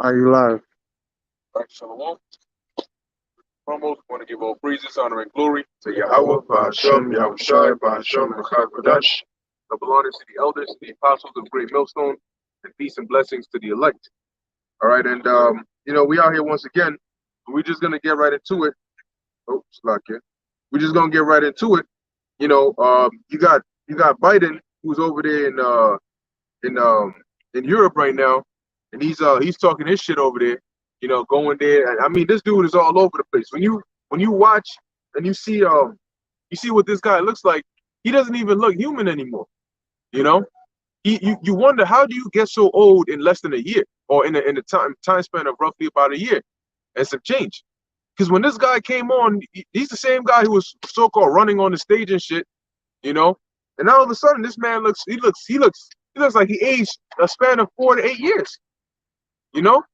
Are you live? All right, Shalom. Foremost, we want to give all praises, honor, and glory to Yahweh, Ba'ashem, Yahushai, Ba'ashem, Kodash. Double honors to the elders, the apostles of Great Millstone, and peace and blessings to the elect. All right, and we out here once again. We're just gonna get right into it. Oh, slack here. We're just gonna get right into it. You got Biden, who's over there in Europe right now, and he's talking his shit over there. Going there. I mean, this dude is all over the place. When you watch and you see what this guy looks like, he doesn't even look human anymore. You know, you wonder, how do you get so old in less than a year, or in a time span of roughly about a year and some change? Because when this guy came on, he's the same guy who was so-called running on the stage and shit. You know, and all of a sudden this man looks like he aged a span of 4 to 8 years. You know,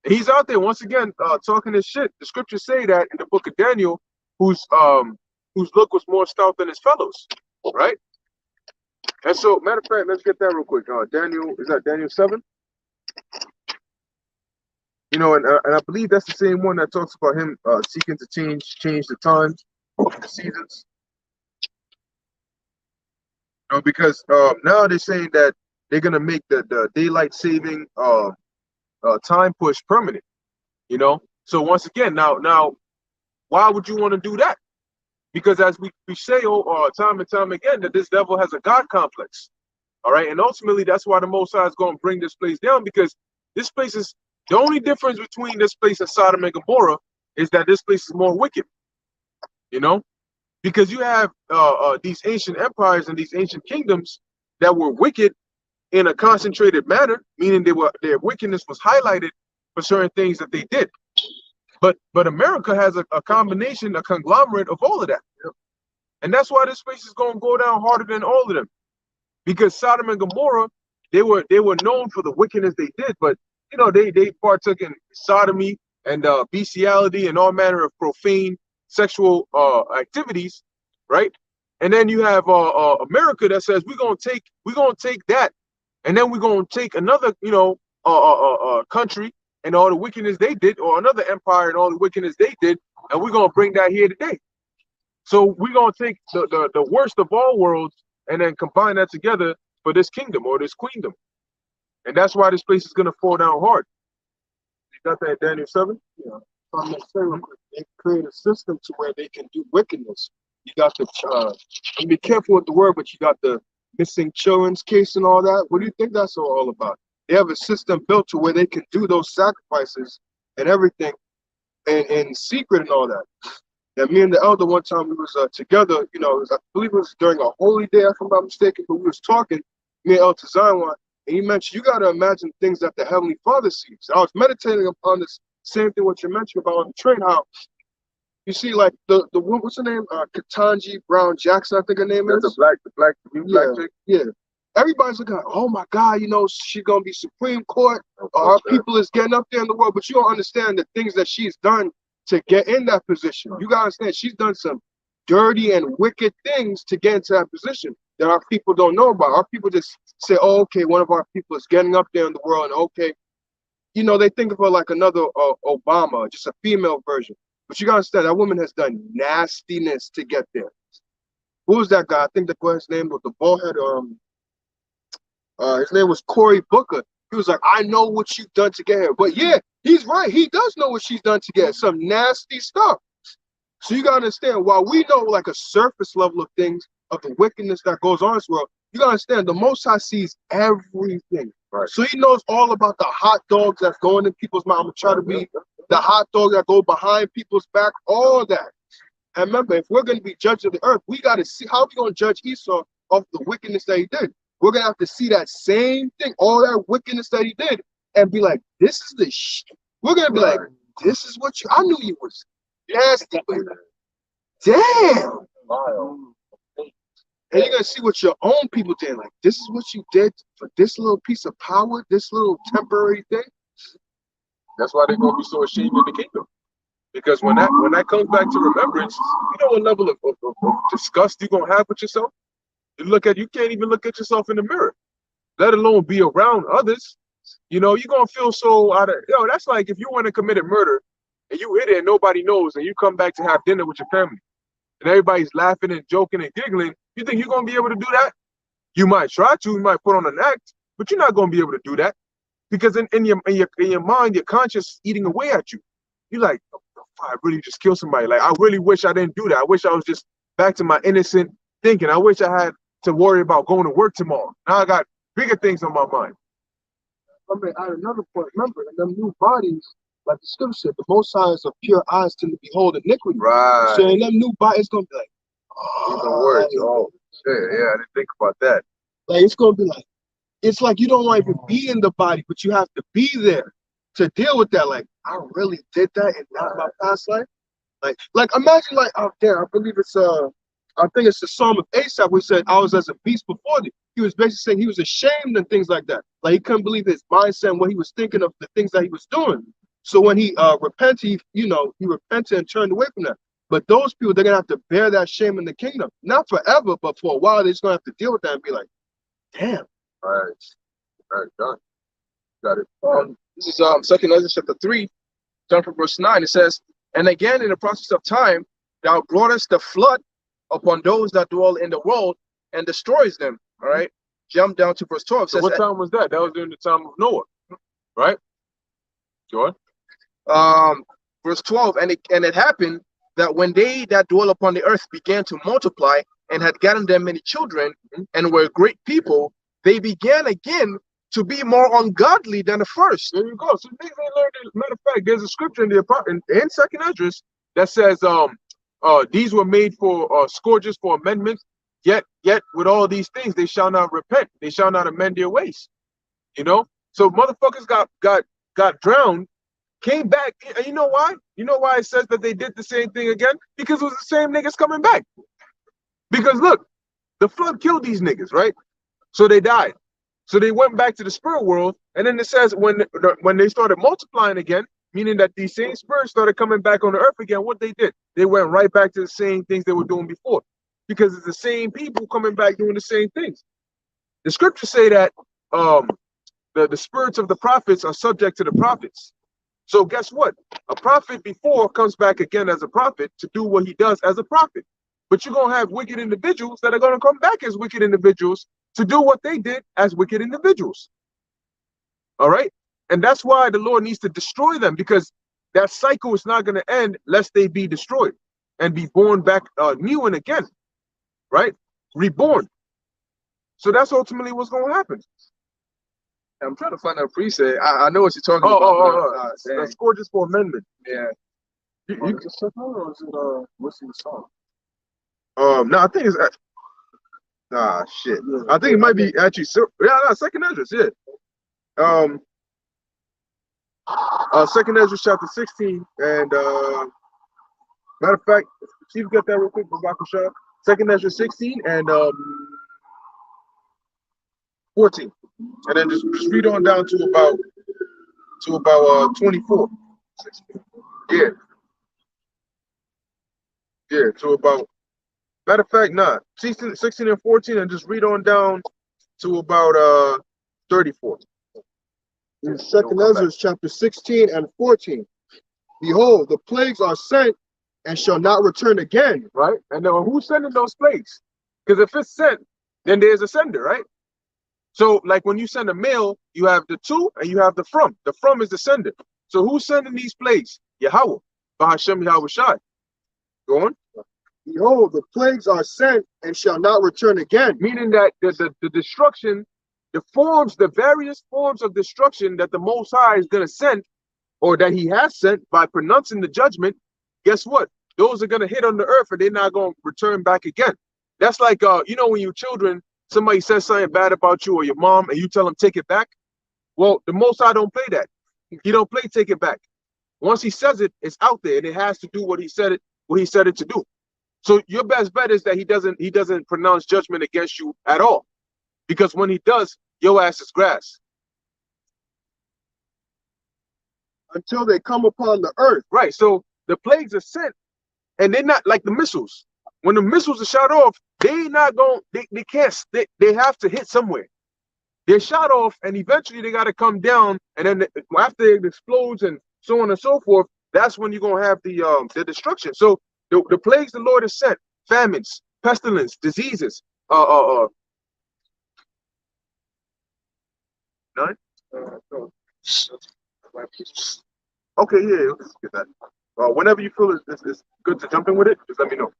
he's out there once again talking his shit. The scriptures say that in the book of Daniel, whose look was more stout than his fellows, right? And so, matter of fact, let's get that real quick. Daniel, is that Daniel 7? And I believe that's the same one that talks about him seeking to change the times of the seasons. Because now they're saying that they're gonna make the daylight saving time push permanent. So once again, now, why would you want to do that? Because as we say time and time again, that this devil has a God complex. All right, and ultimately that's why the Most High is going to bring this place down, because this place is the only difference between this place and Sodom and Gomorrah is that this place is more wicked. Because you have these ancient empires and these ancient kingdoms that were wicked in a concentrated manner, meaning their wickedness was highlighted for certain things that they did. But America has a combination, a conglomerate of all of that. And that's why this place is going to go down harder than all of them. Because Sodom and Gomorrah, they were known for the wickedness they did, but they partook in sodomy and bestiality and all manner of profane sexual activities, right? And then you have America that says we're gonna take that, and then we're gonna take another country and all the wickedness they did, or another empire and all the wickedness they did, and we're gonna bring that here today. So we're gonna take the worst of all worlds and then combine that together for this kingdom or this queendom. And that's why this place is gonna fall down hard. You got that, Daniel 7? Yeah. I'm gonna say real quick, they create a system to where they can do wickedness. You got and be careful with the word, but you got the missing children's case and all that. What do you think that's all about? They have a system built to where they can do those sacrifices and everything in secret and all that. And me and the elder, one time we was together, I believe it was during a holy day, if I'm not mistaken, but we was talking, me and Elder Zion, and he mentioned, you got to imagine things that the Heavenly Father sees. I was meditating upon this same thing what you mentioned about on the train, how you see like the what's her name? Ketanji Brown Jackson, I think her name is. The black chick. Yeah. Everybody's looking like, oh my God, she's gonna be Supreme Court. Our people is getting up there in the world, but you don't understand the things that she's done to get in that position. You gotta understand, she's done some dirty and wicked things to get into that position that our people don't know about. Our people just say, oh, okay, one of our people is getting up there in the world, and okay, they think of her like another Obama, just a female version. But you gotta understand, that woman has done nastiness to get there. Who was that guy? I think his name was the ballhead. His name was Cory Booker. He was like, I know what you've done to get here. But yeah, he's right. He does know what she's done to get some nasty stuff. So you gotta understand, while we know like a surface level of things, of the wickedness that goes on in this world, you gotta understand the Most High sees everything. Right. So he knows all about the hot dogs that's going in people's mouth. I'm gonna try to be the hot dog that go behind people's back, all that. And remember, if we're gonna be judge of the earth, we gotta see how we gonna judge Esau of the wickedness that he did. We're gonna have to see that same thing, all that wickedness that he did, and be like, this is the shit. We're gonna be like, this is what I knew you was nasty. Damn. And you're gonna see what your own people did. Like, this is what you did for this little piece of power, this little temporary thing. That's why they're gonna be so ashamed in the kingdom. Because when that comes back to remembrance, you know what level of disgust you're gonna have with yourself. You can't even look at yourself in the mirror, let alone be around others. You know, you're gonna feel so out of that's like if you went and committed murder and you hit it and nobody knows, and you come back to have dinner with your family and everybody's laughing and joking and giggling. You think you're gonna be able to do that? You might try to, you might put on an act, but you're not gonna be able to do that because in your mind, your conscience eating away at you. You're like, oh, I really just killed somebody. Like, I really wish I didn't do that. I wish I was just back to my innocent thinking. I wish I had to worry about going to work tomorrow. Now I got bigger things on my mind. I mean, at another point, remember, in them new bodies, like the scripture said, the Most High's of pure eyes tend to behold iniquity. Right. So in them new bodies, it's gonna be like, words. Oh, shit. Yeah, I didn't think about that. Like it's gonna be like, it's like you don't want to even be in the body, but you have to be there to deal with that. Like, I really did that in not my past life. Like imagine like out there, I believe it's I think it's the Psalm of Asaph where he said, I was as a beast before thee. He was basically saying he was ashamed and things like that. Like he couldn't believe his mindset and what he was thinking of the things that he was doing. So when he repented, he repented and turned away from that. But those people, they're gonna have to bear that shame in the kingdom. Not forever, but for a while, they're just gonna have to deal with that and be like, damn. All right, done. Got it. This is 2 Ezra chapter 3, down from verse 9. It says, and again in the process of time, thou broughtest the flood upon those that dwell in the world and destroys them. All right. Jump down to verse 12. It says, so what time was that? That was during the time of Noah, right? Go on. Verse 12, and it happened that when they that dwell upon the earth began to multiply and had gotten them many children and were great people, they began again to be more ungodly than the first. There you go. So things ain't learned. Matter of fact, there's a scripture in in 2 Ezra that says these were made for scourges for amendments, yet with all these things they shall not repent, they shall not amend their ways. You know, so motherfuckers got drowned, came back, and you know why? You know why it says that they did the same thing again? Because it was the same niggas coming back. Because look, the flood killed these niggas, right? So they died. So they went back to the spirit world, and then it says when they started multiplying again, meaning that these same spirits started coming back on the earth again, what they did, they went right back to the same things they were doing before, because it's the same people coming back doing the same things. The scriptures say that the spirits of the prophets are subject to the prophets. So guess what? A prophet before comes back again as a prophet to do what he does as a prophet. But you're going to have wicked individuals that are going to come back as wicked individuals to do what they did as wicked individuals. All right? And that's why the Lord needs to destroy them, because that cycle is not going to end lest they be destroyed and be born back new and again. Right? Reborn. So that's ultimately what's going to happen. I'm trying to find a preset. I know what you're talking about. That's scourges for amendment. Yeah. You just said that, or is it what's in the song? No, I think it's shit. Yeah. I think it might be actually 2 Ezra, yeah. 2 Ezra chapter 16, and matter of fact, see if you got that real quick, Babakusha. 2 Ezra 16 and 14, and then just read on down to about 24. Yeah, to about. Matter of fact, 16 and 14, and just read on down to about 34. In 2 Ezra chapter 16 and 14. Behold, the plagues are sent and shall not return again. Right? And then who's sending those plagues? Because if it's sent, then there's a sender, right? So like when you send a mail, you have the to and you have the from. The from is the sender. So who's sending these plagues? Yahweh. Bahashem Yahweh Shai. Go on. Behold, the plagues are sent and shall not return again. Meaning that the destruction, the various forms of destruction that the Most High is going to send, or that he has sent by pronouncing the judgment, guess what? Those are going to hit on the earth and they're not going to return back again. That's like, when you children, somebody says something bad about you or your mom and you tell them take it back. Well, the Most High don't play that. He don't play take it back. Once he says it, it's out there and it has to do what he said it to do. So your best bet is that he doesn't pronounce judgment against you at all. Because when he does, your ass is grass. Until they come upon the earth. Right. So the plagues are sent, and they're not like the missiles. When the missiles are shot off, they not going, they can't, they have to hit somewhere. they're shot off, and eventually they got to come down, and then after it explodes and so on and so forth, that's when you're gonna have the destruction. So the plagues the Lord has sent, famines, pestilence, diseases, none. Okay, yeah, let's get that. Whenever you feel it's good to jump in with it, just let me know.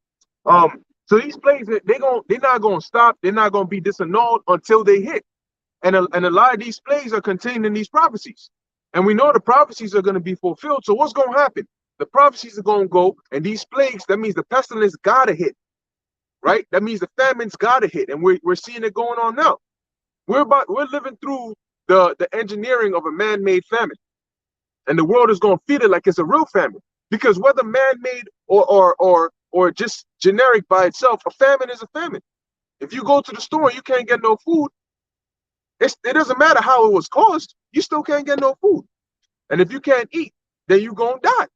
So these plays, they're not gonna stop. They're not gonna be disannulled until they hit. And a lot of these plays are contained in these prophecies, and we know the prophecies are gonna be fulfilled. So what's gonna happen? The prophecies are gonna go, and these plagues. That means the pestilence gotta hit, right? That means the famines gotta hit, and we're seeing it going on now. We're living through the engineering of a man-made famine, and the world is gonna feel it like it's a real famine, because whether man-made or just generic by itself, a famine is a famine. If you go to the store and you can't get no food, it doesn't matter how it was caused, you still can't get no food. And if you can't eat, then you're gonna die.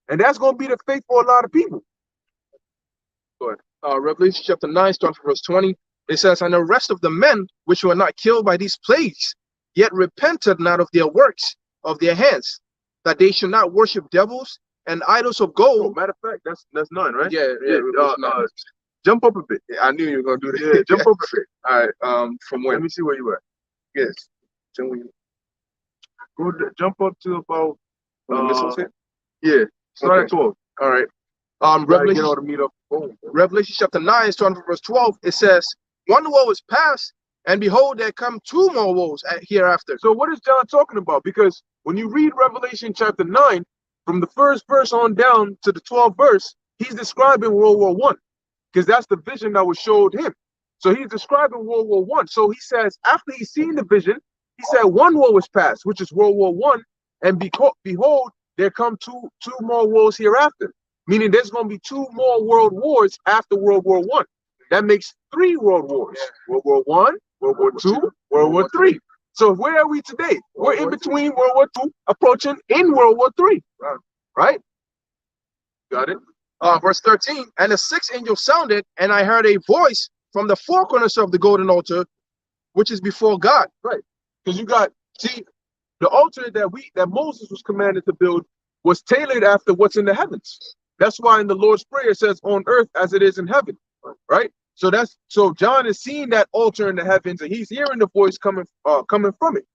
And that's gonna be the fate for a lot of people. Go ahead. Revelation chapter 9, starting from verse 20, it says, "And the rest of the men which were not killed by these plagues, yet repented not of their works of their hands, that they should not worship devils and idols of gold." Matter of fact, that's none, right? Yeah. Jump up a bit. I knew you were gonna do that. Yeah, jump up a bit. All right. From where? Let me see where you at. Yes. Jump up to about. Missiles here? Yeah. Start Okay. at 12. All right. Revelation. Get Revelation, all the meat up the bone. Revelation chapter 9, starting from verse 12, it says, "One woe is past, and behold, there come two more woes hereafter." So what is John talking about? Because when you read Revelation chapter 9, from the first verse on down to the 12th verse, he's describing World War I, because that's the vision that was showed him. So he's describing World War I. So he says, after he's seen the vision, he said, one woe is past, which is World War I, and behold, there come two more woes hereafter. Meaning there's going to be two more world wars after World War I. That makes 3 world wars. World War I, World War II, World War III. So where are we today? We're in between World War II, approaching in World War III. Right? Got it? Verse 13, "And the sixth angel sounded, and I heard a voice from the four corners of the golden altar, which is before God." Right. Because see, the altar that Moses was commanded to build was tailored after what's in the heavens. That's why in the Lord's Prayer it says, "On earth as it is in heaven." Right? So John is seeing that altar in the heavens, and he's hearing the voice coming from it.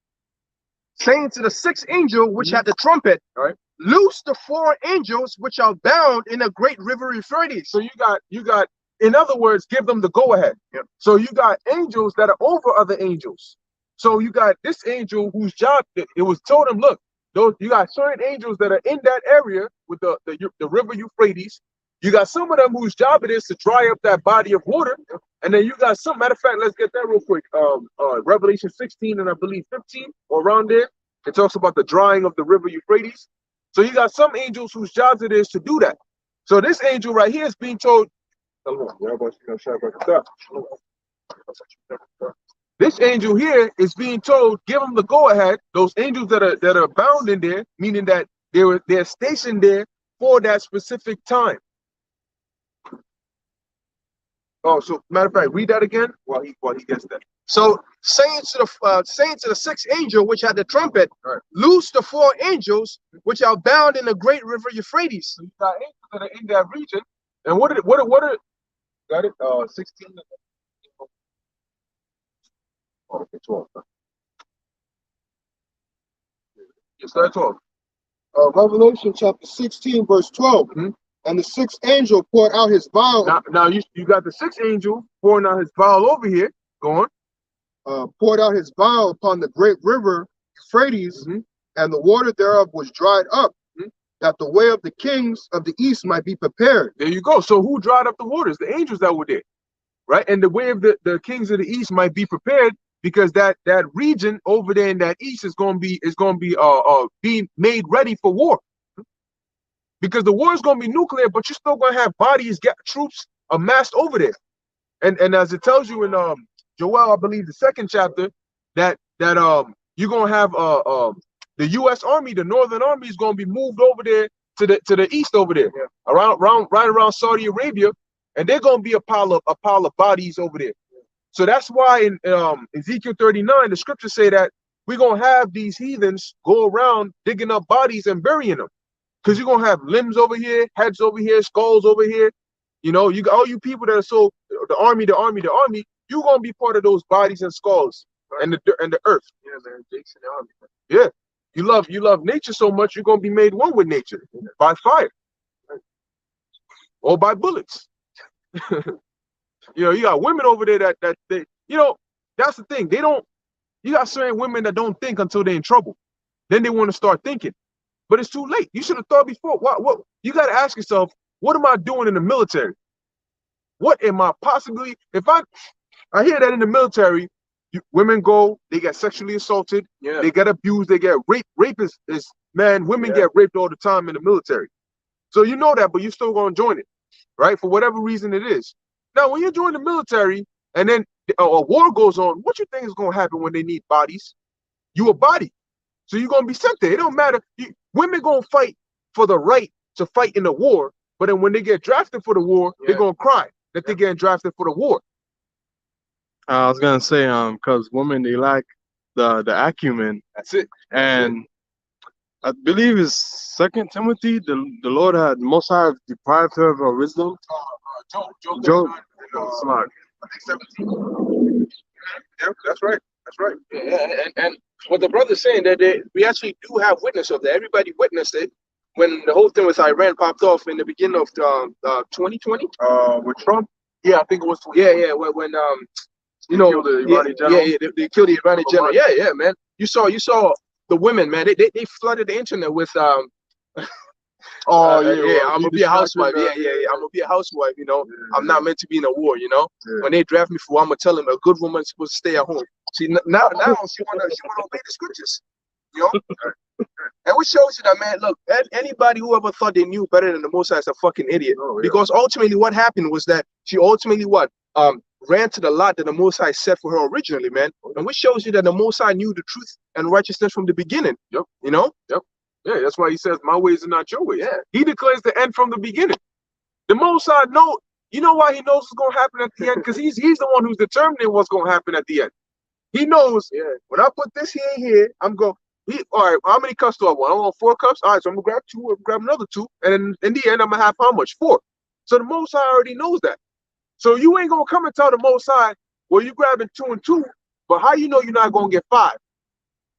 "Saying to the sixth angel which had the trumpet, All right. Loose the 4 angels which are bound in a great river Euphrates." So you got, in other words, give them the go-ahead. Yep. So you got angels that are over other angels. So you got this angel whose job, it was told him, look, you got certain angels that are in that area with the river Euphrates. You got some of them whose job it is to dry up that body of water. And then you got some, matter of fact, let's get that real quick. Revelation 16 and I believe 15 or around there. It talks about the drying of the river Euphrates. So you got some angels whose jobs it is to do that. So this angel right here is being told, this angel here is being told, give them the go-ahead. Those angels that are bound in there, meaning that they're stationed there for that specific time. Oh, so matter of fact, read that again while he gets that. So saying to the sixth angel which had the trumpet, Right. Loose the 4 angels which are bound in the great river Euphrates. So you got angels that are in that region, and what are got it? 16. Oh, okay, 12. You start 12. Revelation chapter 16, verse 12. Mhm. And the sixth angel poured out his vial. Now you got the 6th angel pouring out his vial over here. Go on. Poured out his vial upon the great river Euphrates, Mhm. and the water thereof was dried up, Mhm. that the way of the kings of the east might be prepared. There you go. So who dried up the waters? The angels that were there, right? And the way of the kings of the east might be prepared, because that region over there in that east is going to be being made ready for war. Because the war is going to be nuclear, but you're still going to have troops amassed over there. And as it tells you in Joel, I believe the 2nd chapter, that you're going to have the U.S. Army, the Northern Army, is going to be moved over there to the east over there, right around Saudi Arabia, and they're going to be a pile of bodies over there. So that's why in Ezekiel 39, the scriptures say that we're going to have these heathens go around digging up bodies and burying them. Because you're going to have limbs over here, heads over here, skulls over here. You know, you all you people that are so, the army, you're going to be part of those bodies and skulls and the earth. Yeah, man. Jason, the army. Yeah. You love nature so much, you're going to be made one with nature by fire or by bullets. You know, you got women over there that they, you know, that's the thing. You got certain women that don't think until they're in trouble. Then they want to start thinking. But it's too late. You should have thought before. What you got to ask yourself, what am I doing in the military? What am I possibly, if I hear that in the military, women go, they get sexually assaulted, they get abused, they get raped. Rape is man, women get raped all the time in the military. So you know that, but you're still going to join it, right? For whatever reason it is. Now, when you join the military and then a war goes on, what you think is going to happen when they need bodies? You a body. So you're going to be sent there. It don't matter. Women going to fight for the right to fight in the war, but then when they get drafted for the war, they're going to cry that they're getting drafted for the war. I was going to say, because women, they lack the acumen. That's it. And I believe it's 2 Timothy, the Lord had Most High deprived her of her wisdom. Job. Smart. I think 17. Yeah, that's right. That's right. Yeah, and what the brother's saying that we actually do have witness of that. Everybody witnessed it when the whole thing with Iran popped off in the beginning of 2020. With Trump? Yeah, I think it was. Yeah. When you know, killed the Iranian general. They killed the Iranian general. Yeah, man. You saw the women, man. They flooded the internet with I'm gonna be a housewife. Yeah. I'm gonna be a housewife. You know, I'm not meant to be in a war. You know, when they draft me for war, I'm gonna tell them a good woman's supposed to stay at home. See, now she wanna obey the scriptures. You know, and what shows you that, man? Look, anybody who ever thought they knew better than the Most High is a fucking idiot. Because ultimately, what happened was that she ultimately ran to the lot that the Most High set for her originally, man. And which shows you that the Most High knew the truth and righteousness from the beginning. Yep. You know. Yep. Yeah, that's why he says, my ways are not your ways. Yeah. He declares the end from the beginning. The Most High you know why he knows what's going to happen at the end? Because he's the one who's determining what's going to happen at the end. He knows, when I put this here, I'm going, all right, how many cups do I want? I want 4 cups? All right, so I'm going to grab 2, I'm going to grab another 2, and in the end, I'm going to have how much? 4. So the Most High already knows that. So you ain't going to come and tell the Most High, well, you grabbing 2 and 2, but how you know you're not going to get 5?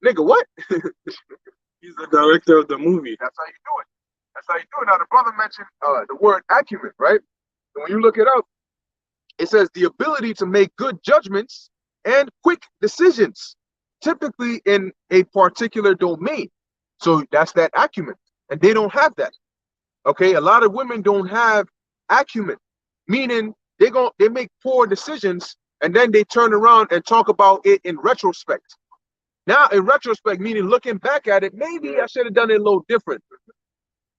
Nigga, what? He's the director of the movie. That's how you do it. That's how you do it. Now, the brother mentioned the word acumen, right? And when you look it up, it says the ability to make good judgments and quick decisions, typically in a particular domain. So that's that acumen. And they don't have that. Okay, a lot of women don't have acumen, meaning they make poor decisions and then they turn around and talk about it in retrospect. Now, in retrospect, meaning looking back at it, maybe I should have done it a little different.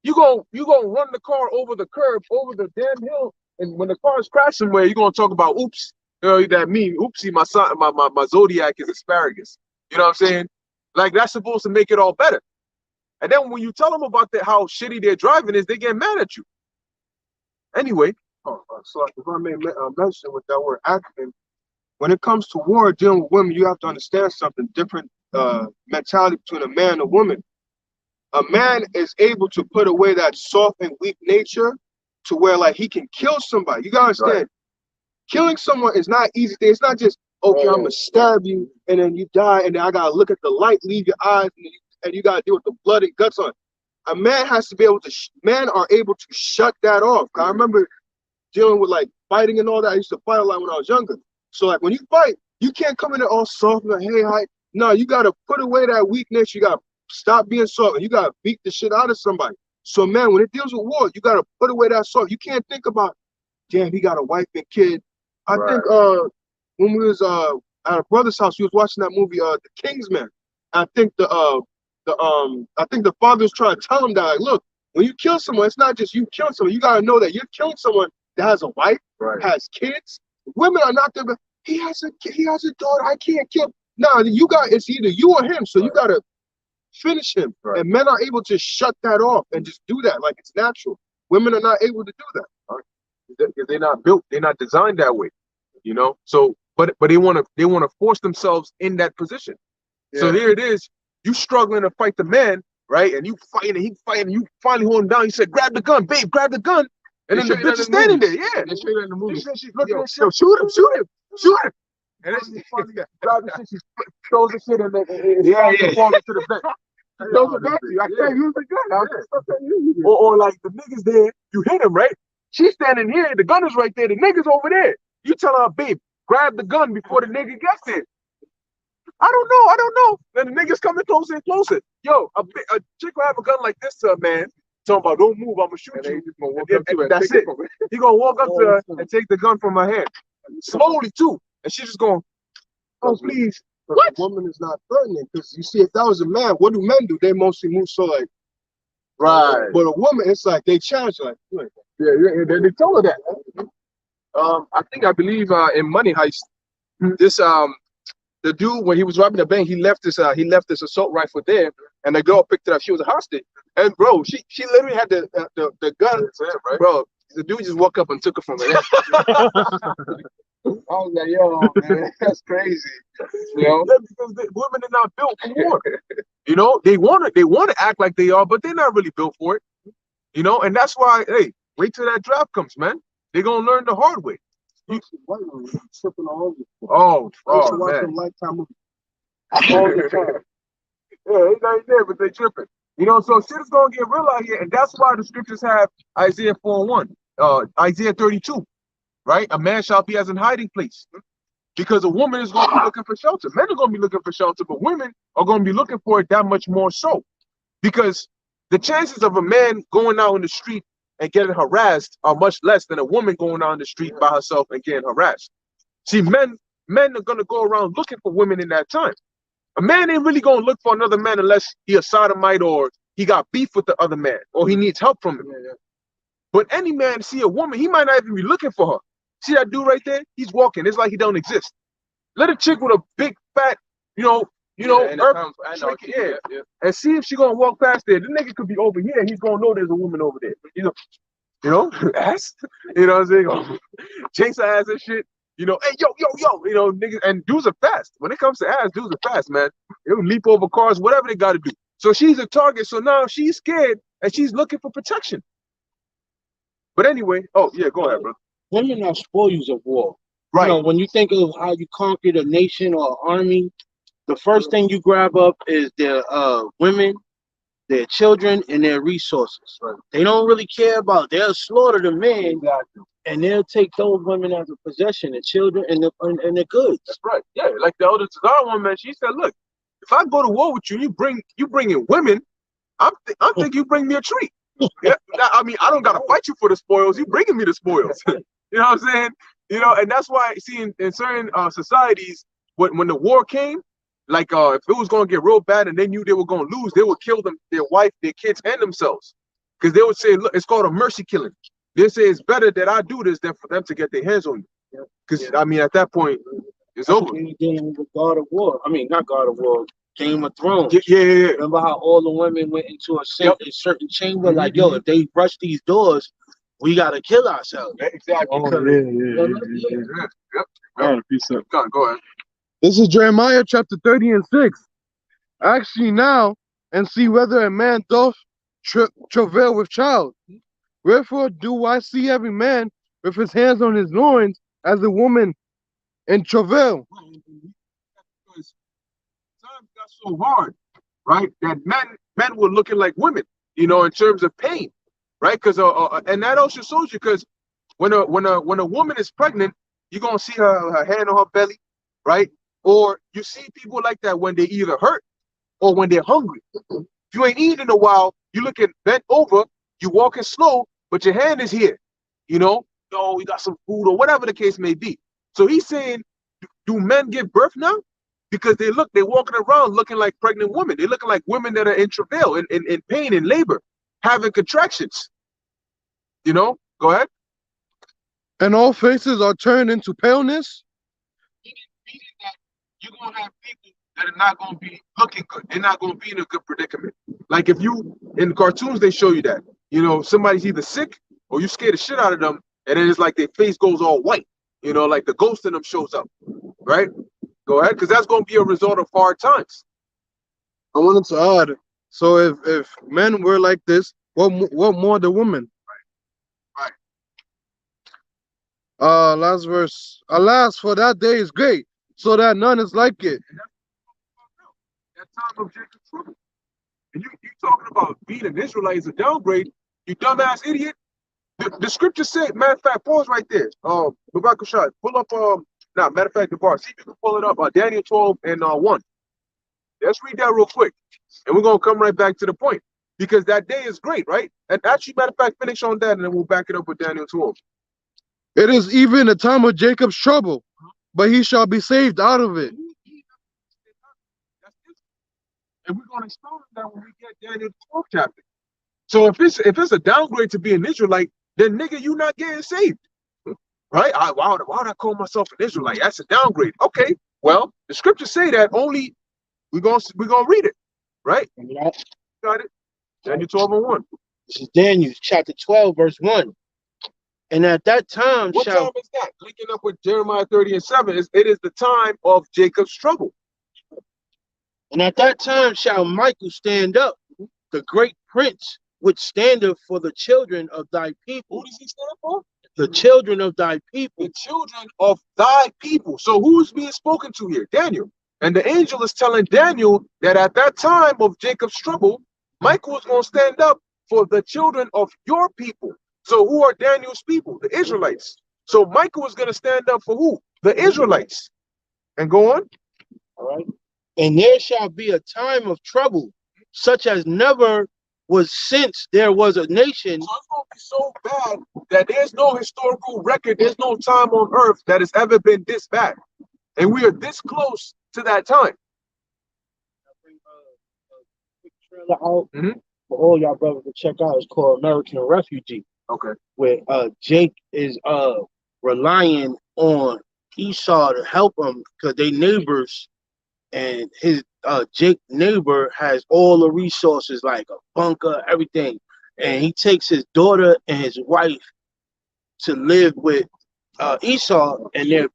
You gonna run the car over the curb, over the damn hill, and when the car is crashed somewhere, you're gonna talk about, oops, that meme, oopsie, my zodiac is asparagus. You know what I'm saying? Like, that's supposed to make it all better. And then when you tell them about how shitty their driving is, they get mad at you. Anyway. So if I may mention with that word acumen, when it comes to war, dealing with women, you have to understand something different mentality between a man and a woman. A man is able to put away that soft and weak nature to where, like, he can kill somebody. You gotta understand, right. Killing someone is not easy thing. It's not just, okay, I'm gonna stab you and then you die and then I gotta look at the light, leave your eyes, and you gotta deal with the blood and guts on it. A man has to be able to, men are able to shut that off. I remember dealing with, like, fighting and all that. I used to fight a lot when I was younger. So, like, when you fight, you can't come in there all soft and like, hey, hi. No, you got to put away that weakness. You got to stop being soft. And you got to beat the shit out of somebody. So, man, when it deals with war, you got to put away that soft. You can't think about, damn, he got a wife and kid. I think when we was at a brother's house, we was watching that movie, The Kingsman. I think I think the father was trying to tell him that, like, look, when you kill someone, it's not just you killing someone. You got to know that you're killing someone that has a wife, has kids. Women are not there, but he has a daughter. I can't kill. No, it's either you or him. So you got to finish him. And men are able to shut that off and just do that like it's natural. Women are not able to do that. Because they're not built, they're not designed that way. You know? So but they want to force themselves in that position. So Yeah. there it is. You struggling to fight the man, right? And you fighting, and he fighting, and you finally hold him down. He said, "Grab the gun, babe, grab the gun." And then the bitch is standing there. Yeah. They show that in the movie. She's looking at shit. Shoot him, shoot him, shoot him. And then she finally grabs the shit. She throws the shit and it falls into the bed. Those are back to you. I can't use the gun. I can't use it. Or like the niggas there, you hit him, right? She's standing here, the gun is right there, the nigga's over there. You tell her, babe, grab the gun before the nigga gets there. I don't know. Then the niggas coming closer and closer. Yo, a chick will have a gun like this to a man, talking about, don't move, I'm gonna shoot And you. they just gonna walk up to her and That's take it. from her. He gonna walk up to her and take the gun from her hand. Slowly too. And she's just going, oh please. But What? a woman is not threatening, because you see, if that was a man, what do men do? They mostly move so like, Right. but a woman, it's like they challenge like, Yeah, they told her that. I believe in Money Heist, this the dude, when he was robbing the bank, he left this assault rifle there, and the girl picked it up. She was a hostage, and bro, she literally had the gun, Right? bro. The dude just walked up and took it from her. I was like, yo, man, that's crazy. You know? Yeah, because women are not built for war. You know, they want to act like they are, but they're not really built for it. You know, and that's why, hey, wait till that draft comes, man. They're gonna learn the hard way. white women tripping all over. Oh, I used to oh watch man. them Lifetime movies. All the time. Yeah, they not there, but they tripping. You know, so shit is gonna get real out here, and that's why the scriptures have Isaiah 4:1, Isaiah 32, right? A man shall be as an hiding place. Because a woman is going to be looking for shelter. Men are going to be looking for shelter, but women are going to be looking for it that much more so. Because the chances of a man going out in the street and getting harassed are much less than a woman going out in the street by herself and getting harassed. See, men are going to go around looking for women in that time. A man ain't really going to look for another man unless he a sodomite or he got beef with the other man or he needs help from him. But any man see a woman, he might not even be looking for her. See that dude right there? He's walking. It's like he don't exist. Let a chick with a big fat, and and see if she gonna walk past there. The nigga could be over here. He's gonna know there's a woman over there. Ass. You know what I'm saying? Chase her ass and shit. You know, hey, yo. You know, niggas and dudes are fast. When it comes to ass, dudes are fast, man. They'll leap over cars, whatever they got to do. So she's a target. So now she's scared and she's looking for protection. But anyway, oh yeah, go ahead, bro. Women are spoils of war. Right. You know, when you think of how you conquered a nation or an army, the first thing you grab up is their women, their children, and their resources. Right. They don't really care about. They'll slaughter the men, and they'll take those women as a possession, the children and the goods. That's right. Yeah, like the elder Tazara woman, she said, "Look, if I go to war with you, you bring in women. I think you bring me a treat. Yeah, I mean, I don't gotta fight you for the spoils. You bringing me the spoils. You know what I'm saying? You know, and that's why, see, in certain societies, when the war came, like if it was gonna get real bad and they knew they were gonna lose, they would kill them, their wife, their kids, and themselves, because they would say, look, it's called a mercy killing. They say it's better that I do this than for them to get their hands on you. Because I mean, at that point, it's over. You're dealing with God of War. I mean, not God of War. Game of Thrones. Yeah. Remember how all the women went into a certain chamber? Like, yo, if they rush these doors, we gotta kill ourselves. Exactly. Oh, All right, peace up. Go ahead. This is Jeremiah chapter 30 and 6. Ask ye now and see whether a man doth travail with child. Wherefore do I see every man with his hands on his loins as a woman in travail? Times got so hard, right, that men were looking like women, you know, in terms of pain, right? Because and that also shows you, because when a woman is pregnant, you're gonna see her hand on her belly, right? Or you see people like that when they either hurt or when they're hungry. If you ain't eating in a while, you looking bent over, you walking slow, but your hand is here, you know. Oh, you got some food or whatever the case may be. So he's saying, do men give birth now? Because they're walking around looking like pregnant women. They're looking like women that are in travail, in pain, in labor, having contractions. You know, go ahead. And all faces are turned into paleness. Meaning that you're gonna have people that are not gonna be looking good. They're not gonna be in a good predicament. Like if you in cartoons, they show you that. You know, somebody's either sick or you scare the shit out of them, and then it's like their face goes all white. You know, like the ghost in them shows up. right? Go ahead, because that's going to be a result of hard times. I wanted to add, so if men were like this, what more the women? Right. Last verse. Alas, for that day is great, so that none is like it. That time of Jacob's trouble. And you talking about being an Israelite is a downgrade, you dumbass idiot. The scripture said, matter of fact, pause right there. Babak Shah, pull up matter of fact, the bar. See if you can pull it up. Daniel 12 and 1. Let's read that real quick. And we're gonna come right back to the point. Because that day is great, right? And actually, matter of fact, finish on that and then we'll back it up with Daniel 12. It is even the time of Jacob's trouble, but he shall be saved out of it. And we're going to explore that when we get Daniel 12 chapter. So if it's a downgrade to be an Israelite, then nigga, you not getting saved. Right? Why would I call myself an Israelite? That's a downgrade. Okay. Well, the scriptures say that only we're gonna read it. Right? Got it. Daniel 12 and 1. This is Daniel chapter 12, verse 1. And at that time what time is that? Linking up with Jeremiah 30 and 7, it is the time of Jacob's trouble. And at that time shall Michael stand up, the great prince, which standeth for the children of thy people. Who does he stand for? The children of thy people. The children of thy people. So who's being spoken to here? Daniel. And the angel is telling Daniel that at that time of Jacob's trouble, Michael is going to stand up for the children of your people. So who are Daniel's people? The Israelites. So Michael is going to stand up for who? The Israelites. And go on. All right. And there shall be a time of trouble, such as never was since there was a nation. So it's going to be so bad that there's no historical record, there's no time on earth that has ever been this bad. And we are this close to that time. I bring a quick trailer out for all y'all brothers to check out. It's called American Refugee. Okay. Where Jake is relying on Esau to help him because they neighbors, and his Jake neighbor has all the resources like a bunker, everything, and he takes his daughter and his wife to live with Esau, and and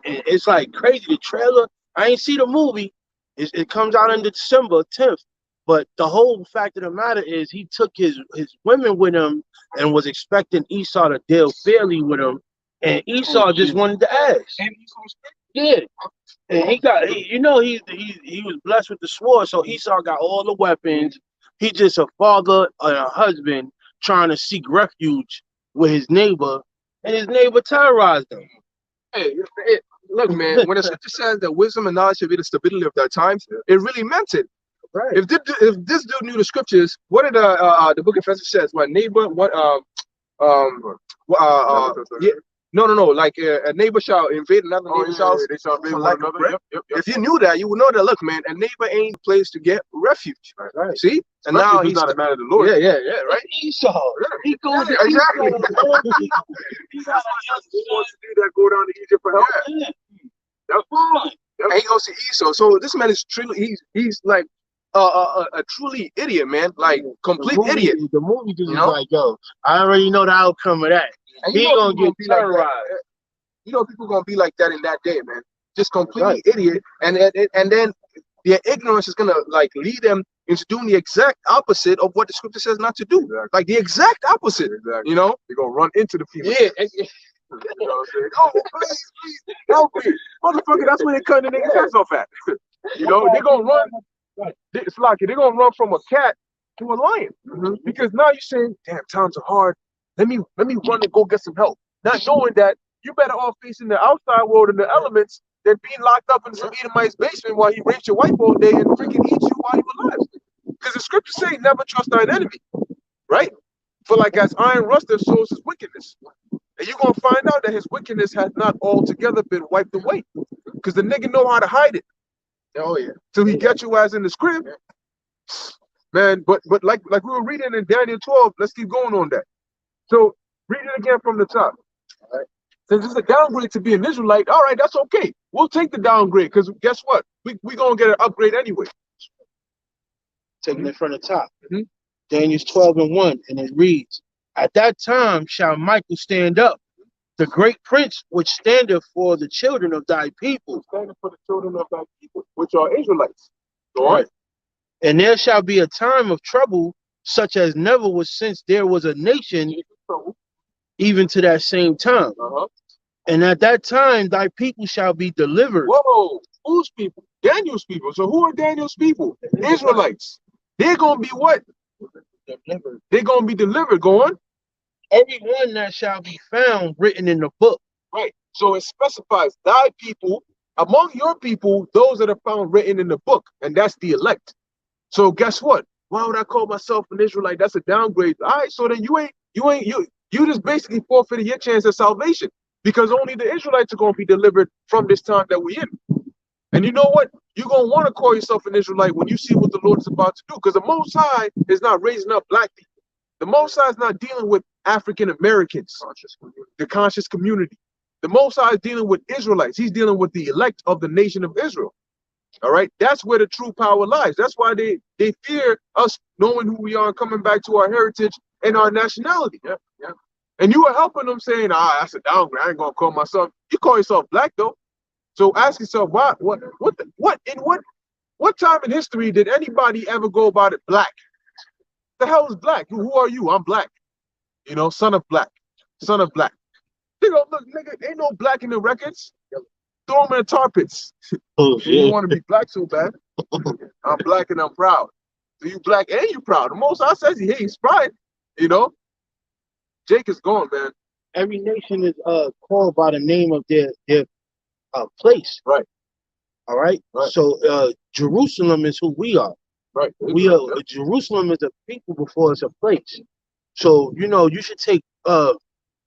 it's like crazy. The trailer, I ain't see the movie. It comes out on December 10th. But the whole fact of the matter is he took his women with him and was expecting Esau to deal fairly with him. And Esau just wanted to ask. Yeah. And he was blessed with the sword. So Esau got all the weapons. He's just a father and a husband trying to seek refuge with his neighbor. And his neighbor terrorized him. Hey, look, man, when the scripture says that wisdom and knowledge should be the stability of that time, it really meant it. Right. If this dude knew the scriptures, what did the book of Ephesians says? What neighbor? Yeah, no. Like a neighbor shall invade another neighbor's house. They shall invade like one another. Yep. If you knew that, you would know that. Look, man, a neighbor ain't a place to get refuge. Right. See, and Especially now if he's it's not a man of the Lord. Yeah, right. Esau. He goes to Exactly. He got that go down to Egypt for help. Yeah. That's fine. And he goes to Esau. So this man is truly he's like a truly idiot, man. Like complete idiot. The movie just is like, yo, I already know the outcome of that. And He gonna get terrorized. Like you know, people gonna be like that in that day, man. Just completely idiot, and then their ignorance is gonna like lead them into doing the exact opposite of what the scripture says not to do. Exactly. Like the exact opposite. Exactly. You know, They're gonna run into the people. yeah. You know what I'm saying? Oh, please, help me, motherfucker. That's where they cutting the niggas' heads off at. You know, they're gonna run. It's like they're gonna run from a cat to a lion because now you're saying, "Damn, times are hard. Let me run and go get some help." Not knowing that you better off facing the outside world and the elements than being locked up in some Edomite's basement while he rapes your wife all day and freaking eats you while you're alive. Because the scriptures say, "Never trust thine enemy," right? For like as iron rusteth, so is his wickedness. And you're going to find out that his wickedness has not altogether been wiped away. Because the nigga know how to hide it. Oh, yeah. Till he gets you as in the script. Man, but like we were reading in Daniel 12, let's keep going on that. So read it again from the top. All right. Since it's a downgrade to be an Israelite, all right, that's okay. We'll take the downgrade because guess what? We're going to get an upgrade anyway. Taking it from the top. Daniel 12 and 1, and it reads, at that time shall Michael stand up, the great prince which standeth for the children of thy people. Standing for the children of thy people, which are Israelites. Go on. Right. And there shall be a time of trouble, such as never was since there was a nation, even to that same time. And at that time, thy people shall be delivered. Whoa, whose people? Daniel's people. So who are Daniel's people? Israelites. They're going to be what? Delivered. They're going to be delivered. Go on. Everyone that shall be found written in the book. Right. So it specifies thy people, among your people, those that are found written in the book. And that's the elect. So guess what? Why would I call myself an Israelite? That's a downgrade. All right. So then you just basically forfeited your chance of salvation, because only the Israelites are going to be delivered from this time that we're in. And you know what? You're going to want to call yourself an Israelite when you see what the Lord is about to do, because the Most High is not raising up black people. The Most High is not dealing with African Americans, the conscious community. The Most High is dealing with Israelites. He's dealing with the elect of the nation of Israel. All right, that's where the true power lies. That's why they fear us knowing who we are and coming back to our heritage and our nationality. Yeah. And you are helping them saying, that's a downgrade. I ain't gonna call myself. You call yourself black though. So ask yourself, what time in history did anybody ever go about it black? The hell is black? Who are you? I'm black. You know, son of black. Son of black. They go, look, nigga, ain't no black in the records. Throw them in the tar pits. You want to be black so bad. I'm black and I'm proud. So you black and you proud. The Most High says he's pride. You know? Jake is gone, man. Every nation is called by the name of their place. Right. All right. So Jerusalem is who we are. Right. We are Jerusalem is a people before it's a place. So you should take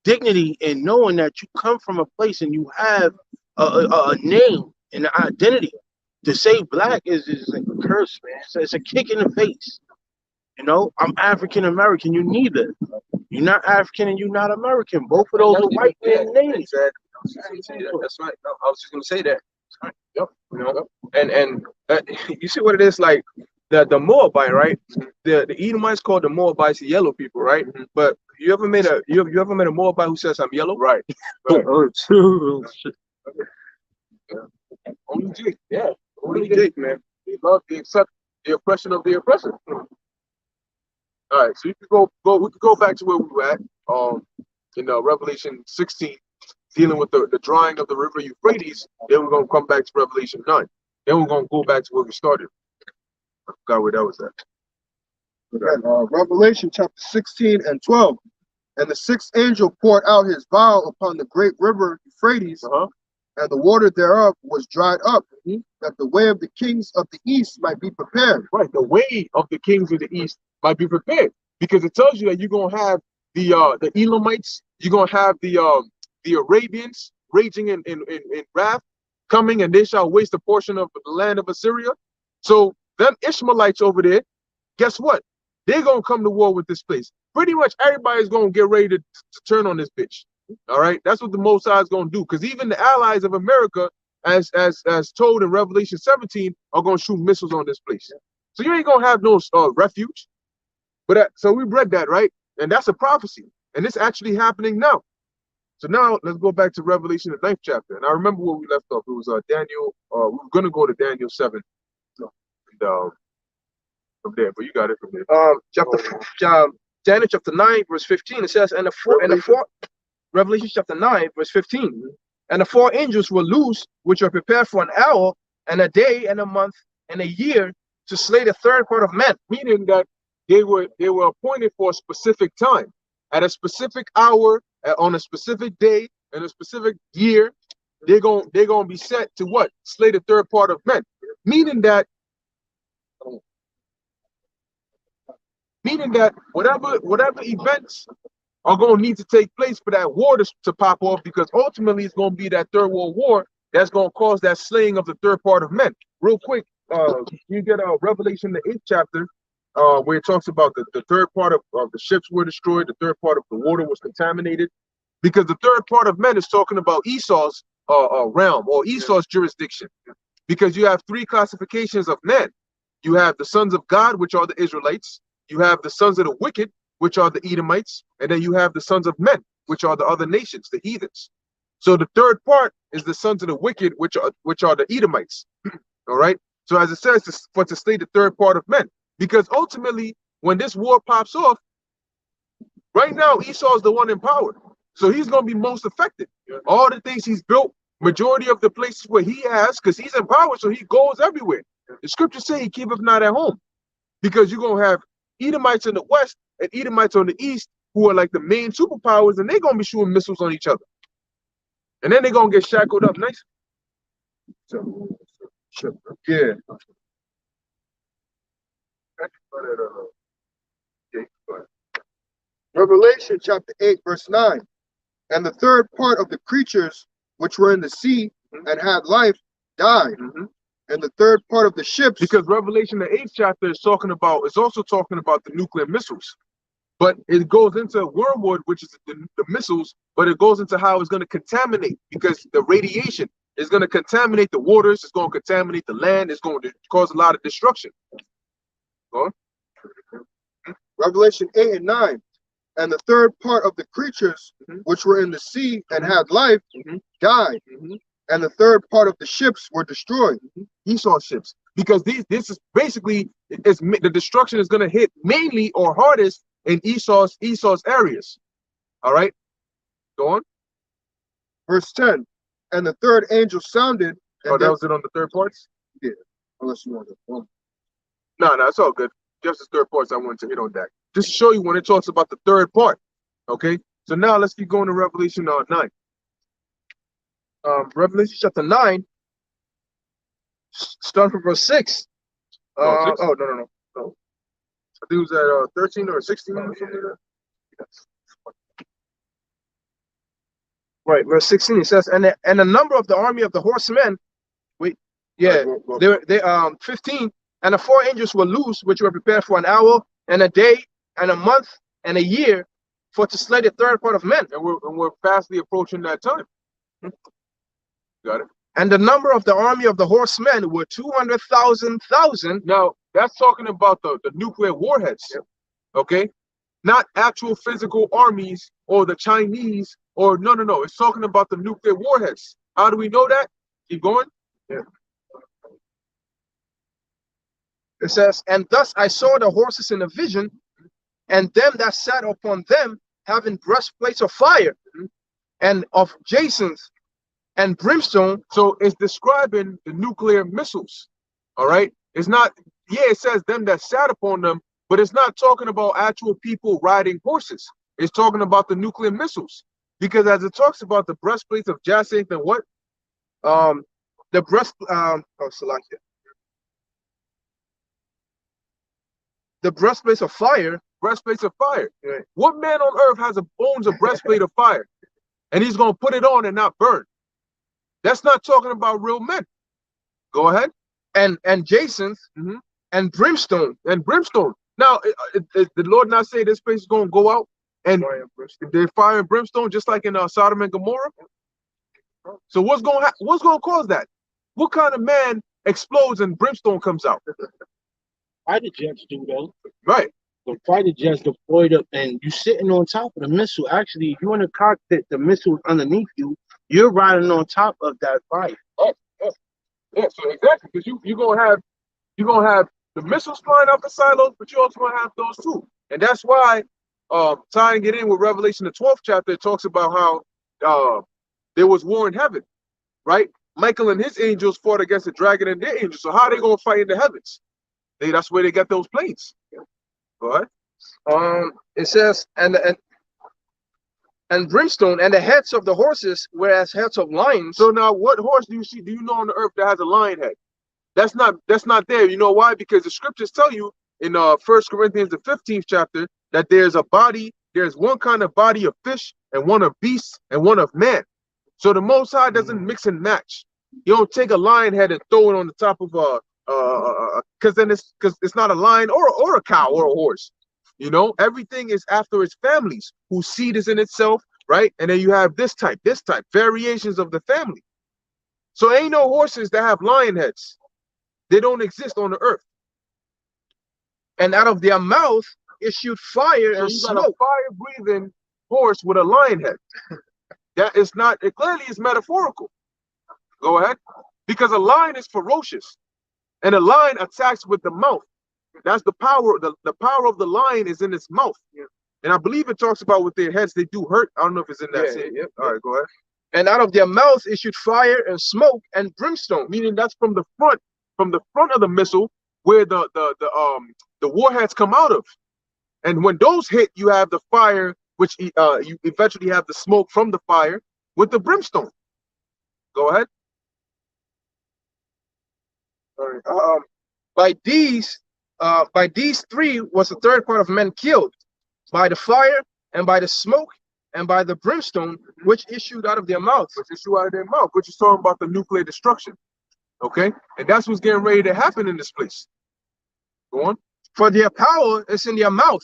dignity in knowing that you come from a place and you have a name and an identity. To say black is like a curse, man. So it's a kick in the face. I'm African American. You neither. You're not African and you're not American. Both of those are white man names. That's right. I was just gonna say that. Yep. And you see what it is like. The Moabite, right? The Edomites called the Moabites the yellow people, right? But you ever met a Moabite who says I'm yellow? Right. Only Jake. Yeah. Only Jake, man. They love to accept the oppression of the oppressor. All right, so we could go back to where we were at, in Revelation 16, dealing with the drying of the river Euphrates. Then we're gonna come back to Revelation 9. Then we're gonna go back to where we started. I forgot where that was at. Revelation chapter 16 and 12. And the sixth angel poured out his vial upon the great river Euphrates, and the water thereof was dried up, that the way of the kings of the east might be prepared. Right, the way of the kings of the east might be prepared, because it tells you that you're gonna have the Elamites, you're gonna have the Arabians raging in wrath, coming, and they shall waste a portion of the land of Assyria. So them Ishmaelites over there, guess what? They're gonna come to war with this place. Pretty much everybody's gonna get ready to turn on this bitch. All right, that's what the Most High is gonna do, because even the allies of America, as told in Revelation 17, are gonna shoot missiles on this place. So you ain't gonna have no refuge. But so we read that, right? And that's a prophecy, and it's actually happening now. So now let's go back to Revelation, the 9th chapter. And I remember where we left off. It was Daniel. We were gonna go to Daniel 7, and from there. But you got it from there. Daniel chapter 9, verse 15. It says, Revelation chapter 9, verse 15. And the four angels were loose, which were prepared for an hour, and a day, and a month, and a year, to slay the third part of men. Meaning that they were appointed for a specific time, at a specific hour, on a specific day, in a specific year. They're gonna be set to what? Slay the third part of men. Meaning that whatever events are going to need to take place for that war to pop off, because ultimately it's going to be that third world war that's going to cause that slaying of the third part of men. Real quick, you get Revelation, the 8th chapter, where it talks about the third part of the ships were destroyed, the third part of the water was contaminated, because the third part of men is talking about Esau's realm, or Esau's jurisdiction, because you have three classifications of men. You have the sons of God, which are the Israelites. You have the sons of the wicked, which are the Edomites, and then you have the sons of men, which are the other nations, the heathens. So the third part is the sons of the wicked, which are the Edomites. All right. So as it says, to slay the third part of men, because ultimately, when this war pops off, right now Esau is the one in power, so he's going to be most affected. All the things he's built, majority of the places where he has, because he's in power, so he goes everywhere. The scriptures say he keepeth not at home, because you're going to have Edomites in the west and Edomites on the east, who are like the main superpowers, and they're going to be shooting missiles on each other. And then they're going to get shackled up nice. So, yeah. Revelation chapter 8, verse 9. And the third part of the creatures which were in the sea and had life died. And the third part of the ships. Because Revelation, the 8th chapter, is also talking about the nuclear missiles. But it goes into wormwood, which is the missiles, but it goes into how it's going to contaminate, because the radiation is going to contaminate the waters, it's going to contaminate the land, it's going to cause a lot of destruction. Go on. Revelation 8 and 9. And the third part of the creatures which were in the sea and had life died. And the third part of the ships were destroyed. Esau ships. Because this is basically, the destruction is going to hit mainly or hardest in Esau's areas. All right, go on. Verse 10. And the third angel sounded. Oh, that was it on the third parts? Yeah, unless you want to. No, it's all good. Just the third parts I wanted to hit on that. Just to show you when it talks about the third part. Okay, so now let's keep going to Revelation 9. Revelation chapter 9, starting from verse 6. No. No. I think it was at 13 or 16 or something like that. Right, verse 16, it says, and the number of the army of the horsemen, they 15, and the four angels were loose, which were prepared for an hour and a day and a month and a year, for to slay the third part of men. And we're fastly approaching that time. Got it. And the number of the army of the horsemen were 200,000. Now that's talking about the nuclear warheads. Okay, not actual physical armies or the Chinese or no. It's talking about the nuclear warheads. How do we know that? Keep going. Yeah. It says, and thus I saw the horses in a vision, and them that sat upon them having breastplates of fire and of jacinth and brimstone. So it's describing the nuclear missiles. All right. It's not, it says them that sat upon them, but it's not talking about actual people riding horses. It's talking about the nuclear missiles. Because as it talks about the breastplates of jacinth and what? The breastplates of fire. Breastplates of fire. Right. What man on earth owns a breastplate of fire? And he's going to put it on and not burn. That's not talking about real men. Go ahead. And jacinth and brimstone. Now, the Lord not say this place is going to go out and there's fire and brimstone, just like in Sodom and Gomorrah? So what's going to cause that? What kind of man explodes and brimstone comes out? Fighter jets do though. Right. The fighter jets deployed up, and you sitting on top of the missile. Actually, if you're in the cockpit, the missile underneath you. You're riding on top of that fire. Yeah. So exactly, because you're gonna have the missiles flying out the silos, but you also gonna have those too. And that's why, tying it in with Revelation the 12th chapter, it talks about how there was war in heaven, right? Michael and his angels fought against the dragon and their angels. So how are they gonna fight in the heavens? That's where they got those planes. Go ahead. It says, and brimstone, and the heads of the horses were as heads of lions. So now, what horse do you see? Do you know on the earth that has a lion head? That's not there. You know why? Because the scriptures tell you in 1 Corinthians the 15th chapter that there's one kind of body of fish and one of beasts and one of man. So the Most High doesn't mix and match. You don't take a lion head and throw it on the top of because it's not a lion or a cow or a horse. You know, everything is after its families, whose seed is in itself, right? And then you have this type, variations of the family. So ain't no horses that have lion heads. They don't exist on the earth. And out of their mouth issued fire and you got smoke. a fire-breathing horse with a lion head. That is not, it clearly is metaphorical. Go ahead. Because a lion is ferocious, and a lion attacks with the mouth. That's the power. The power of the lion is in its mouth. Yeah. And I believe it talks about with their heads they do hurt. I don't know if it's in that scene. Yeah. All right, go ahead. And out of their mouths issued fire and smoke and brimstone. Meaning that's from the front of the missile where the warheads come out of. And when those hit, you have the fire, which you eventually have the smoke from the fire with the brimstone. Go ahead. All right. By these three was the third part of men killed, by the fire and by the smoke and by the brimstone which issued out of their mouths. Which is talking about the nuclear destruction. Okay? And that's what's getting ready to happen in this place. Go on. For their power is in their mouth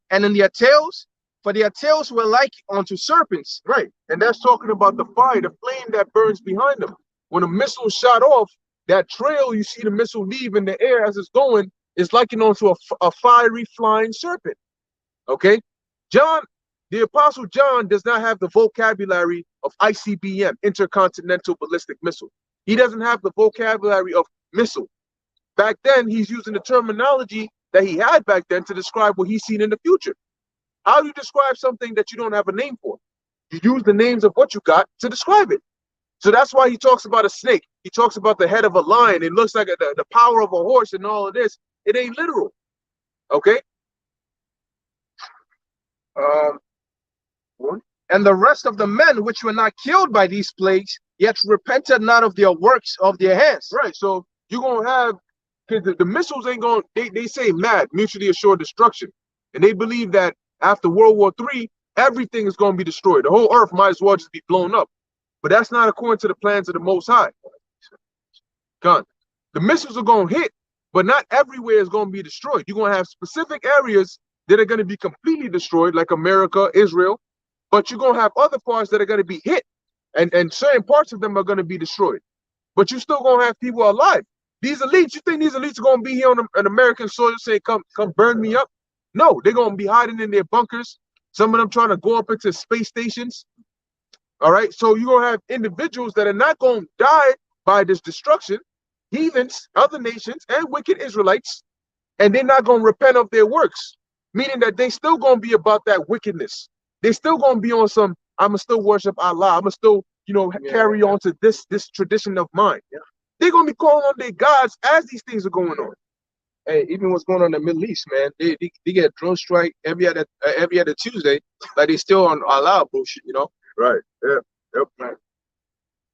and in their tails, for their tails were like unto serpents. Right. And that's talking about the fire, the flame that burns behind them. When a missile shot off, that trail you see the missile leave in the air as it's going is likened onto a fiery flying serpent. Okay? The Apostle John does not have the vocabulary of ICBM, intercontinental ballistic missile. He doesn't have the vocabulary of missile. Back then, he's using the terminology that he had back then to describe what he's seen in the future. How do you describe something that you don't have a name for? You use the names of what you got to describe it. So that's why he talks about a snake. He talks about the head of a lion. It looks like the power of a horse and all of this. It ain't literal. Okay? And the rest of the men which were not killed by these plagues, yet repented not of their works of their hands. Right. So you're going to have, because the missiles ain't going, they say MAD, mutually assured destruction. And they believe that after World War III, everything is going to be destroyed. The whole earth might as well just be blown up. But that's not according to the plans of the Most High. Gun. The missiles are going to hit, but not everywhere is going to be destroyed. You're going to have specific areas that are going to be completely destroyed, like America, Israel. But you're going to have other parts that are going to be hit. And certain parts of them are going to be destroyed. But you're still going to have people alive. These elites, you think these elites are going to be here on an American soil saying, come burn me up? No, they're going to be hiding in their bunkers. Some of them trying to go up into space stations. All right, so you're going to have individuals that are not going to die by this destruction, heathens, other nations, and wicked Israelites, and they're not going to repent of their works, meaning that they still going to be about that wickedness. They still going to be on some, I'm going to still worship Allah. I'm going to still, carry on to this tradition of mine. Yeah. They're going to be calling on their gods as these things are going on. Hey, even what's going on in the Middle East, man, they get a drone strike every other Tuesday, like they still on Allah bullshit, Right. Yeah. Yep. Right.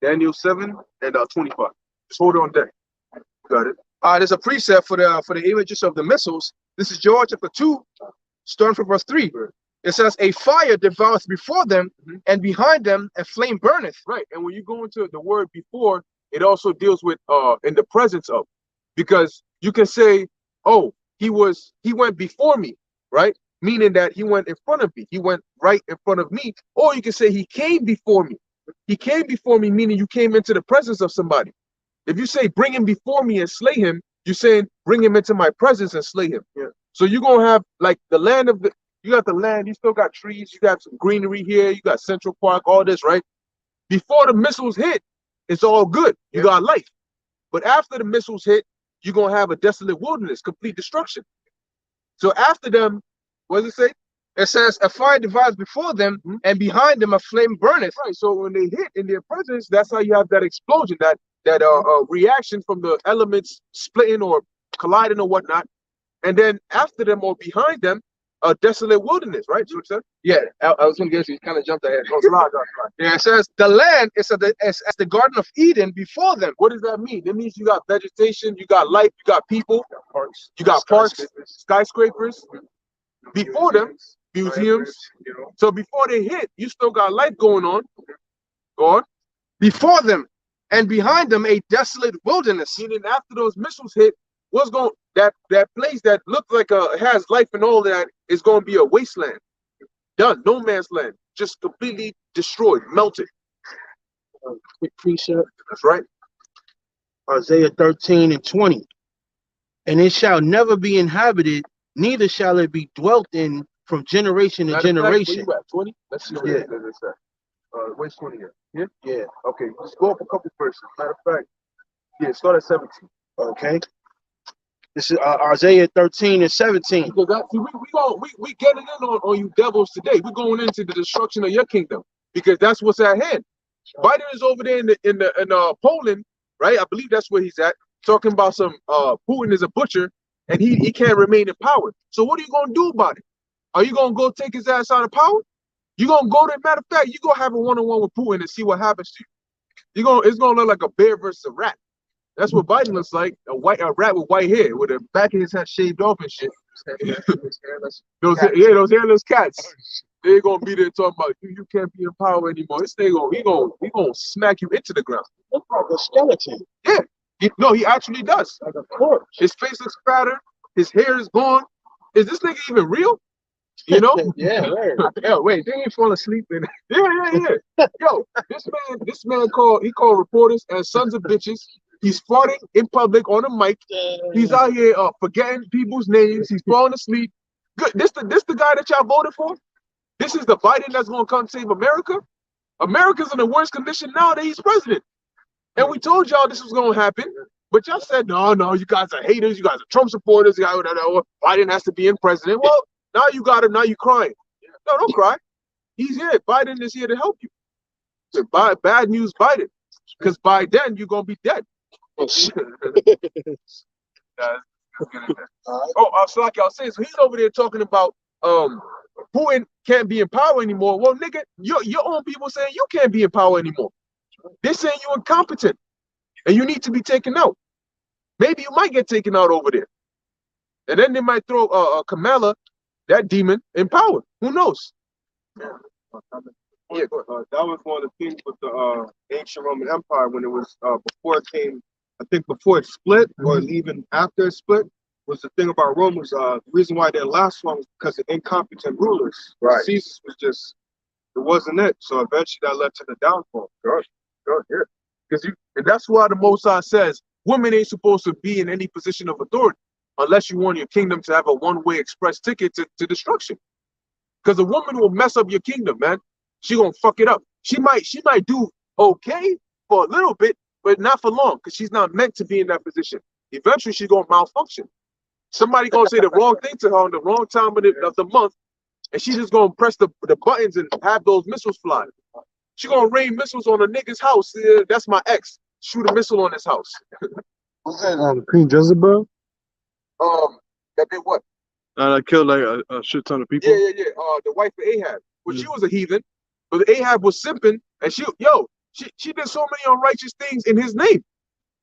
Daniel 7 and 25. Just hold on deck. Got it. There's a precept for the images of the missiles. This is Joel chapter 2, starting from verse 3. It says, a fire devoureth before them, and behind them a flame burneth. Right. And when you go into the word before, it also deals with in the presence of, because you can say, oh, he went before me, right? Meaning that he went in front of me. He went right in front of me. Or you can say he came before me. He came before me, meaning you came into the presence of somebody. If you say bring him before me and slay him, you're saying bring him into my presence and slay him. Yeah. So you're going to have like the land of the, you got the land, you still got trees, you got some greenery here, you got Central Park, all this, right? Before the missiles hit, it's all good. You got life. But after the missiles hit, you're going to have a desolate wilderness, complete destruction. So after them, what does it say? It says, a fire divides before them, and behind them a flame burneth. Right. So when they hit in their presence, that's how you have that explosion, that reaction from the elements splitting or colliding or whatnot. And then after them or behind them, a desolate wilderness, right? So yeah, I was going to guess you kind of jumped ahead. Yeah, it says the land is as the Garden of Eden before them. What does that mean? It means you got vegetation, you got life, you got people, you got parks, skyscrapers. Before them, museums. So before they hit, you still got life going on. Go on. Before them and behind them a desolate wilderness. Meaning after those missiles hit, what's going that place that looks like has life and all that is going to be a wasteland. Done. No man's land. Just completely destroyed, melted. Quick precept. That's right. Isaiah 13 and 20. And it shall never be inhabited, neither shall it be dwelt in from generation to Matter of fact, where generation. you at? 20? Let's see Yeah. where it's at. Where's 20 here? Here? Yeah. Okay, just go up a couple verses. Matter of fact, yeah, start at 17. Okay. This is Isaiah 13 and 17. Because see, we getting in on you devils today. We're going into the destruction of your kingdom because that's what's at hand. Biden is over there in Poland, right? I believe that's where he's at, talking about some Putin is a butcher and he can't remain in power. So what are you gonna do about it? Are you gonna go take his ass out of power? You gonna go to, matter of fact, you gonna have a one-on-one with Putin and see what happens to you. It's gonna look like a bear versus a rat. That's what Biden looks like, a rat with white hair, with the back of his head shaved off and shit. those hairless cats. They're gonna be there talking about you can't be in power anymore. This thing he gonna smack you into the ground. Look like a skeleton. Yeah. He actually does. Like a corpse. His face looks fatter, his hair is gone. Is this nigga even real? You know? Yeah, right. Yo, wait, they ain't fall asleep in Yeah. Yo, this man called reporters and sons of bitches. He's farting in public on a mic. He's out here forgetting people's names. He's falling asleep. Good. This the guy that y'all voted for? This is the Biden that's gonna come save America? America's in the worst condition now that he's president. And we told y'all this was gonna happen, but y'all said, no, you guys are haters, you guys are Trump supporters, Biden has to be in president. Well, now you got him, now you crying. No, don't cry. He's here. Biden is here to help you. So bad news, Biden. Because by then you're gonna be dead. So like y'all saying, so he's over there talking about Putin can't be in power anymore. Well, nigga, your own people saying you can't be in power anymore. They're saying you're incompetent and you need to be taken out. Maybe you might get taken out over there. And then they might throw Kamala, that demon, in power. Who knows? Yeah, that was one of the things with the ancient Roman Empire when it was before it split or even after it split, was the thing about Romans. The reason why they last long was because of incompetent rulers. Right. Caesar was just, it wasn't it. So eventually that led to the downfall. Good, yeah. And that's why the Most High says women ain't supposed to be in any position of authority unless you want your kingdom to have a one-way express ticket to destruction. Because a woman will mess up your kingdom, man. She gonna fuck it up. She might do okay for a little bit, but not for long, because she's not meant to be in that position. Eventually, she's gonna malfunction. Somebody gonna say the wrong thing to her on the wrong time of the month, and she's just gonna press the buttons and have those missiles fly. She gonna rain missiles on a nigga's house. That's my ex. Shoot a missile on his house. What's that? Queen Jezebel? That did what? That killed like a shit ton of people. Yeah. The wife of Ahab. Well, she was a heathen, but Ahab was simping, and she did so many unrighteous things in his name.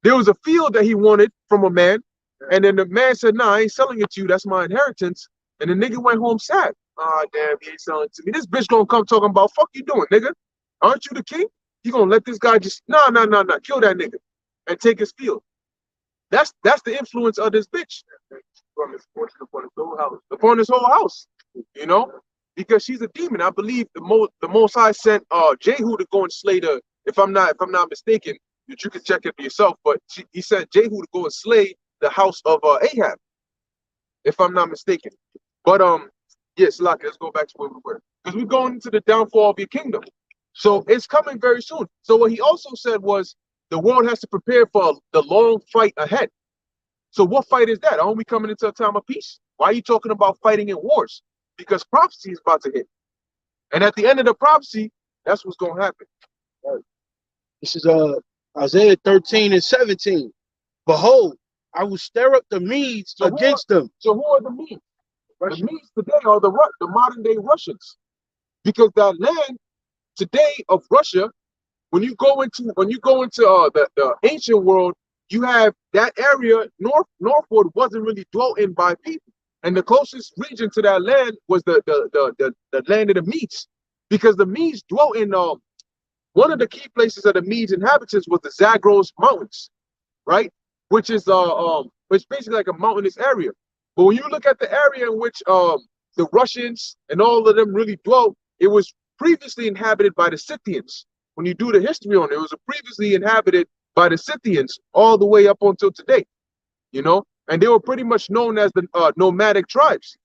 There was a field that he wanted from a man, and then the man said, "Nah, I ain't selling it to you. That's my inheritance." And the nigga went home sad. Ah, damn, he ain't selling it to me. This bitch gonna come talking about, "Fuck you doing, nigga? Aren't you the king? You gonna let this guy just nah, kill that nigga and take his field?" That's the influence of this bitch. From his fortune upon his whole house. Upon his whole house, you know, because she's a demon. I believe the Most High sent Jehu to go and slay the. If I'm not mistaken, that you can check it for yourself. But he sent Jehu to go and slay the house of Ahab, if I'm not mistaken. But yes, Locke, let's go back to where we were, because we're going into the downfall of your kingdom. So it's coming very soon. So what he also said was the world has to prepare for the long fight ahead. So what fight is that? Aren't we coming into a time of peace? Why are you talking about fighting in wars? Because prophecy is about to hit. And at the end of the prophecy, that's what's going to happen. Right. This is Isaiah 13 and 17. Behold, I will stir up the Medes against them. So who are the Medes? The Medes today are the modern day Russians. Because that land today of Russia, when you go into the ancient world, you have that area northward wasn't really dwelt in by people, and the closest region to that land was the land of the Medes, because the Medes dwelt in one of the key places of the Medes inhabitants was the Zagros Mountains, right? Which is basically like a mountainous area. But when you look at the area in which the Russians and all of them really dwelt, it was previously inhabited by the Scythians. When you do the history on it, it was previously inhabited by the Scythians all the way up until today, you know, and they were pretty much known as the nomadic tribes.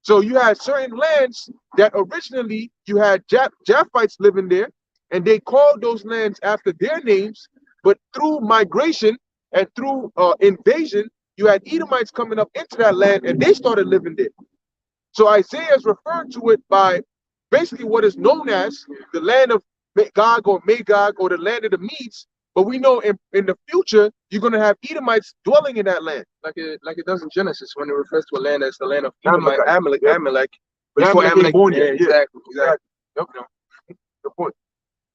So you had certain lands that originally you had Japhites living there, and they called those lands after their names, but through migration and through invasion, you had Edomites coming up into that land, and they started living there. So Isaiah is referring to it by basically what is known as the land of Gog or Magog, or the land of the Medes. But we know in the future, you're going to have Edomites dwelling in that land. Like it does in Genesis when it refers to a land as the land of Amalek. Amalek. Yep. Amalek. But Before Amalek ain't born yet. Exactly. Yep. Good point.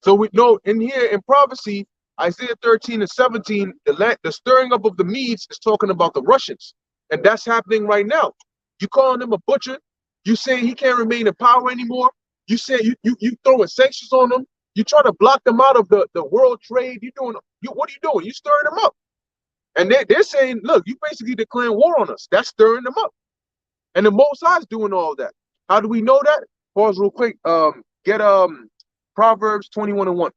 So we know in here in prophecy, Isaiah 13 and 17, the stirring up of the Medes is talking about the Russians. And that's happening right now. You calling him a butcher? You saying he can't remain in power anymore? You say you throwing sanctions on them? You try to block them out of the world trade? What are you doing? You stirring them up. And they're saying, look, you basically declaring war on us. That's stirring them up. And the Most High is doing all that. How do we know that? Pause real quick. Get Proverbs 21 and 1.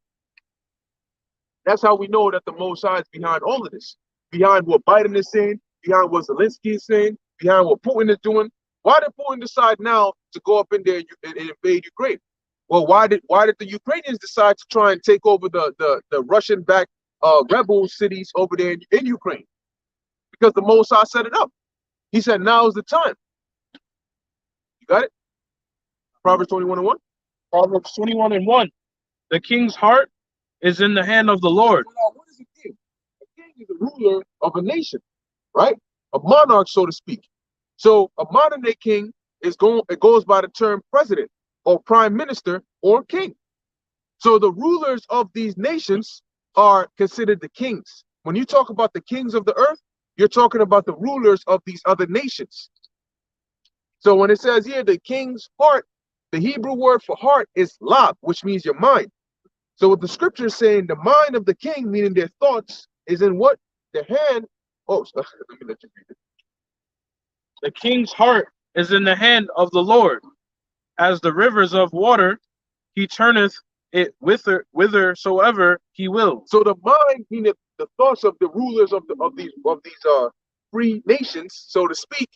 That's how we know that the Most High is behind all of this. Behind what Biden is saying, behind what Zelensky is saying, behind what Putin is doing. Why did Putin decide now to go up in there and invade Ukraine? Well, why did the Ukrainians decide to try and take over the Russian-backed rebel cities over there in Ukraine? Because the Most High set it up. He said, now is the time. You got it? Proverbs 21 and 1. Proverbs 21 and 1. The king's heart is in the hand of the Lord. Now, what is a king? A king is a ruler of a nation, right? A monarch, so to speak. So a modern day king it goes by the term president or prime minister or king. So the rulers of these nations are considered the kings. When you talk about the kings of the earth, you're talking about the rulers of these other nations. So when it says here, the king's heart, the Hebrew word for heart is lab, which means your mind. So what the scripture is saying, the mind of the king, meaning their thoughts, is in what? The hand. Oh, let me let you read it. The king's heart is in the hand of the Lord. As the rivers of water, he turneth it whithersoever he will. So the mind, meaning the thoughts of the rulers of these free nations, so to speak,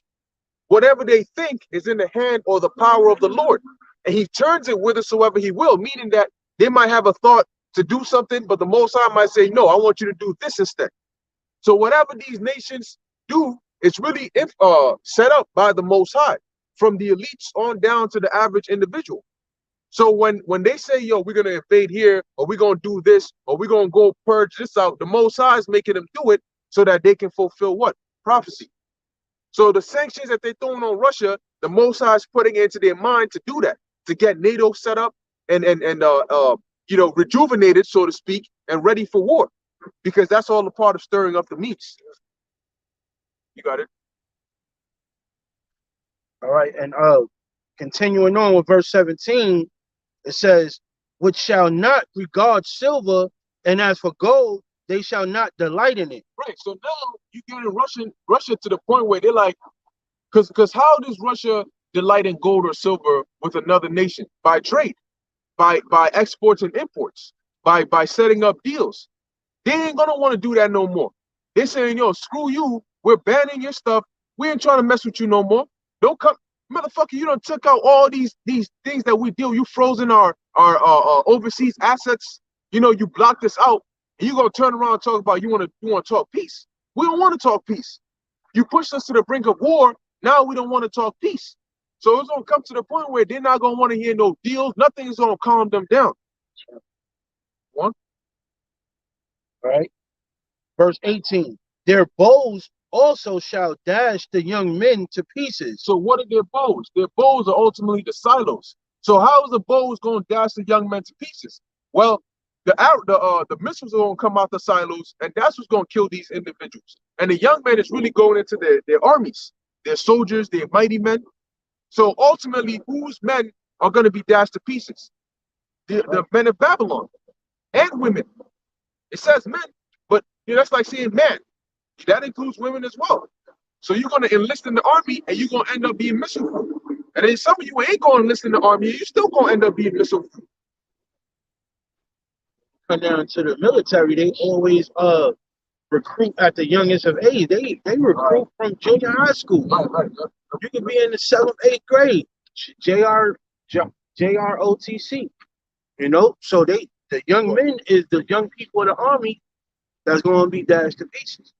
whatever they think is in the hand or the power of the Lord. And he turns it whithersoever he will, meaning that they might have a thought to do something, but the Most High might say, no, I want you to do this instead. So whatever these nations do, it's really set up by the Most High, from the elites on down to the average individual. So when they say, yo, we're going to invade here, or we're going to do this, or we're going to go purge this out, the Most High is making them do it so that they can fulfill what? Prophecy. So the sanctions that they're throwing on Russia, the Most High is putting it into their mind to do that, to get NATO set up and rejuvenated, so to speak, and ready for war, because that's all a part of stirring up the meats. You got it. All right, and continuing on with verse 17, it says, which shall not regard silver, and as for gold, they shall not delight in it. Right. So now you get in Russia to the point where they're like, because how does Russia delight in gold or silver with another nation? By trade, by exports and imports, by setting up deals. They ain't gonna want to do that no more. They're saying, yo, screw you. We're banning your stuff. We ain't trying to mess with you no more. Don't come, motherfucker. You done took out all these things that we deal. You frozen our overseas assets. You know, you blocked us out. And you gonna turn around and talk about you want to talk peace. We don't want to talk peace. You pushed us to the brink of war. Now we don't want to talk peace. So it's gonna come to the point where they're not gonna want to hear no deals. Nothing is gonna calm them down. One. All right. Verse 18. Their bows also shall dash the young men to pieces. So what are their bows? Their bows are ultimately the silos. So how is the bows going to dash the young men to pieces? Well, the missiles are going to come out the silos, and that's what's going to kill these individuals. And the young men is really going into their armies, their soldiers, their mighty men. So ultimately, whose men are going to be dashed to pieces? The men of Babylon and women. It says men, but that's like saying man. That includes women as well. So you're going to enlist in the army, and you're going to end up being missile crew. And then some of you ain't going to enlist in the army, and you're still going to end up being missile crew. Come down to the military, they always recruit at the youngest of age. They recruit from junior high school. Right. You could be in the 7th, 8th grade, JR, JROTC. You know, so the young men is the young people of the army that's going to be dashed to pieces.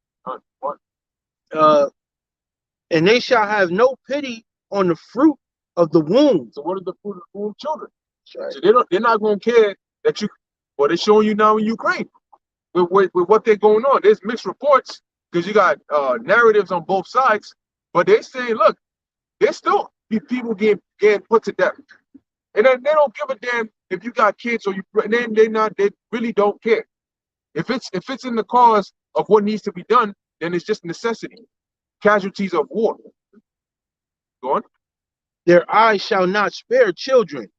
And they shall have no pity on the fruit of the womb. So what is the fruit of the womb? Children. Right. So they're not going to care that you. What they're showing you now in Ukraine with what they're going on. There's mixed reports because you got narratives on both sides, but they saying, look, there's still people getting put to death, and then they don't give a damn if you got kids or you. And then they really don't care. If it's in the cause of what needs to be done, then it's just necessity. Casualties of war. Go on. Their eyes shall not spare children.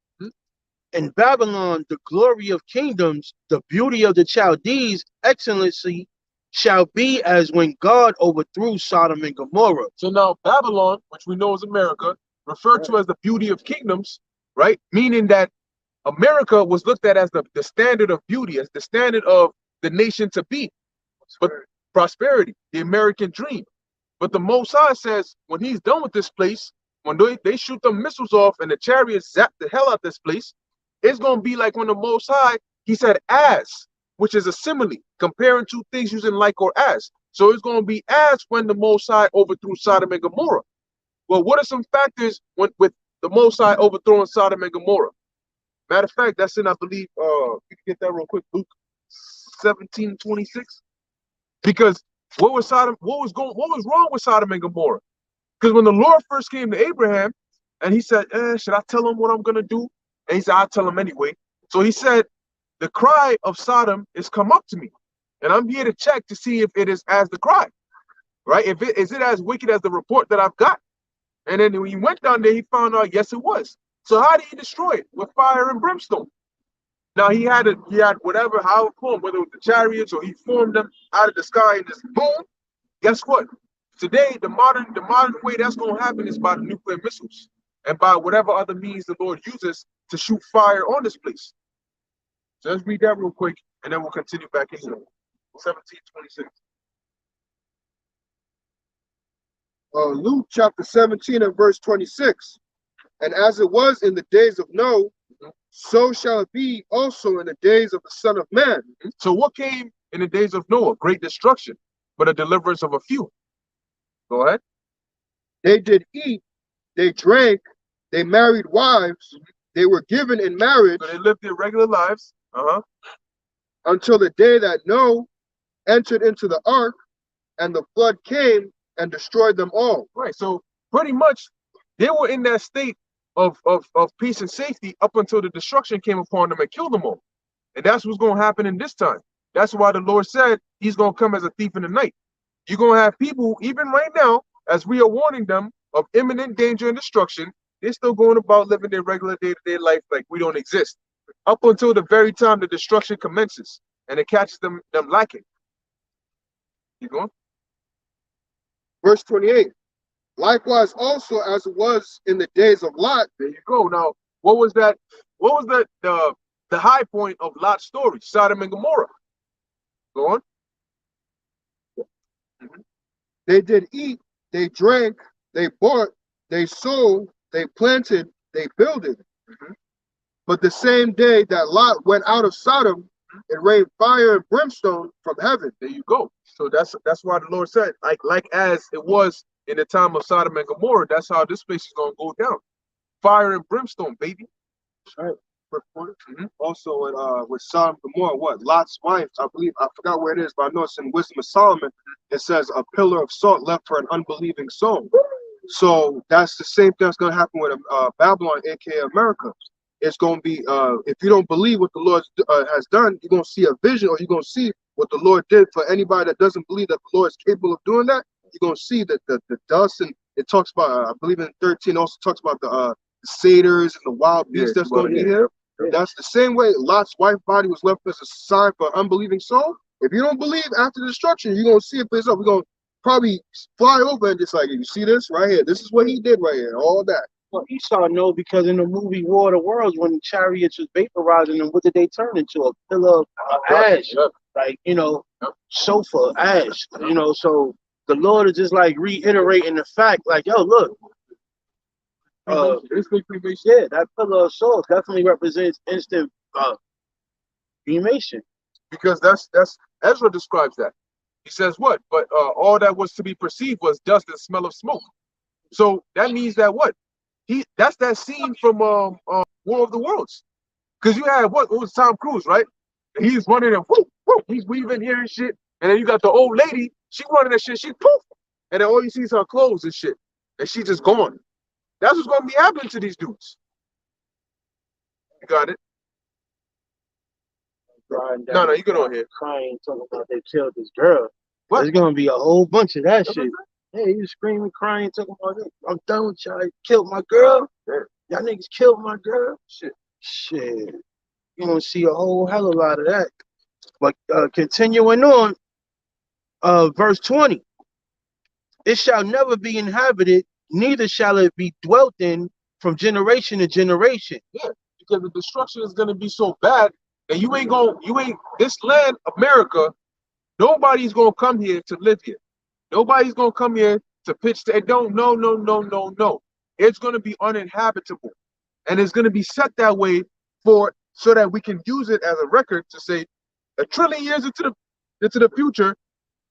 In Babylon, the glory of kingdoms, the beauty of the Chaldees, excellency, shall be as when God overthrew Sodom and Gomorrah. So now Babylon, which we know is America, referred to as the beauty of kingdoms, right? Meaning that America was looked at as the standard of beauty, as the standard of the nation to be. But prosperity, the American dream. But the Most High says when he's done with this place, when they shoot the missiles off and the chariots zap the hell out this place, it's going to be like when the Most High, he said as, which is a simile, comparing two things using like or as. So it's going to be as when the Most High overthrew Sodom and Gomorrah. Well, what are some factors with the Most High overthrowing Sodom and Gomorrah? Matter of fact, that's in, I believe, you can get that real quick, Luke 17:26. Because what was wrong with Sodom and Gomorrah? Because when the Lord first came to Abraham and he said, should I tell him what I'm going to do? And he said, I'll tell him anyway. So he said, the cry of Sodom is come up to me. And I'm here to check to see if it is as the cry, right? Is it as wicked as the report that I've got? And then when he went down there, he found out, yes, it was. So how did he destroy it? With fire and brimstone. Now he had whatever, how it formed, whether it was the chariots or he formed them out of the sky and just boom. Guess what? Today, the modern way that's going to happen is by the nuclear missiles and by whatever other means the Lord uses to shoot fire on this place. So let's read that real quick, and then we'll continue back into 17:26. Luke chapter 17 and verse 26. And as it was in the days of Noah, so shall it be also in the days of the Son of Man. So what came in the days of Noah? Great destruction, but a deliverance of a few. Go ahead. They did eat, they drank, they married wives, they were given in marriage. So they lived their regular lives. Until the day that Noah entered into the ark, and the flood came and destroyed them all. Right. So pretty much they were in that state of peace and safety up until the destruction came upon them and killed them all. And that's what's going to happen in this time. That's why the Lord said he's going to come as a thief in the night. You're going to have people, even right now, as we are warning them of imminent danger and destruction, they're still going about living their regular day-to-day life like we don't exist. Up until the very time the destruction commences and it catches them lacking. Keep going. Verse 28. Likewise also as it was in the days of Lot. There you go. Now, what was that? What was the high point of Lot's story? Sodom and Gomorrah. Go on. They did eat, they drank, they bought, they sold, they planted, they builded. But the same day that Lot went out of Sodom, it rained fire and brimstone from heaven. There you go. So that's why the Lord said, like as it was in the time of Sodom and Gomorrah, that's how this place is going to go down. Fire and brimstone, baby. All right. Also with Sodom and Gomorrah, what? Lot's wife, I believe, I forgot where it is, but I know it's in Wisdom of Solomon. It says a pillar of salt left for an unbelieving soul. So that's the same thing that's going to happen with Babylon, aka America. It's going to be, if you don't believe what the Lord has done, you're going to see a vision, or you're going to see what the Lord did. For anybody that doesn't believe that the Lord is capable of doing that, you're going to see that the dust, and it talks about, I believe in 13, also talks about the satyrs and the wild beasts that's going to be here. That's the same way Lot's wife body was left as a sign for an unbelieving soul. If you don't believe after the destruction, you're going to see it place up. We're going to probably fly over and just like, you see this right here? This is what he did right here, all that. Well, Esau know because in the movie War of the Worlds, when the chariots was vaporizing them, what did they turn into? A pillar of ash, like, sofa, ash, so the Lord is just like reiterating the fact, like, yo, look, Instant cremation. Yeah, that pillar of salt definitely represents instant cremation. Because that's Ezra describes that. He says what? But all that was to be perceived was dust and smell of smoke. So that means that what? That's that scene from War of the Worlds. Because you had what was Tom Cruise, right? And he's running and whoop, whoop, he's weaving here and shit. And then you got the old lady, she running that shit, she poof. And then all you see is her clothes and shit. And she just gone. That's what's gonna be happening to these dudes. You got it? No, you get on here. Crying, talking about they killed this girl. What? There's gonna be a whole bunch of that shit. Hey, you screaming, crying, talking about it. I'm done with y'all. You killed my girl. Y'all niggas killed my girl. Shit. You gonna see a whole hell of a lot of that. But continuing on, verse 20. It shall never be inhabited, neither shall it be dwelt in from generation to generation. Yeah, because the destruction is gonna be so bad that this land, America, nobody's gonna come here to live here. Nobody's gonna come here to pitch. No. It's gonna be uninhabitable, and it's gonna be set that way so that we can use it as a record to say, 1,000,000,000,000 years into the future.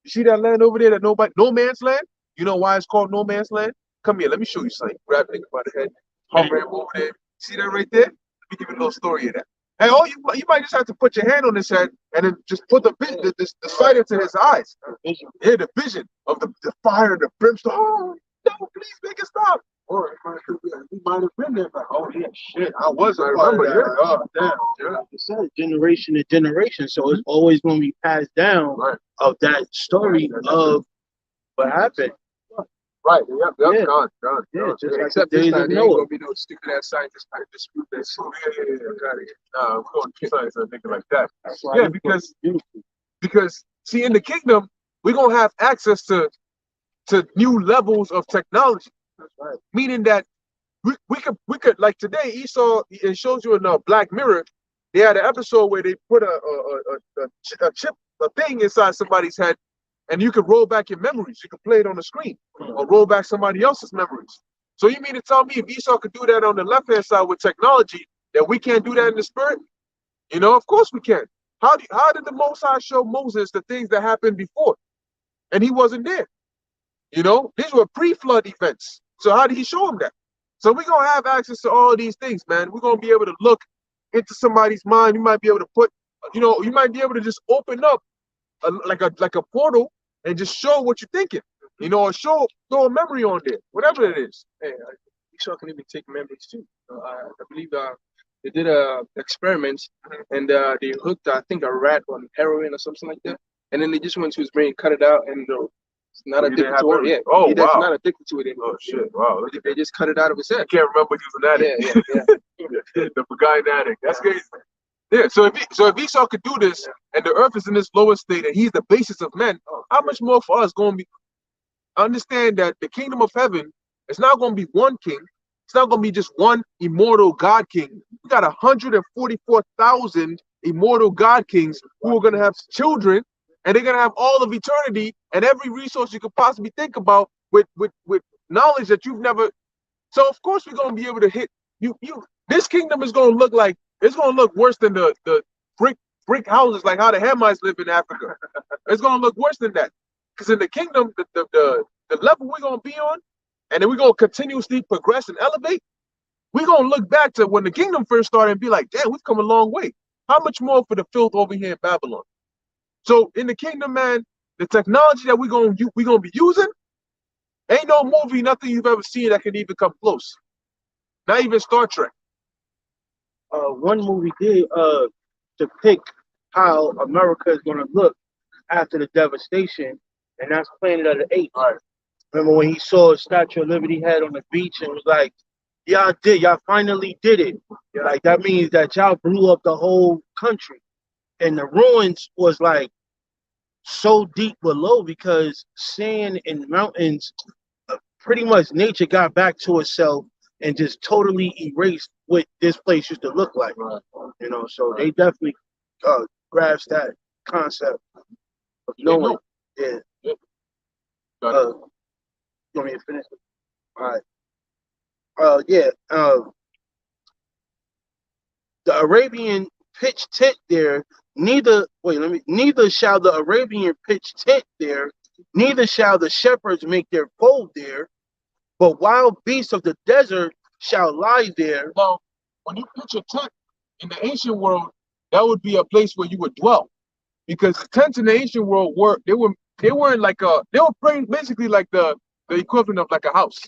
You see that land over there, that no man's land. You know why it's called no man's land? Come here, let me show you something. Grab a nigga by the head, hover him over there. See that right there? Let me give you a little story of that. Hey, you might just have to put your hand on his head and then just put the sight into his eyes. Yeah, the vision of the fire, the brimstone. Oh, no, please make it stop. Or he might have been there, but oh yeah, shit, I remember. Yeah, oh, damn, yeah. Like I said, generation to generation, so it's always going to be passed down of that story of what happened. Right, yep, Yeah. gone. Yeah, just like Except the this days time, of they ain't Noah. gonna be no stupid ass scientists trying to dispute that. Nah, we're going to science or anything like that. That's why Yeah, it's because see, in the kingdom, we're gonna have access to new levels of technology. That's right. Meaning that we could like today, Esau, it shows you in Black Mirror, they had an episode where they put a chip, a thing inside somebody's head, and you could roll back your memories. You could play it on the screen or roll back somebody else's memories. So you mean to tell me if Esau could do that on the left-hand side with technology, that we can't do that in the spirit? You know, of course we can. How did the Most High show Moses the things that happened before? And he wasn't there. You know, these were pre-flood events. So how did he show him that? So we're going to have access to all of these things, man. We're going to be able to look into somebody's mind. You might be able to you might be able to just open up like a portal and just show what you're thinking, you know, or throw a memory on there, whatever it is. Hey, Esau can even take memories too. I believe they did experiments and they hooked, I think, a rat on heroin or something like that, and then they just went to his brain, cut it out, and it's not addicted to it. Yeah, oh, he's wow. not addicted to it anymore. Oh shit! Wow, They just cut it out of his head. I can't remember he was an addict. Yeah. The guy addict. That's crazy. Yeah. So if Esau could do this, and the earth is in this lowest state, and he's the basis of men, how much more for us going to be? Understand that the kingdom of heaven is not going to be one king. It's not going to be just one immortal God king. We got 144,000 immortal God kings who are going to have children, and they're going to have all of eternity and every resource you could possibly think about with knowledge that you've never. So of course we're going to be able to hit you. This kingdom is going to look like, it's going to look worse than the brick houses, like how the Hamites live in Africa. It's going to look worse than that. Because in the kingdom, the level we're going to be on, and then we're going to continuously progress and elevate, we're going to look back to when the kingdom first started and be like, damn, we've come a long way. How much more for the filth over here in Babylon? So in the kingdom, man, the technology that we're going to be using, ain't no movie, nothing you've ever seen that can even come close. Not even Star Trek. One movie did depict how America is going to look after the devastation, and that's Planet of the Apes. All right. Remember when he saw a Statue of Liberty head on the beach and was like, y'all finally did it. Like, that means that y'all blew up the whole country. And the ruins was like so deep below because sand and mountains, pretty much nature got back to itself and just totally erased what this place used to look like. You know, so they definitely grasped that concept of knowing. Yeah. You want me to finish? All right. Yeah. The Arabian pitch tent there. Neither shall the Arabian pitch tent there. Neither shall the shepherds make their fold there. But wild beasts of the desert shall lie there. Now, when you pitch a tent in the ancient world, that would be a place where you would dwell, because tents in the ancient world weren't like they were basically like the equivalent of like a house.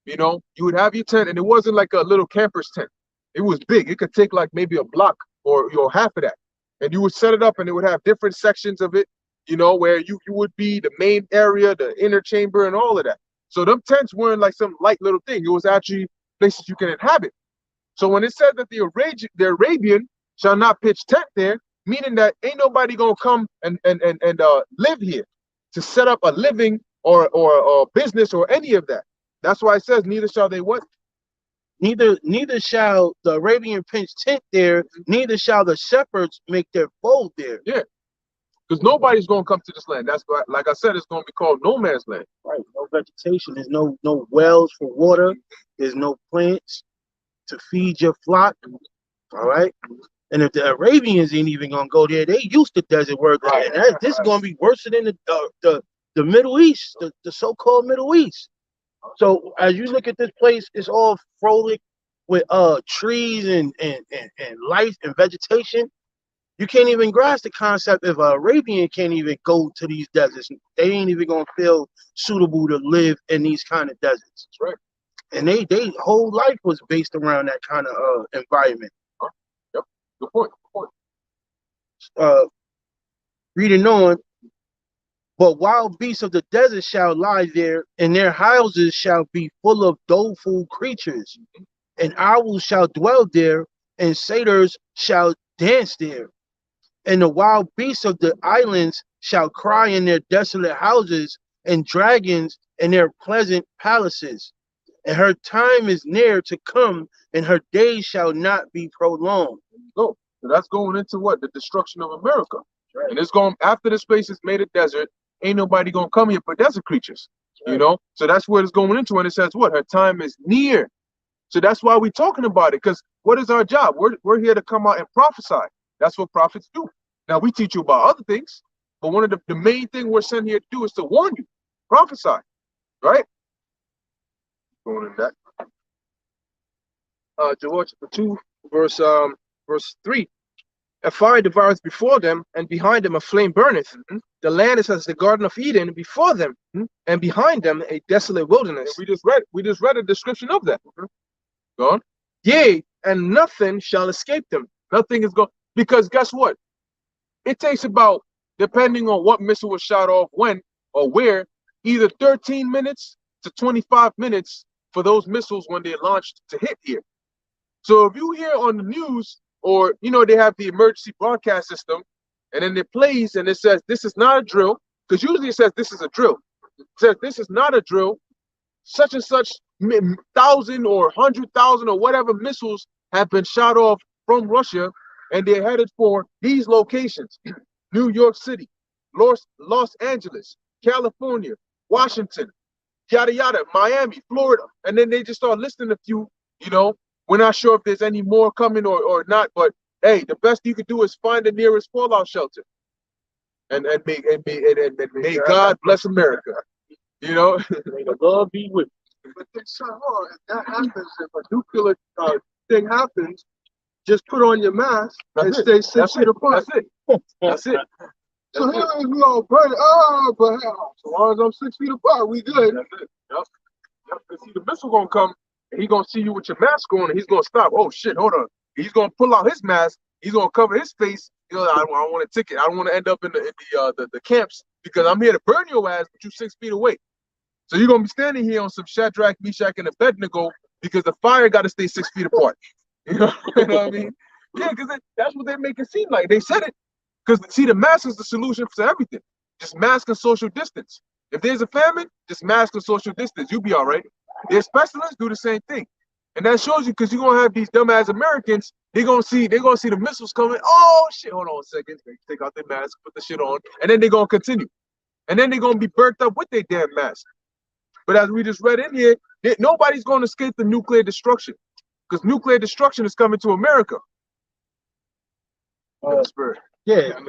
You know, you would have your tent, and it wasn't like a little camper's tent. It was big. It could take like maybe a block or half of that, and you would set it up, and it would have different sections of it. You know, where you would be the main area, the inner chamber, and all of that. So them tents weren't like some light little thing. It was actually places you can inhabit. So when it said that the Arabian shall not pitch tent there, meaning that ain't nobody gonna come and live here to set up a living or business or any of that. That's why it says neither shall they what? Neither shall the Arabian pitch tent there, neither shall the shepherds make their fold there. Yeah. Because nobody's gonna come to this land. That's why, like I said, it's gonna be called no man's land. Right. No vegetation. There's no wells for water. There's no plants to feed your flock. All right. And if the Arabians ain't even gonna go there, they used to desert work. Right. And this is gonna be worse than the Middle East, the so-called Middle East. So as you look at this place, it's all frolic with trees and life and vegetation. You can't even grasp the concept if an Arabian can't even go to these deserts. They ain't even gonna feel suitable to live in these kind of deserts. That's right. And they whole life was based around that kind of environment. Yep. Good point. Good point. Reading on, but wild beasts of the desert shall lie there, and their houses shall be full of doleful creatures, and owls shall dwell there, and satyrs shall dance there. And the wild beasts of the islands shall cry in their desolate houses, and dragons in their pleasant palaces. And her time is near to come, and her days shall not be prolonged. So that's going into what? The destruction of America. Right. And it's going after this place is made a desert, ain't nobody gonna come here but desert creatures. Right. You know? So that's what it's going into, and it says what? Her time is near. So that's why we're talking about it, because what is our job? We're here to come out and prophesy. That's what prophets do. Now we teach you about other things, but one of the main thing we're sent here to do is to warn you, prophesy, right? Going in that. Joel chapter 2, verse 3. A fire devours before them, and behind them a flame burneth. Mm-hmm. The land is as the Garden of Eden before them, mm-hmm, and behind them a desolate wilderness. We just read a description of that. Mm-hmm. Go on. Yea, and nothing shall escape them. Nothing is going, because guess what? It takes about, depending on what missile was shot off when or where, either 13 minutes to 25 minutes for those missiles when they're launched to hit here. So if you hear on the news, or you know, they have the emergency broadcast system, and then it plays and it says this is not a drill, because usually it says this is a drill. It says this is not a drill. Such and such 1,000 or 100,000 or whatever missiles have been shot off from Russia, and they're headed for these locations: New York City, Los Angeles, California, Washington, yada yada, Miami, Florida, and then they just start listing a few. You know, we're not sure if there's any more coming or not, but hey, the best you could do is find the nearest fallout shelter, and may God bless America. You know, may the Lord be with you. But it's so hard. If that happens, if a nuclear thing happens, just put on your mask and stay 6 feet apart. That's it. That's it. So here we all burn it. Oh, but hell, as long as I'm 6 feet apart, we good. That's it. Yep. Yep. See, the missile gonna come, and he's gonna see you with your mask on, and he's gonna stop. Oh shit, hold on. He's gonna pull out his mask. He's gonna cover his face. You know, I don't want a ticket. I don't want to end up in the camps, because I'm here to burn your ass, but you 6 feet away. So you're gonna be standing here on some Shadrach, Meshach, and Abednego, because the fire got to stay 6 feet apart. You know what I mean? Yeah, because that's what they make it seem like. They said it. Because see, the mask is the solution to everything. Just mask and social distance. If there's a famine, just mask and social distance. You'll be all right. There's pestilence, do the same thing. And that shows you, because you're gonna have these dumbass Americans, they're gonna see the missiles coming. Oh shit, hold on a second. They take out their mask, put the shit on, and then they're gonna continue. And then they're gonna be burnt up with their damn mask. But as we just read in here, Nobody's going to escape the nuclear destruction, because nuclear destruction is coming to America. Yeah,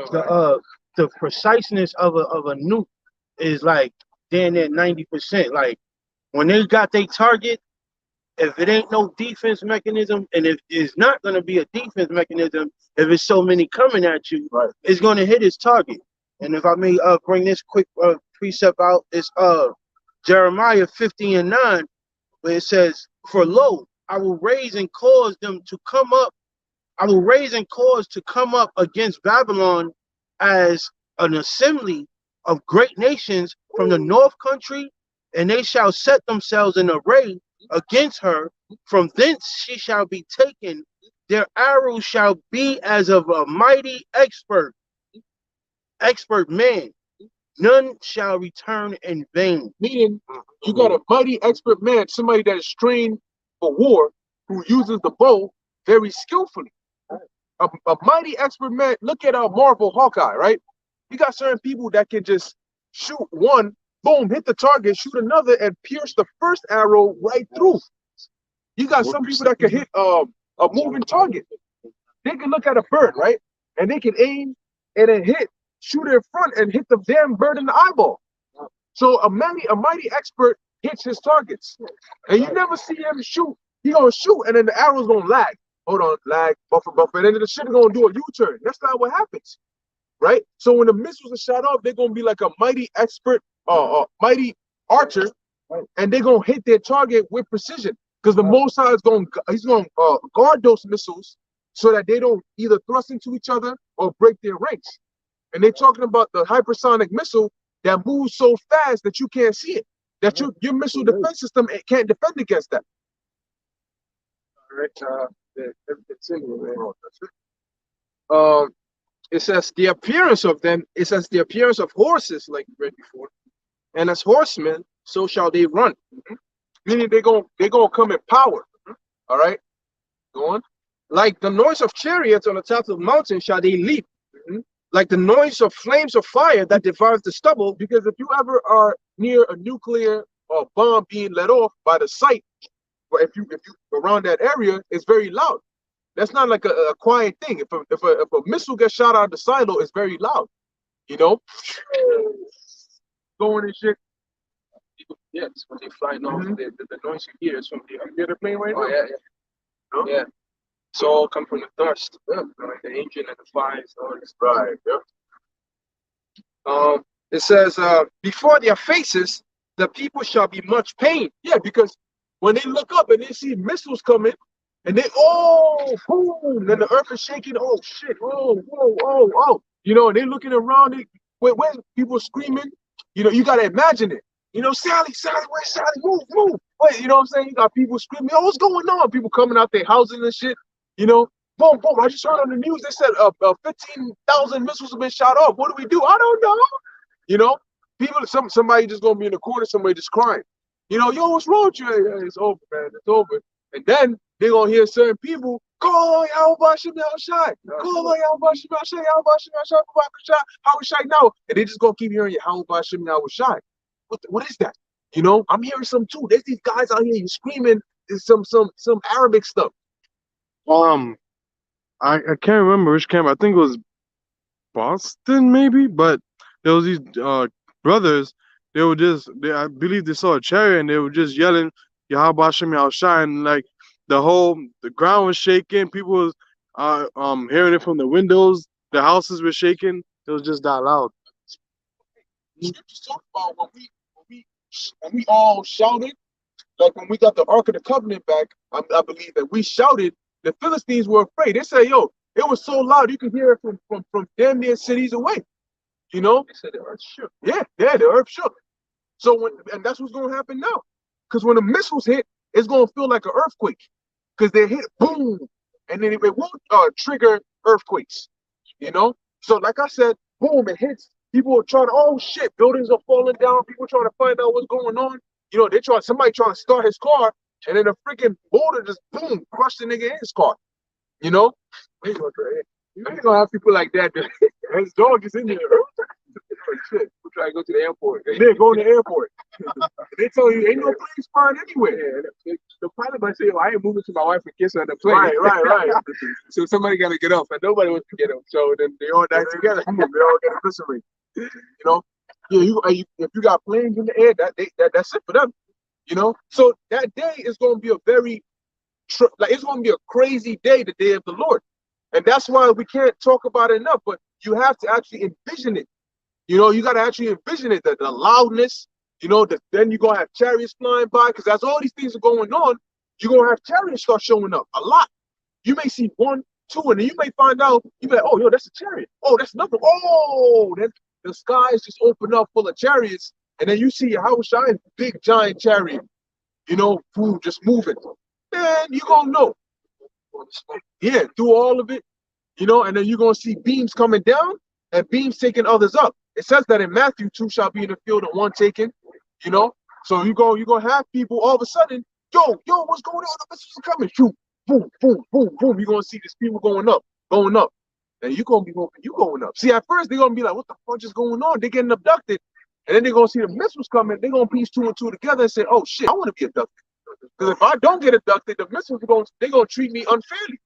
the preciseness of a nuke is like damn near 90%. Like when they got their target, if it ain't no defense mechanism, and if it's not gonna be a defense mechanism, if it's so many coming at you, it's gonna hit its target. And if I may bring this quick precept out, it's Jeremiah 50:9, where it says, "For lo, I will raise and cause them to come up. I will raise and cause to come up against Babylon as an assembly of great nations from the north country, and they shall set themselves in array against her. From thence she shall be taken. Their arrows shall be as of a mighty expert man. None shall return in vain." Meaning, you got a mighty expert man, somebody that is trained for war, who uses the bow very skillfully. A mighty expert man. Look at Marvel Hawkeye, right? You got certain people that can just shoot one, boom, hit the target, shoot another, and pierce the first arrow right through. You got some people that can hit a moving target. They can look at a bird, right? And they can aim and then shoot it in front and hit the damn bird in the eyeball. So a mighty expert hits his targets. And you never see him shoot. He gonna shoot and then the arrow's gonna lag. Hold on, lag, buffer, and then the shit is gonna do a U-turn. That's not what happens, right? So when the missiles are shot off, they're gonna be like a mighty expert, mighty archer, and they're gonna hit their target with precision. Because the Most High he's gonna guard those missiles so that they don't either thrust into each other or break their ranks. And they're talking about the hypersonic missile that moves so fast that you can't see it. That your missile defense system can't defend against that. All right, it's in here. It says the appearance of them. It says the appearance of horses, like we read before, and as horsemen, so shall they run. Meaning they're gonna come in power. All right, go on. Like the noise of chariots on the top of the mountain shall they leap. Like the noise of flames of fire that devours the stubble. Because if you ever are near a nuclear bomb being let off by the site, but if you around that area, it's very loud. That's not like a quiet thing. If a missile gets shot out of the silo, it's very loud. You know, going and shit. Yes, when they flying off, the noise you hear is from the. You hear the plane right now? Yeah. No? Yeah. It's all come from the dust, like the engine and the fires, all this. Right. Yeah. It says, before their faces, the people shall be much pain. Yeah, because when they look up and they see missiles coming, and they boom, then the earth is shaking. Oh shit! Oh. You know, and they looking around. When people screaming, you know, you gotta imagine it. You know, Sally, where's Sally? Move. Wait, you know what I'm saying? You got people screaming, oh, what's going on? People coming out their houses and shit. You know, boom. I just heard on the news they said 15,000 missiles have been shot off. What do we do? I don't know. You know, somebody just gonna be in the corner, somebody just crying. You know, yo, what's wrong with you? Hey, it's over, man. It's over. And then they're gonna hear certain people call Yahweh Shem Yahushai. Call Yahweh Shem Yahushai. Yahweh Shem Yahushai. How is Shai now? And they just gonna keep hearing Yahweh Shem Yahushai. What is that? You know, I'm hearing some too. There's these guys out here screaming some Arabic stuff. I can't remember which camp. I think it was Boston, maybe. But there was these brothers. I believe they saw a chariot and they were just yelling Yahweh Shem Yahushai, and like the ground was shaking. People was hearing it from the windows. The houses were shaking. It was just that loud. Scriptures talk about when we all shouted, like when we got the Ark of the Covenant back. I believe that we shouted. The Philistines were afraid. They said, "Yo, it was so loud you could hear it from damn near cities away." You know, They said the earth shook. yeah, the earth shook. So and that's what's gonna happen now, because when the missiles hit, it's gonna feel like an earthquake, because they hit boom, and then it won't trigger earthquakes. You know, so like I said, boom, it hits. People are trying to, oh shit, buildings are falling down. People trying to find out what's going on. You know, somebody trying to start his car, and then a freaking boulder just boom, crushed the nigga in his car. You know? You ain't gonna have people like that. His dog is in there. Shit. We'll try to go to the airport. They're going to the airport. They tell you ain't no plane spotted anywhere. The pilot might say, I ain't moving to my wife and kiss her on the plane. Right. So somebody got to get off, and nobody wants to get off. So then they all die together. They all get eviscerated. You know, if you got planes in the air, that's it for them. You know, so that day is going to be a very it's going to be a crazy day, the day of the Lord, and that's why we can't talk about it enough. But you have to actually envision it. You know, you got to actually envision it. The loudness. You know, then you're going to have chariots flying by, because as all these things are going on, you're going to have chariots start showing up a lot. You may see 1, 2, and then you may find out, you be like, oh, yo, that's a chariot. Oh, that's another. Oh, then the skies just open up full of chariots, and then you see Yahushua's big giant chariot, you know, food just moving. Man, you're going to know. Yeah, through all of it, you know, and then you're going to see beams coming down and beams taking others up. It says that in Matthew, 2 shall be in the field and 1 taken, you know. So you're going to have people all of a sudden, yo, what's going on? The missiles are coming. Shoot, boom, boom, boom, boom. You're going to see these people going up. And you're going to be hoping you going up. See, at first, they're going to be like, what the fuck is going on? They're getting abducted. And then they're going to see the missiles coming. They're going to piece 2 and 2 together and say, oh, shit, I want to be abducted. Because if I don't get abducted, the missiles they're going to treat me unfairly.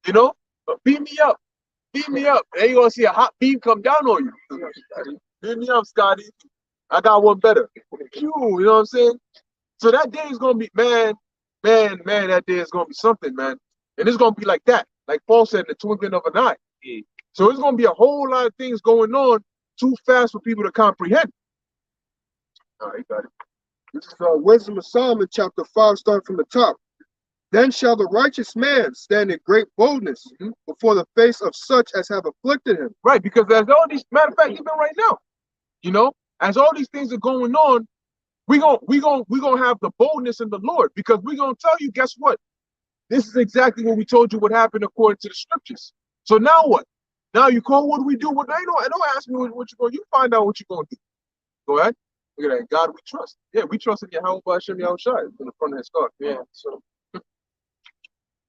You know? But beat me up. Beat me up. And you're going to see a hot beam come down on you. Beat me up, Scotty. I got one better. You know what I'm saying? So that day is going to be, man, that day is going to be something, man. And it's going to be like that. Like Paul said, the twinkling of an eye. So it's going to be a whole lot of things going on too fast for people to comprehend. All right, got it. This is Wisdom of Solomon, chapter 5, starting from the top. Then shall the righteous man stand in great boldness before the face of such as have afflicted him. Right, because as all these, matter of fact, even right now, you know, as all these things are going on, we gonna have the boldness in the Lord, because we're gonna tell you, guess what? This is exactly what we told you would happen according to the scriptures. So now what? Now you call, what do we do? Well, don't ask me what you're going to do. You find out what you're going to do. Go ahead. Look at that. God we trust. Yeah, we trust in Yahweh Hashem Yahushai in the front of his car. Yeah. So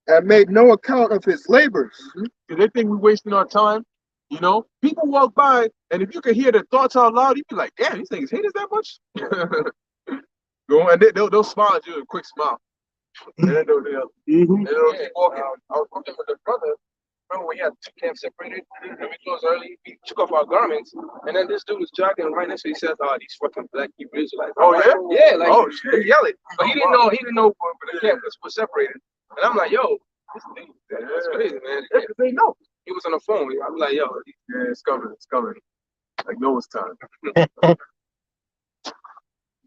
and made no account of his labors. Because they think we're wasting our time. You know, people walk by, and if you can hear their thoughts out loud, you'd be like, damn, these niggas hate us that much? Go on, and they'll smile at you, a quick smile. And then they'll keep walking. I was working with a brother. Remember, we had 2 camps separated, and we closed early. We took off our garments, and then this dude was jogging right next to me. He says, "Oh, these fucking black Hebrew Israelites." Oh yeah, yeah, like he yelled it, but he didn't know the camp was separated. And I'm like, "Yo, that's crazy, man." Yeah, they know. He was on the phone. I'm like, "Yo, yeah, it's coming. Like Noah's time.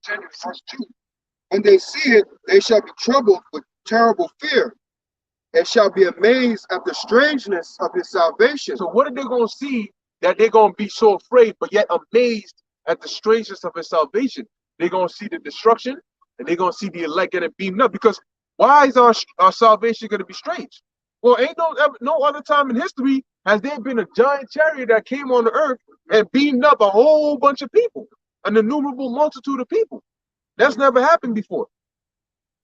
Verse 2. When they see it, they shall be troubled with terrible fear, and shall be amazed at the strangeness of his salvation. So what are they going to see that they're going to be so afraid, but yet amazed at the strangeness of his salvation? They're going to see the destruction, and they're going to see the elect getting beamed up. Because why is our salvation going to be strange? Well, ain't no other time in history has there been a giant chariot that came on the earth and beamed up a whole bunch of people, an innumerable multitude of people. That's never happened before.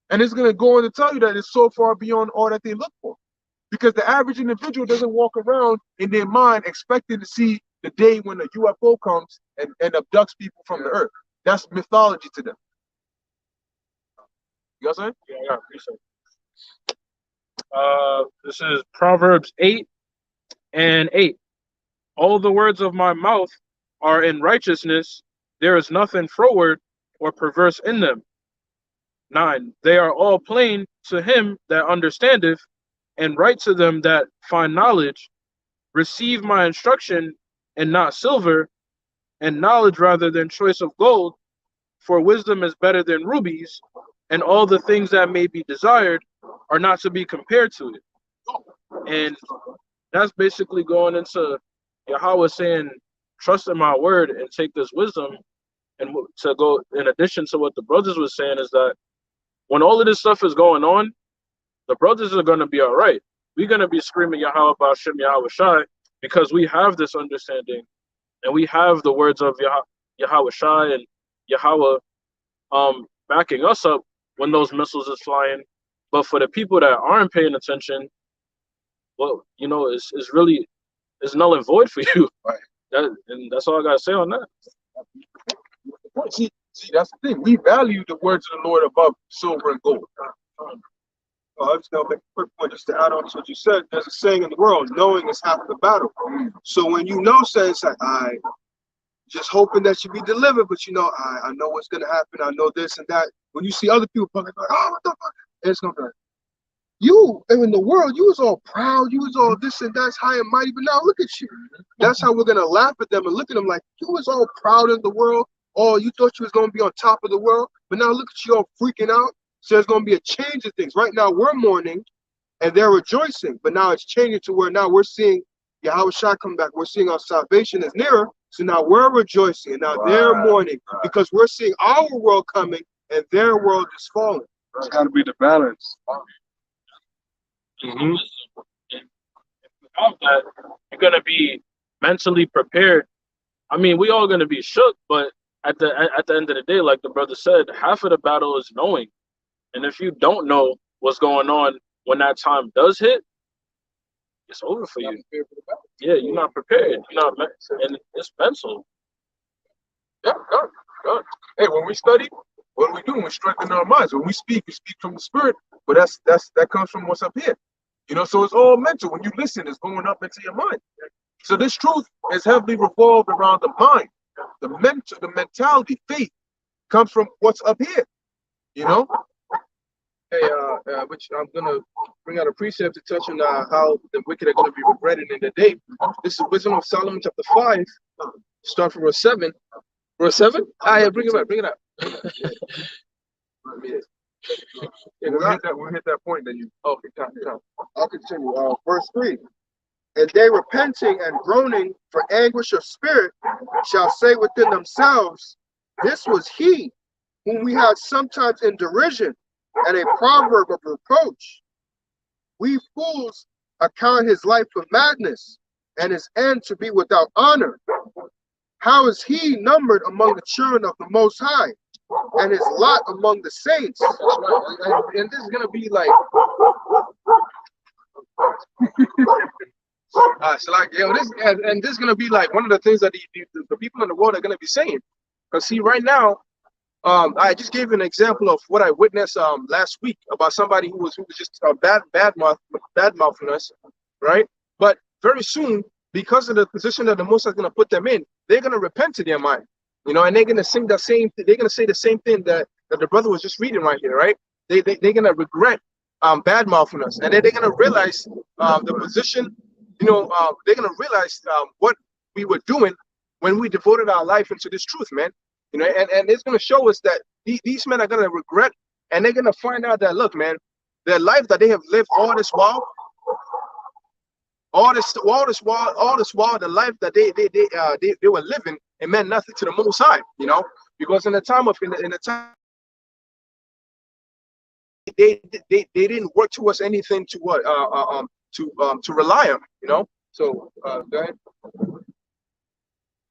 And it's going to go on to tell you that it's so far beyond all that they look for. Because the average individual doesn't walk around in their mind expecting to see the day when a UFO comes and abducts people from the earth. That's mythology to them. You know what I'm saying? Yeah, I got research. This is Proverbs 8:8. All the words of my mouth are in righteousness. There is nothing froward or perverse in them. 9. They are all plain to him that understandeth, and right to them that find knowledge. Receive my instruction, and not silver, and knowledge rather than choice of gold. For wisdom is better than rubies, and all the things that may be desired are not to be compared to it. And that's basically going into Yahweh saying, trust in my word and take this wisdom. And to go, in addition to what the brothers were saying, is that when all of this stuff is going on, the brothers are going to be all right. We're going to be screaming Yahweh Ba'ashem Yahweh Shai, because we have this understanding, and we have the words of Yahweh Shai and Yahweh backing us up when those missiles is flying. But for the people that aren't paying attention, well, you know, it's null and void for you. Right. And that's all I got to say on that. See, See, that's the thing. We value the words of the Lord above silver and gold. I just gonna make a quick point just to add on to what you said. There's a saying in the world, knowing is half the battle. So when you know, say it's like, I just hoping that you be delivered, but you know, I know what's gonna happen. I know this and that. When you see other people like, oh, what the fuck? It's gonna be like, you in the world, you was all proud, you was all this and that's high and mighty, but now look at you. That's how we're gonna laugh at them and look at them like you was all proud in the world. Oh, you thought you was gonna be on top of the world, but now look at you all freaking out. So there's gonna be a change of things. Right now we're mourning and they're rejoicing, but now it's changing to where now we're seeing Yahweh Shai come back. We're seeing our salvation is nearer. So now we're rejoicing and now they're mourning because we're seeing our world coming and their world is falling. It's got to be the balance. And without that, you're gonna be mentally prepared. I mean, we all gonna be shook, but at the end of the day, like the brother said, half of the battle is knowing. And if you don't know what's going on when that time does hit, it's over for you. Yeah, you're not prepared. You're not, and it's mental. Yeah, God, God. Hey, when we study, what do we do? We strengthen our minds. When we speak from the spirit, but that comes from what's up here. You know, so it's all mental. When you listen, it's going up into your mind. So this truth is heavily revolved around the mind. The mentality, faith comes from what's up here. You know? Hey, which I'm gonna bring out a precept to touch on how the wicked are gonna be regretted in the day. This is Wisdom of Solomon, chapter 5. Start from verse 7. Verse 7? Yeah, bring it up, bring it up. Yeah, we'll hit that point. Then you. Okay, time. I'll continue. Verse 3. And they repenting and groaning for anguish of spirit shall say within themselves, this was he whom we had sometimes in derision and a proverb of reproach. We fools account his life for madness and his end to be without honor. How is he numbered among the children of the Most High and his lot among the saints? And this is gonna be like so like, yo, this is gonna be like one of the things that the people in the world are gonna be saying. Because see, right now, I just gave an example of what I witnessed last week about somebody who was just bad mouthing us, right? But very soon, because of the position that the Most is gonna put them in, they're gonna repent to their mind, you know, and they're gonna sing the same. They're gonna say the same thing that the brother was just reading right here, right? They're gonna regret bad mouthing us, and then they're gonna realize the position. You know, they're gonna realize what we were doing when we devoted our life into this truth, man. You know, and it's gonna show us that these men are gonna regret, and they're gonna find out that, look, man, their life that they have lived all this while, the life that they were living, it meant nothing to the Most High, you know, because in the time they didn't work towards anything to to rely on, you know. So go ahead.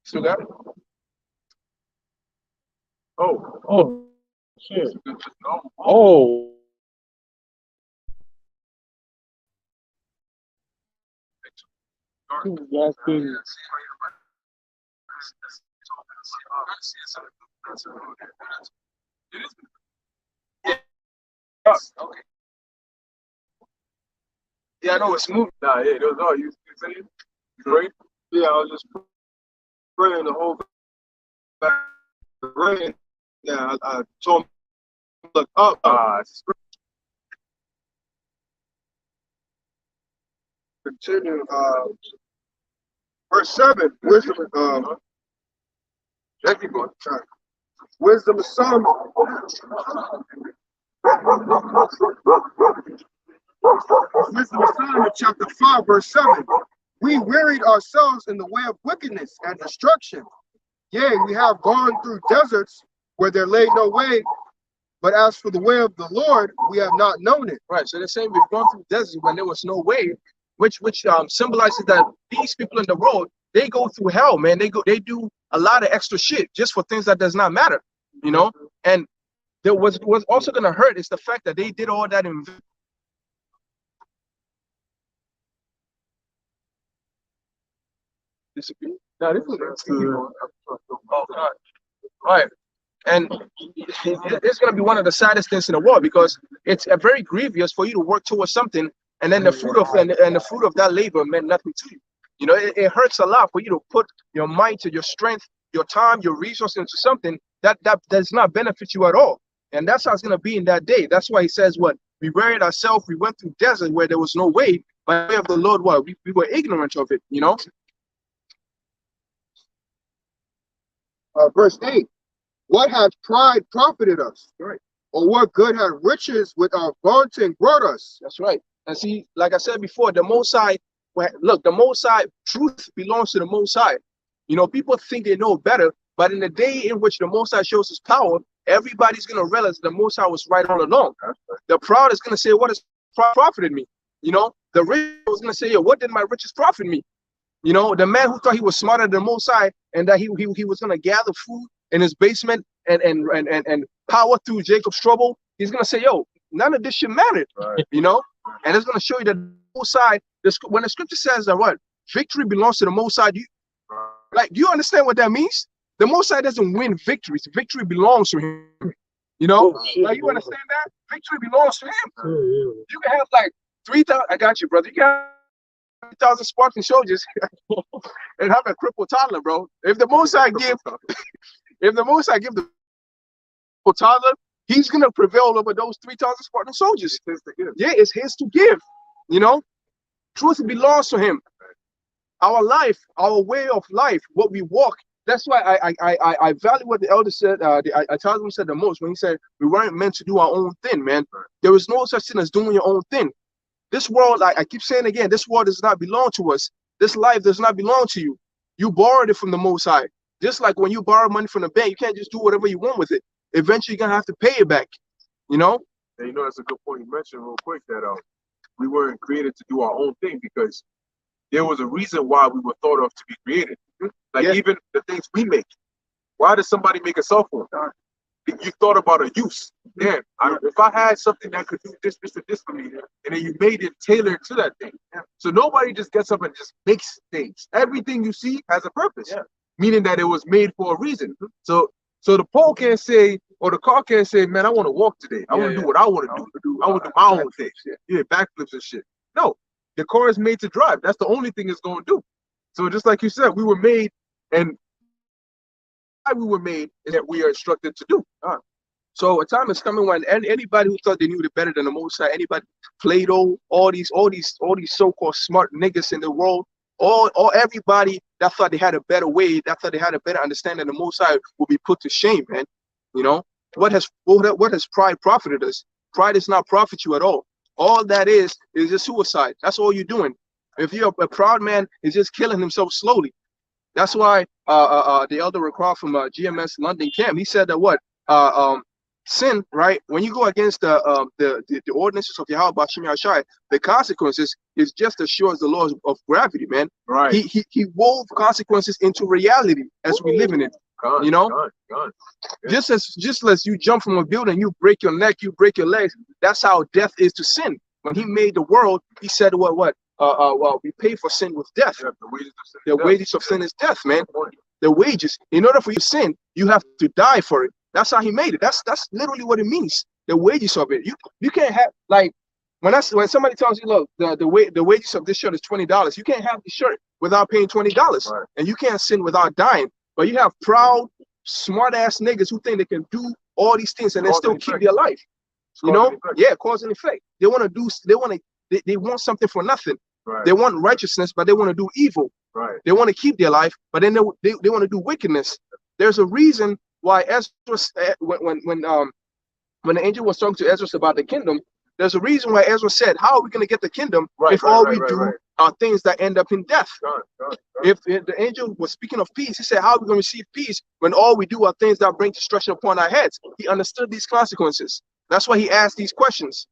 Still got it? Oh, shit. Oh. Okay. Yeah, I know it's moving. Nah, yeah, those are you saying? You prayed? Yeah, I was just praying the whole back. Praying. Yeah, I told him to look up. Continue. Verse 7. Wisdom. Keep going. Wisdom of Solomon. Wisdom of Solomon, chapter 5, verse 7. We wearied ourselves in the way of wickedness and destruction. Yea, we have gone through deserts where there lay no way, but as for the way of the Lord, we have not known it. Right. So they're saying we've gone through deserts when there was no way, which symbolizes that these people in the world, they go through hell, man. They do a lot of extra shit just for things that does not matter, you know. And there was also gonna hurt is the fact that they did all that in. Disappear. Nah, this is Oh God. All right. And it's going to be one of the saddest things in the world, because it's very grievous for you to work towards something, and then the fruit of and the fruit of that labor meant nothing to you. You know, it hurts a lot for you to put your mind, to your strength, your time, your resources into something that does not benefit you at all. And that's how it's going to be in that day. That's why he says, what? We buried ourselves. We went through desert where there was no way. By the way of the Lord, what? We were ignorant of it, you know? Verse 8. What has pride profited us? Right. Or what good had riches with our vaunting brought us? That's right. And see, like I said before, the Most High, look, the Most High, truth belongs to the Most High. You know, people think they know better, but in the day in which the Most High shows his power, everybody's going to realize the Most High was right all along. The proud is going to say, what has profited me? You know, the rich was going to say, yo, what did my riches profit me? You know, the man who thought he was smarter than the Most High and that he was going to gather food in his basement and power through Jacob's trouble, he's going to say, yo, none of this shit mattered, Right. you know? And it's going to show you that the Most High, when the scripture says that what? Victory belongs to the Most High. Do you understand what that means? The Most High doesn't win victories. Victory belongs to him. You know? Like, you understand that? Victory belongs to him. You can have like 3,000, I got you, brother. You can have 3,000 Spartan soldiers and have a crippled toddler, bro. If the Most High give the toddler, he's gonna prevail over those 3,000 Spartan soldiers. Yeah, it's his to give. You know, truth belongs to him. Our life, our way of life, what we walk. That's why I value what the elder said. I told him said the most when he said we weren't meant to do our own thing, man. There is no such thing as doing your own thing. This world, I keep saying again, this world does not belong to us. This life does not belong to you. You borrowed it from the Most High. Just like when you borrow money from the bank, you can't just do whatever you want with it. Eventually, you're gonna have to pay it back. You know? And you know, that's a good point you mentioned real quick, that we weren't created to do our own thing, because there was a reason why we were thought of to be created. Like, even the things we make. Why does somebody make a cell phone? You thought about a use. Damn, if I had something that could do this, this, and this for me, and then you made it tailored to that thing. So nobody just gets up and just makes things. Everything you see has a purpose, meaning that it was made for a reason. So the pole can't say, or the car can't say, man, I want to walk today. I want to do what I want to do. I want to do my own thing. Yeah, backflips and shit. No, the car is made to drive. That's the only thing it's going to do. So just like you said, we were made, and why we were made is that we are instructed to do. So a time is coming when anybody who thought they knew it better than the Most High, anybody, Plato, all these so-called smart niggas in the world, everybody that thought they had a better way, that thought they had a better understanding of the Most High, will be put to shame, man. You know, what has pride profited us? Pride does not profit you at all. All that is just suicide. That's all you're doing. If you're a proud man, is just killing himself slowly. That's why the elder recall from GMS London camp, he said that what sin, right? When you go against the ordinances of Yahweh Bashim Yashai, the consequences is just as sure as the laws of gravity, man. Right. He wove consequences into reality as we live in it. You know, just as you jump from a building, you break your neck, you break your legs. That's how death is to sin. When he made the world, he said what we pay for sin with death. The wages of sin is death, man. The wages. In order for you to sin, you have to die for it. That's how he made it. That's literally what it means. The wages of it. You can't have, like, when somebody tells you, look, the wages of this shirt is $20, you can't have the shirt without paying $20. Right. And you can't sin without dying. But you have proud, smart ass niggas who think they can do all these things and then still keep their life. You know? Yeah, cause and effect. They want something for nothing. Right. They want righteousness, but they want to do evil. Right. They want to keep their life, but then they want to do wickedness. There's a reason why Ezra, when the angel was talking to Ezra about the kingdom, there's a reason why Ezra said, how are we going to get the kingdom if all we do are things that end up in death? If the angel was speaking of peace, he said, how are we going to receive peace when all we do are things that bring destruction upon our heads? He understood these consequences. That's why he asked these questions.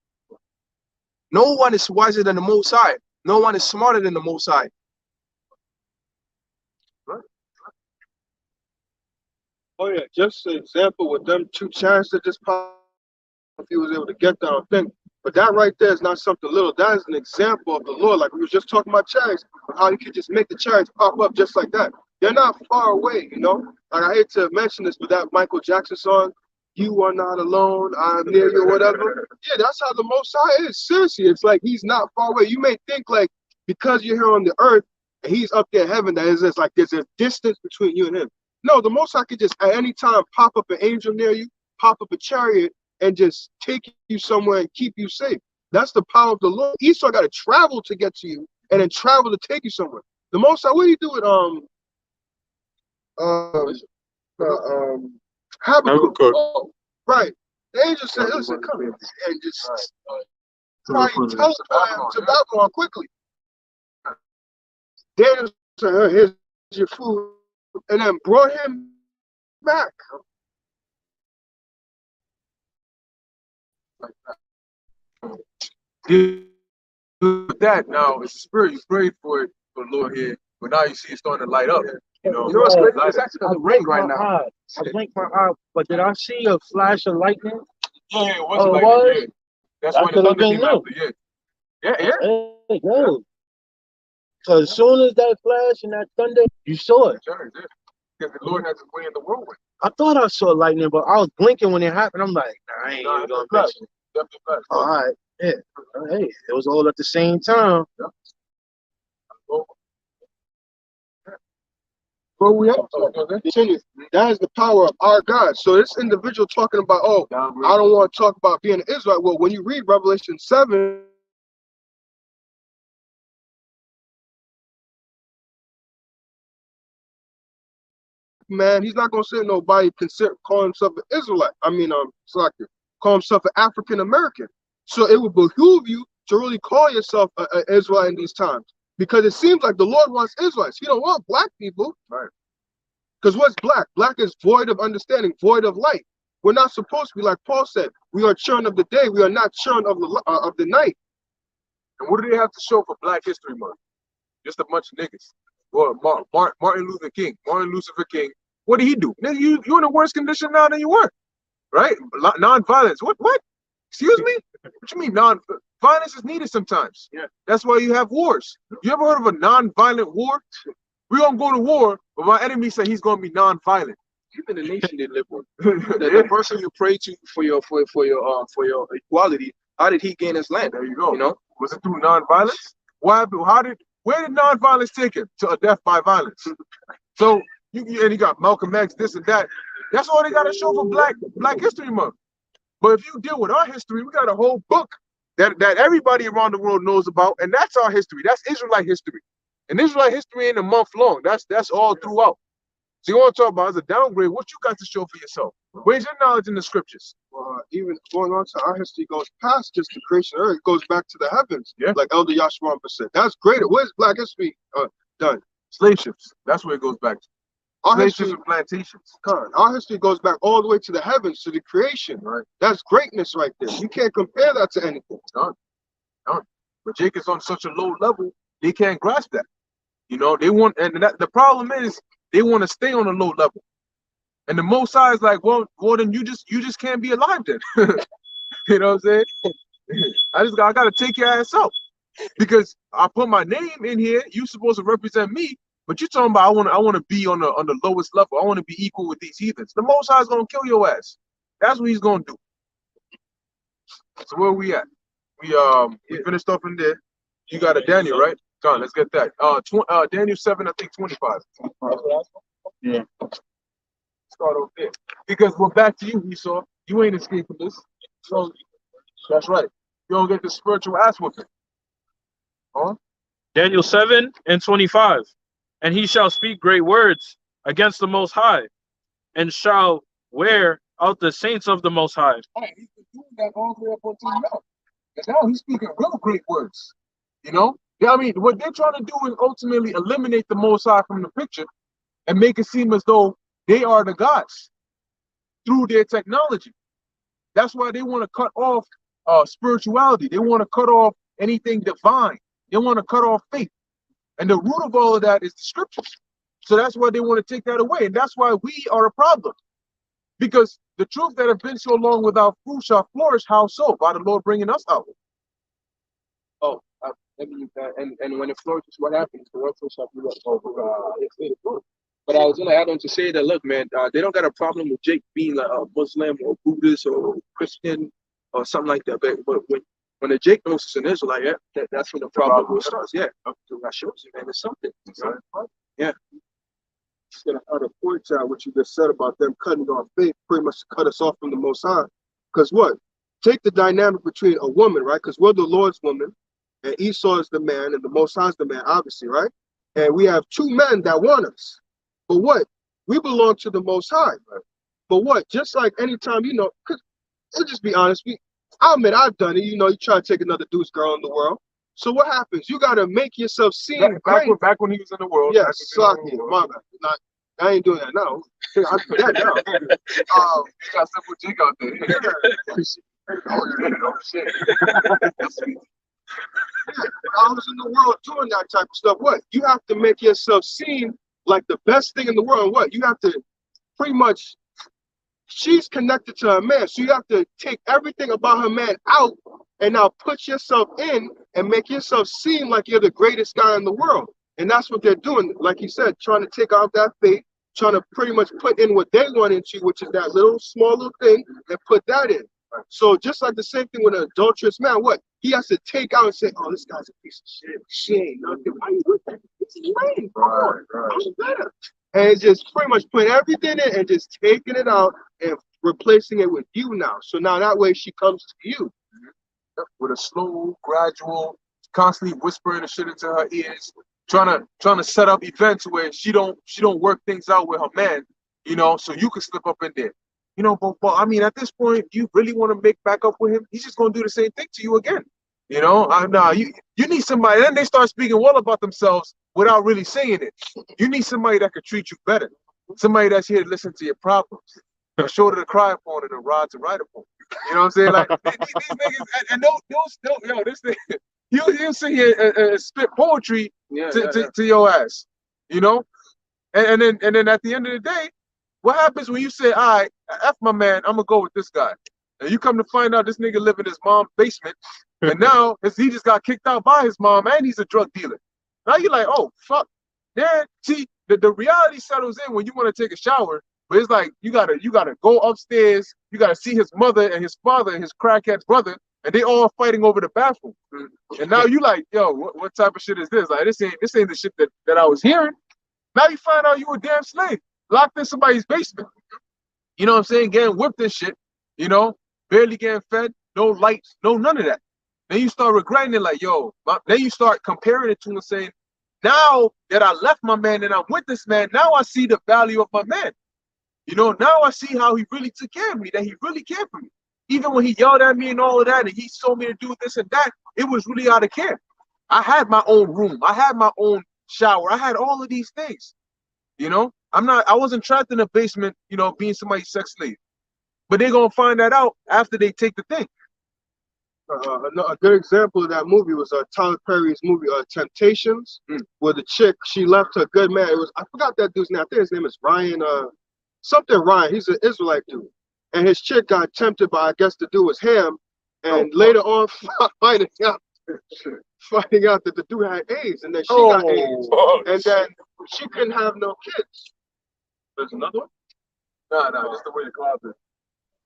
No one is wiser than the Most High. No one is smarter than the Most High. Oh yeah, just an example with them two chariots that just popped. If he was able to get that, I think. But that right there is not something little. That is an example of the Lord. Like we were just talking about chariots, how you could just make the chariots pop up just like that. They're not far away, you know. Like I hate to mention this, but that Michael Jackson song, "You Are Not Alone, I'm Near You," or whatever. Yeah, that's how the Most High is. Seriously, it's like He's not far away. You may think like because you're here on the earth and He's up there in heaven, that is just like there's a distance between you and Him. No, the Most High could just at any time pop up an angel near you, pop up a chariot, and just take you somewhere and keep you safe. That's the power of the Lord. Esau got to travel to get to you, and then travel to take you somewhere. The Most High, what do you do with uh, Habakkuk? Oh, right. The angel said, "Listen, come here," and just probably teleport him to Babylon quickly. Daniel said, "Here's your food," and then brought him back. With that now, it's a spirit. You prayed for it, for the Lord here, but now you see it's starting to light up. You know what's crazy? light It's up. actually the ring right now. I blinked my eye, but did I see a flash of lightning? Yeah, it was Oh, it like was? yeah. That's That when the could've thunder been came you. after. Yeah. Yeah. Hey, yo. So as soon as that flash and that thunder, you saw it. Sure, yeah. Because the Lord has His way in the whirlwind. I thought I saw lightning, but I was blinking when it happened. I'm like, nah, I ain't even gonna mention it. Definitely flash. All right, yeah. Hey, it was all at the same time. Where we at? Continue. That is the power of our God. So this individual talking about, oh, I don't want to talk about being an Israelite. Well, when you read Revelation 7, man, he's not gonna say nobody consider call himself an Israelite. Selective, call himself an African American. So it would behoove you to really call yourself an Israelite in these times, because it seems like the Lord wants Israelites. He don't want black people, right? Because what's black? Black is void of understanding, void of light. We're not supposed to be like Paul said. We are children of the day. We are not children of the night. And what do they have to show for Black History Month? Just a bunch of niggas. Well, Martin Luther King, Martin Lucifer King. What did he do? Nigga, you're in a worse condition now than you were, right? Non-violence. What? Excuse me? What you mean non-violence is needed sometimes? Yeah. That's why you have wars. You ever heard of a non-violent war? We're gonna go to war, but my enemy said he's gonna be non-violent. Even the nation they live with. The person you pray to for your equality, how did he gain his land? There you go. You know, was it through non-violence? Where did non-violence take him? To a death by violence. So you got Malcolm X, this and that. That's all they got to show for Black History Month. But if you deal with our history, we got a whole book that everybody around the world knows about, and that's our history. That's Israelite history. And Israelite history ain't a month long. That's all throughout. So you want to talk about as a downgrade, what you got to show for yourself? Where's your knowledge in the scriptures? Even going on to our history goes past just the creation of earth. It goes back to the heavens. Yeah. Like Elder Yashua said. That's great. Where's Black history done? Slave ships. That's where it goes back to. Slave ships and plantations. Our history goes back all the way to the heavens, to the creation. Right. That's greatness right there. You can't compare that to anything. None. But Jacob's on such a low level, they can't grasp that. You know, they want, and the problem is they want to stay on a low level. And the Most High is like, well, then you just can't be alive then. You know what I'm saying? I gotta take your ass out. Because I put my name in here, you supposed to represent me, but you're talking about I want to be on the lowest level. I want to be equal with these heathens. The Most High is gonna kill your ass. That's what he's gonna do. So where are we at? We finished off in there. You got a Daniel, right? John, let's get that. Daniel 7, I think 25. Yeah. Start over there. Because we're back to you, Esau. You ain't escaping this. So that's right. You don't get the spiritual ass whooping. Huh? Daniel 7:25. And he shall speak great words against the Most High, and shall wear out the saints of the Most High. Right. He's been doing that all the way up until now. And now he's speaking real great words. You know? I mean, what they're trying to do is ultimately eliminate the Most High from the picture and make it seem as though they are the gods through their technology. That's why they want to cut off spirituality. They want to cut off anything divine. They want to cut off faith. And the root of all of that is the scriptures. So that's why they want to take that away. And that's why we are a problem. Because the truth that have been so long without fruit shall flourish. How so? By the Lord bringing us out. and when it flourishes, what happens? The world shall be over. It's the fruit. But I was gonna add on to say that, look, man, they don't got a problem with Jake being a Muslim or Buddhist or Christian or something like that. But when the Jake knows it's an Israelite, yeah, that's when the problem will start. Yeah, that shows you, man, it's something. Right? Yeah. Just gonna add a point to what you just said about them cutting off faith, pretty much cut us off from the Most High. Because what? Take the dynamic between a woman, right? Because we're the Lord's woman, and Esau is the man, and the Most High is the man, obviously, right? And we have two men that want us. But what? We belong to the Most High. Right? But what? Just like anytime, because let's just be honest, I admit I've done it. You try to take another dude's girl in the world. So what happens? You got to make yourself seem great. Back when he was in the world. Yes, sorry, my bad. I ain't doing that now. I do that now. You got simple Jake out there. Oh, shit. I was in the world doing that type of stuff. What? You have to make yourself seem like the best thing in the world. What? You have to pretty much, she's connected to her man. So you have to take everything about her man out and now put yourself in and make yourself seem like you're the greatest guy in the world. And that's what they're doing. Like you said, trying to take out that faith, trying to pretty much put in what they want into, which is that little small little thing, and put that in. So just like the same thing with an adulterous man, what? He has to take out and say, oh, this guy's a piece of shit. She ain't nothing. Why you with that? This is lame. Come on. I'm better. And just pretty much put everything in and just taking it out and replacing it with you now. So now that way she comes to you. With a slow, gradual, constantly whispering the shit into her ears, trying to set up events where she don't work things out with her man, so you can slip up in there. But I mean, at this point, you really want to make back up with him? He's just gonna do the same thing to you again. You need somebody. Then they start speaking well about themselves without really saying it. You need somebody that could treat you better. Somebody that's here to listen to your problems, a shoulder to cry upon and a rod to ride upon. You know what I'm saying? Like these niggas, and this nigga, you sit here and spit poetry to your ass, and then at the end of the day, what happens when you say, all right, F my man, I'm gonna go with this guy, and you come to find out this nigga live in his mom's basement, and now he just got kicked out by his mom, and he's a drug dealer. Now you're like, oh fuck, man. See, the reality settles in when you want to take a shower. But it's like you gotta go upstairs. You gotta see his mother and his father and his crackhead brother, and they all fighting over the bathroom. And now you like, yo, what type of shit is this? Like this ain't the shit that I was hearing. Now you find out you a damn slave, locked in somebody's basement. You know what I'm saying? Getting whipped and shit. Barely getting fed, no lights, no none of that. Then you start regretting it, like, yo. Then you start comparing it to and saying, now that I left my man and I'm with this man, now I see the value of my man. Now I see how he really took care of me, that he really cared for me. Even when he yelled at me and all of that, and he told me to do this and that, it was really out of care. I had my own room. I had my own shower. I had all of these things. I wasn't trapped in a basement, being somebody's sex slave. But they're going to find that out after they take the thing. A good example of that movie was Tyler Perry's movie Temptations, where the chick, she left her good man. I forgot that dude's name. I think his name is Ryan. Ryan. He's an Israelite dude, and his chick got tempted by, I guess, the dude was Ham, and later on finding out that the dude had AIDS, and then she got AIDS, and then she couldn't have no kids. There's another one. No, just the way the cloud is.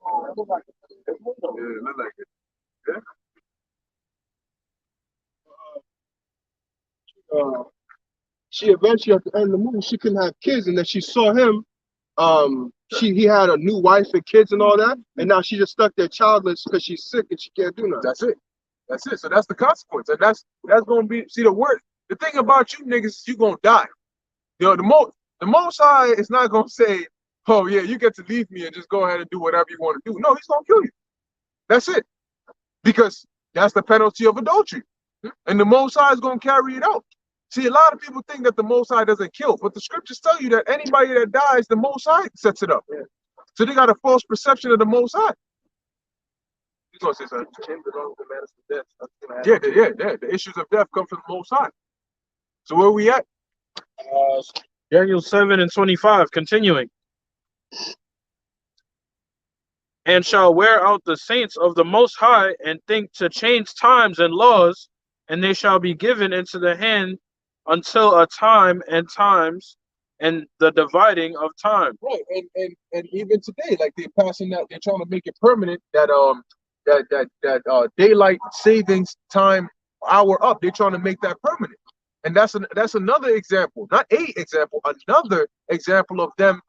Oh, it look like it. Yeah, it look like it. Yeah. She eventually, at the end of the movie, she couldn't have kids, and then she saw him. He had a new wife and kids and all that, and now she just stuck there childless because she's sick and she can't do nothing. That's it. So that's the consequence, and that's gonna be. See, the thing about you niggas is you gonna die. The Most High is not gonna say, oh yeah, you get to leave me and just go ahead and do whatever you want to do. No, he's gonna kill you. That's it. Because that's the penalty of adultery. And the Most High is going to carry it out. See, a lot of people think that the Most High doesn't kill, but the scriptures tell you that anybody that dies, the Most High sets it up. Yeah. So they got a false perception of the Most High. You're going to say something? Yeah. The issues of death come from the Most High. So where are we at? Daniel 7:25, continuing. And shall wear out the saints of the Most High, and think to change times and laws, and they shall be given into the hand until a time and times and the dividing of time. Right, and even today, like they're passing that, they're trying to make it permanent that daylight savings time hour up. They're trying to make that permanent, and that's another example, not a example, another example of them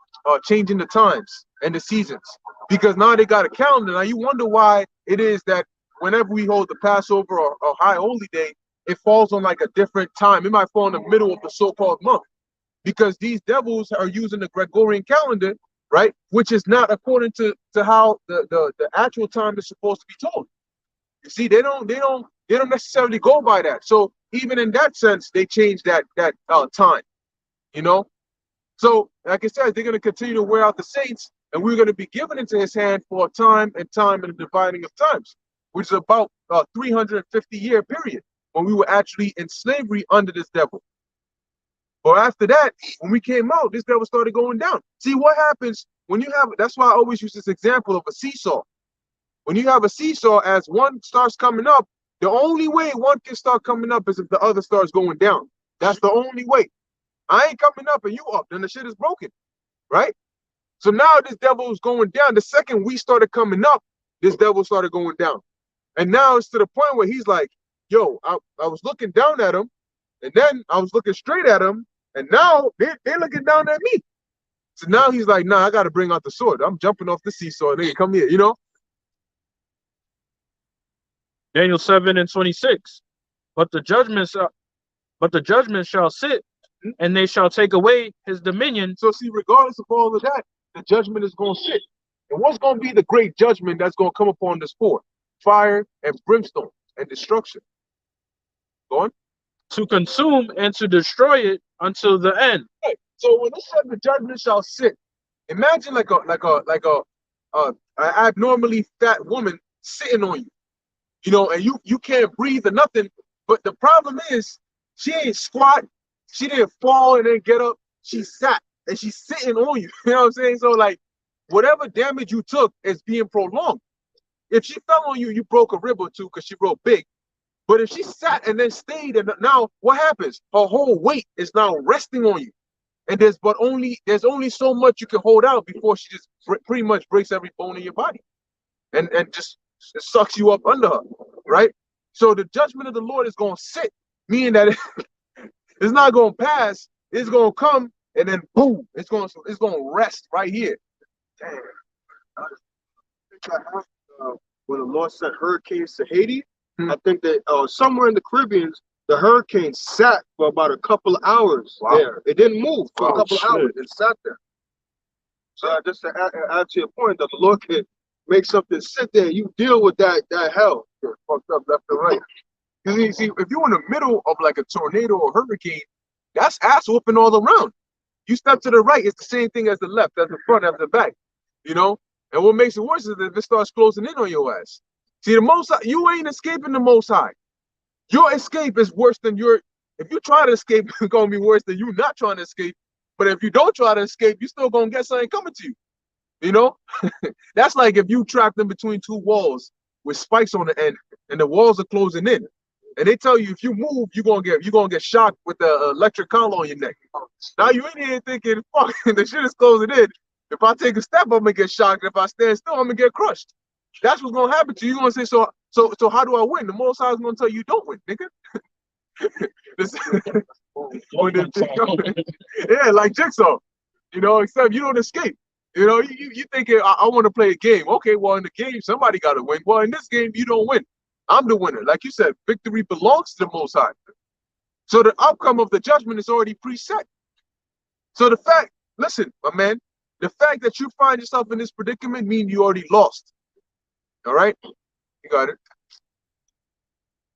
changing the times and the seasons, because now they got a calendar. Now you wonder why it is that whenever we hold the Passover or High Holy Day, it falls on like a different time. It might fall in the middle of the so-called month, because these devils are using the Gregorian calendar, right, which is not according to how the actual time is supposed to be told. You see, they don't necessarily go by that. So even in that sense, they change that time, you know. So like I said, they're going to continue to wear out the saints, and we're going to be given into his hand for a time and the dividing of times, which is about a 350-year period when we were actually in slavery under this devil. But after that, when we came out, this devil started going down. See what happens when you have, that's why I always use this example of a seesaw. When you have a seesaw, as one starts coming up, the only way one can start coming up is if the other starts going down. That's the only way. I ain't coming up and you up, then the shit is broken, right? So now this devil is going down. The second we started coming up, this devil started going down. And now it's to the point where he's like, yo, I was looking down at him, and then I was looking straight at him, and now they're looking down at me. So now he's like, nah, I got to bring out the sword. I'm jumping off the seesaw. Nigga, come here, you know? Daniel 7:26. But the judgment shall sit, and they shall take away his dominion. So see, regardless of all of that, the judgment is going to sit. And what's going to be the great judgment that's going to come upon this poor? Fire and brimstone and destruction. Go on. To consume and to destroy it until the end. Right. So when it said the judgment shall sit, imagine like a abnormally fat woman sitting on you, you know, and you can't breathe or nothing. But the problem is she ain't squat, she didn't fall and then get up. She sat and she's sitting on you. You know what I'm saying? So like whatever damage you took is being prolonged. If she fell on you, you broke a rib or two because she broke big. But if she sat and then stayed, and now what happens? Her whole weight is now resting on you, and there's only so much you can hold out before she just pretty much breaks every bone in your body, and just sucks you up under her, right? So the judgment of the Lord is going to sit, meaning that it's not going to pass. It's going to come, and then boom, it's going to rest right here. Damn. When the Lord sent hurricanes to Haiti, I think that somewhere in the Caribbean, the hurricane sat for about a couple of hours there. It didn't move for a couple of hours. It sat there. So just to add to your point, that the Lord can make something sit there, you deal with that hell. You're fucked up left and right. Because you see, if you're in the middle of like a tornado or hurricane, that's ass whooping all around. You step to the right, it's the same thing as the left, as the front, as the back, you know? And what makes it worse is if it starts closing in on your ass. See, the Most High, you ain't escaping the Most High. Your escape is worse than if you try to escape, it's going to be worse than you not trying to escape. But if you don't try to escape, you still going to get something coming to you. You know? That's like if you trapped in between two walls with spikes on the end and the walls are closing in. And they tell you if you move, you're gonna get shocked with the electric collar on your neck. Now you in here thinking, fuck, the shit is closing in. If I take a step, I'm gonna get shocked. If I stand still, I'm gonna get crushed. That's what's gonna happen to you. You're gonna say, so how do I win? The Most High is gonna tell you don't win, nigga. Yeah, like Jigsaw. You know, except you don't escape. You know, you thinking I want to play a game. Okay, well in the game somebody got to win. Well in this game you don't win. I'm the winner. Like you said, victory belongs to the Most High. So the outcome of the judgment is already preset. So the fact, listen, my man, the fact that you find yourself in this predicament means you already lost. All right? You got it.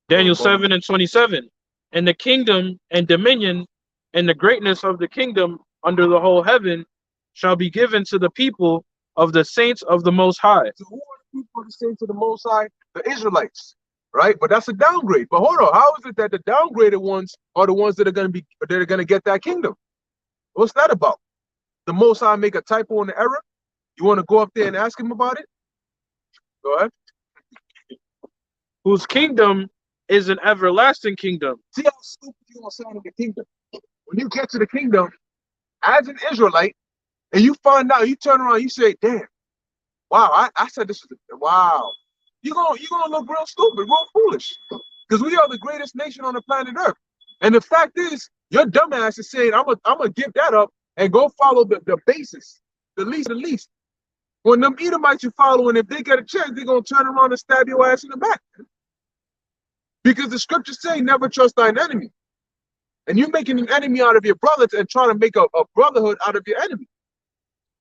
Daniel 7:27. And the kingdom and dominion and the greatness of the kingdom under the whole heaven shall be given to the people of the saints of the Most High. So who are the people of the saints of the Most High? The Israelites. Right, but that's a downgrade. But hold on, how is it that the downgraded ones are the ones that are going to get that kingdom? What's that about? The Most High make a typo in the error? You want to go up there and ask him about it? Go ahead. Whose kingdom is an everlasting kingdom. See how stupid you gonna sound in the kingdom. When you get to the kingdom, as an Israelite, and you find out, you turn around, you say, damn, wow, I said this was, wow. You're gonna look real stupid, real foolish. Because we are the greatest nation on the planet Earth. And the fact is, your dumbass is saying, I'm gonna give that up and go follow the basis, the least of the least. When them Edomites you following, if they get a chance, they're gonna turn around and stab your ass in the back. Because the scriptures say, never trust thine enemy. And you're making an enemy out of your brother and trying to make a brotherhood out of your enemy.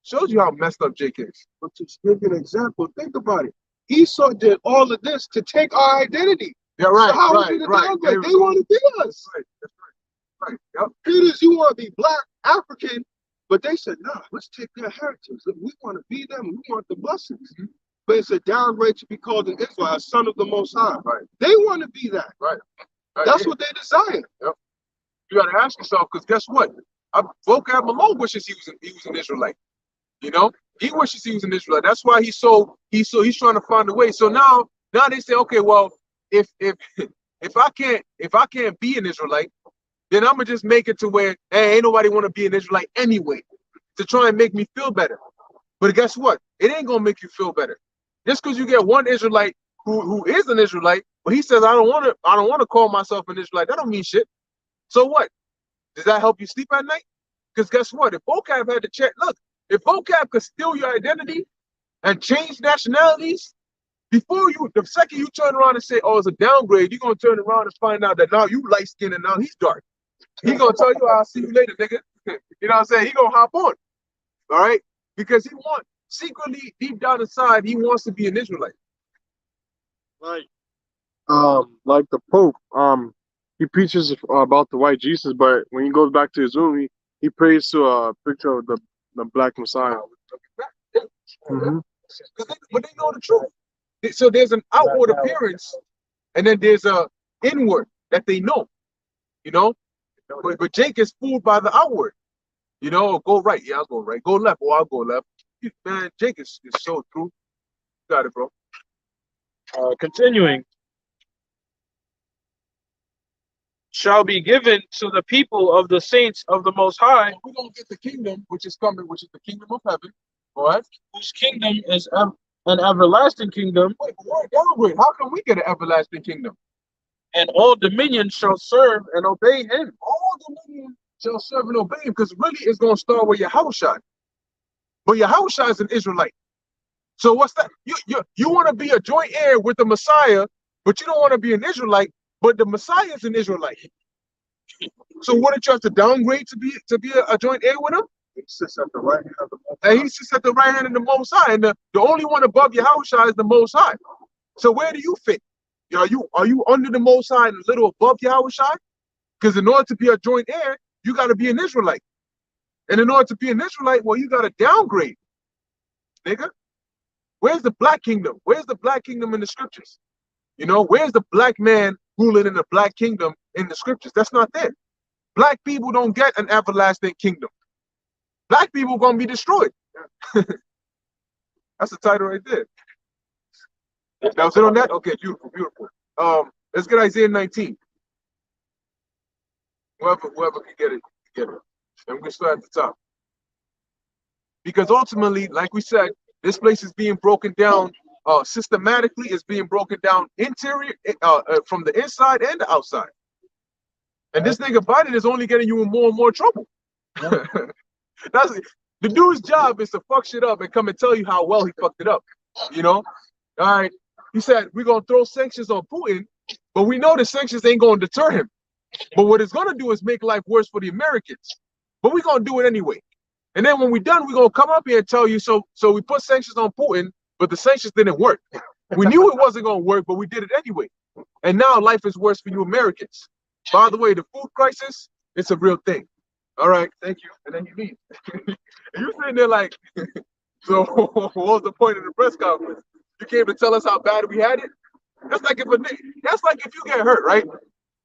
Shows you how messed up Jake is. But to give you an example, think about it. Esau did all of this to take our identity. Yeah, right, So how right, is it a right. downgrade? They want to be us. Right, that's right. Yep. Peters, you want to be black, African, but they said, nah, let's take their heritage. We want to be them. We want the blessings. Mm-hmm. But it's a downgrade to be called an Israel, a son of the Most High. Right. They want to be that. Right. That's what they desire. Yep. You got to ask yourself, because guess what? Vocab Malone wishes he was an Israelite. You know, he wishes he was an Israelite. That's why he's trying to find a way. So now they say, okay, well, if I can't be an Israelite, then I'm gonna just make it to where, hey, ain't nobody want to be an Israelite anyway, to try and make me feel better. But guess what? It ain't gonna make you feel better. Just because you get one Israelite who is an Israelite, but he says I don't want to call myself an Israelite. That don't mean shit. So what? Does that help you sleep at night? Because guess what? If vocab had to check, look, if vocab could steal your identity and change nationalities, the second you turn around and say, oh, it's a downgrade, you're gonna turn around and find out that now you light skinned and now he's dark. He gonna tell you, I'll see you later, nigga. You know what I'm saying? He gonna hop on. All right? Because secretly, deep down inside, he wants to be an Israelite. Like the Pope, he preaches about the white Jesus, but when he goes back to his room, he prays to a picture of the black Messiah. Mm-hmm. But they know the truth. So there's an outward appearance, and then there's a inward that they know. You know, but Jake is fooled by the outward. You know, go right, yeah, I'll go right. Go left, I'll go left. Man, Jake is so true. Got it, bro. Continuing. Shall be given to the people of the saints of the Most High. We're going to get the kingdom, which is coming, which is the kingdom of heaven. All right? Whose kingdom is an everlasting kingdom. Wait, we're downgrade. How can we get an everlasting kingdom? And all dominion shall serve and obey him. All dominion shall serve and obey him, because really it's going to start with Yahushua. But Yahushua is an Israelite. So what's that? You want to be a joint heir with the Messiah, but you don't want to be an Israelite. But the Messiah is an Israelite. So wouldn't you have to downgrade to be a joint heir with him? He sits at the right hand of the Most High. And he sits at the right hand of the Most High. And the only one above Yahushua is the Most High. So where do you fit? Are you under the Most High and a little above Yahushua? Because in order to be a joint heir, you got to be an Israelite. And in order to be an Israelite, well, you got to downgrade. Nigga, where's the black kingdom? Where's the black kingdom in the scriptures? You know, where's the black man ruling in the black kingdom in the scriptures? That's not there. Black people don't get an everlasting kingdom. Black people gonna be destroyed. That's the title right there. That was it on that? Okay, beautiful, beautiful. Let's get Isaiah 19. Whoever can get it, get it. And we're gonna start at the top. Because ultimately, like we said, this place is being broken down systematically. It's being broken down interior, from the inside and the outside. And this nigga Biden is only getting you in more and more trouble. That's the dude's job, is to fuck shit up and come and tell you how well he fucked it up. You know? All right. He said, we're gonna throw sanctions on Putin, but we know the sanctions ain't gonna deter him. But what it's gonna do is make life worse for the Americans. But we're gonna do it anyway. And then when we're done, we're gonna come up here and tell you, so we put sanctions on Putin, but the sanctions didn't work. We knew it wasn't gonna work, but we did it anyway. And now life is worse for you Americans. By the way, the food crisis, it's a real thing. All right, thank you. And then you leave. You sitting there like, so what was the point of the press conference? You came to tell us how bad we had it? That's like if you get hurt, right?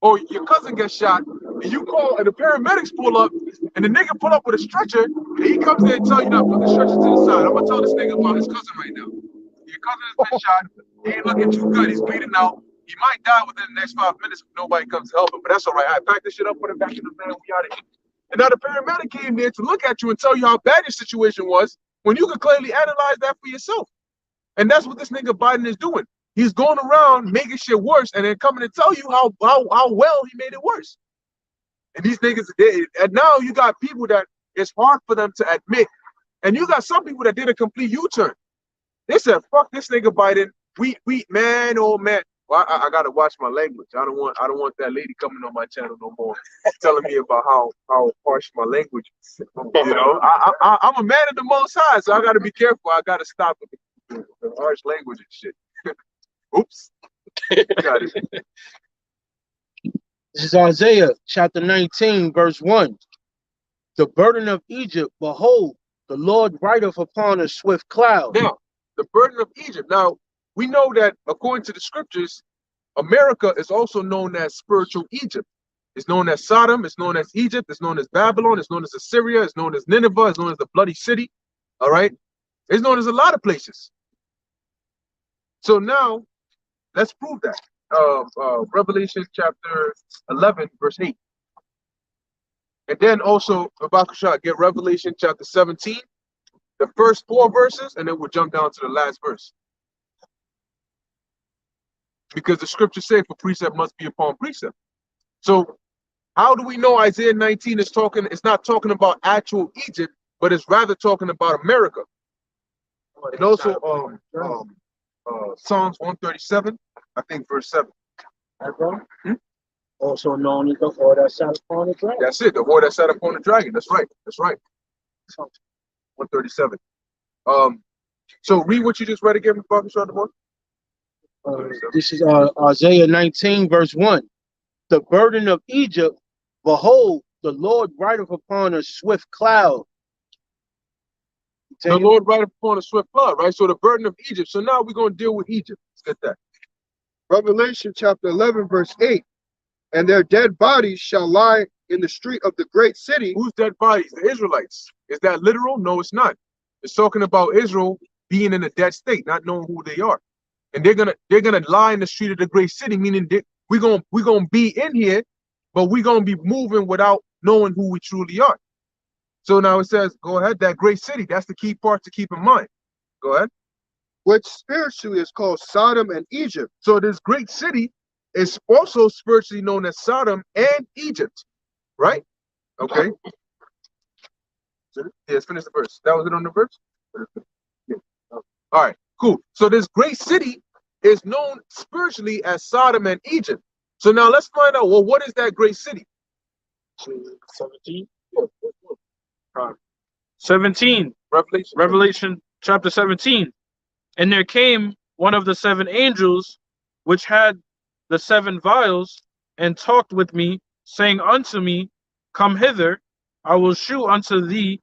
Or your cousin gets shot, and you call, and the paramedics pull up, and the nigga pull up with a stretcher, and he comes in and tell you, no, put the stretcher to the side. I'm gonna tell this nigga about his cousin right now. Your cousin has been shot. He ain't looking too good. He's bleeding out. He might die within the next 5 minutes if nobody comes to help him, but that's all right. I pack this shit up, put it back in the van. We out of here. And now the paramedic came there to look at you and tell you how bad your situation was when you could clearly analyze that for yourself. And that's what this nigga Biden is doing. He's going around making shit worse and then coming to tell you how well he made it worse. And these niggas, and now you got people that it's hard for them to admit. And you got some people that did a complete U-turn. They said, fuck this nigga Biden. We man, oh man. Well, I gotta watch my language. I don't want that lady coming on my channel no more, telling me about how harsh my language is. You know, I'm a man of the Most High, so I gotta be careful. I gotta stop with the harsh language and shit. Oops. Got it. This is Isaiah chapter 19, verse 1. The burden of Egypt, behold, the Lord rideth upon a swift cloud. Now, the burden of Egypt. Now, we know that according to the scriptures, America is also known as spiritual Egypt. It's known as Sodom, it's known as Egypt, it's known as Babylon, it's known as Assyria, it's known as Nineveh, it's known as the bloody city. All right. It's known as a lot of places. So now, let's prove that. Revelation chapter 11, verse 8. And then also, Habakkuk, get Revelation chapter 17, the first 4 verses, and then we'll jump down to the last verse. Because the scriptures say for precept must be upon precept. So how do we know Isaiah 19 is talking, it's not talking about actual Egypt, but it's rather talking about America. And also Psalms 137, I think verse 7. Also known as the whore that sat upon the dragon. That's it, the whore that sat upon the dragon. That's right. That's right. 137. So read what you just read again, Baruch. This is Isaiah 19, verse 1. The burden of Egypt, behold, the Lord rideth upon a swift cloud. The Lord rideth upon a swift cloud, right? So the burden of Egypt. So now we're going to deal with Egypt. Let's get that. Revelation chapter 11, verse 8. And their dead bodies shall lie in the street of the great city. Whose dead bodies? The Israelites. Is that literal? No, it's not. It's talking about Israel being in a dead state, not knowing who they are. And they're gonna lie in the street of the great city, meaning we're gonna be in here, but we're gonna be moving without knowing who we truly are. So now it says, go ahead, that great city. That's the key part to keep in mind. Go ahead. Which spiritually is called Sodom and Egypt. So this great city is also spiritually known as Sodom and Egypt, right? Okay. So, yeah, let's finish the verse. That was it on the verse? Yeah. All right, cool. So this great city is known spiritually as Sodom and Egypt. So now let's find out, well, what is that great city? 17. 17. Revelation chapter 17. And there came one of the 7 angels, which had the 7 vials, and talked with me, saying unto me, Come hither, I will shew unto thee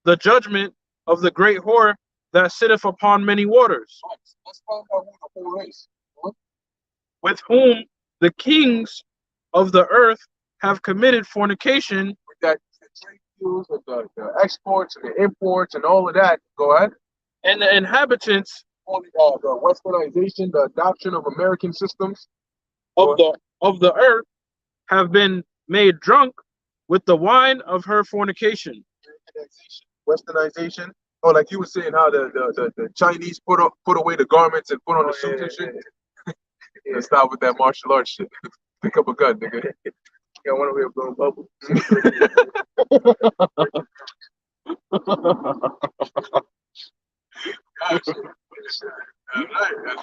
the judgment of the great whore that sitteth upon many waters. Let's find out who the whore is. With whom the kings of the earth have committed fornication. With that, the trade deals, with the exports and the imports and all of that. Go ahead. And the inhabitants the westernization, the adoption of American systems of the earth have been made drunk with the wine of her fornication. Westernization. Oh, like you were saying, how the Chinese put away the garments and put on the suits and shit. Let's stop with that martial arts shit. Pick up a gun, nigga. Yeah, I want to be blowing bubbles. That's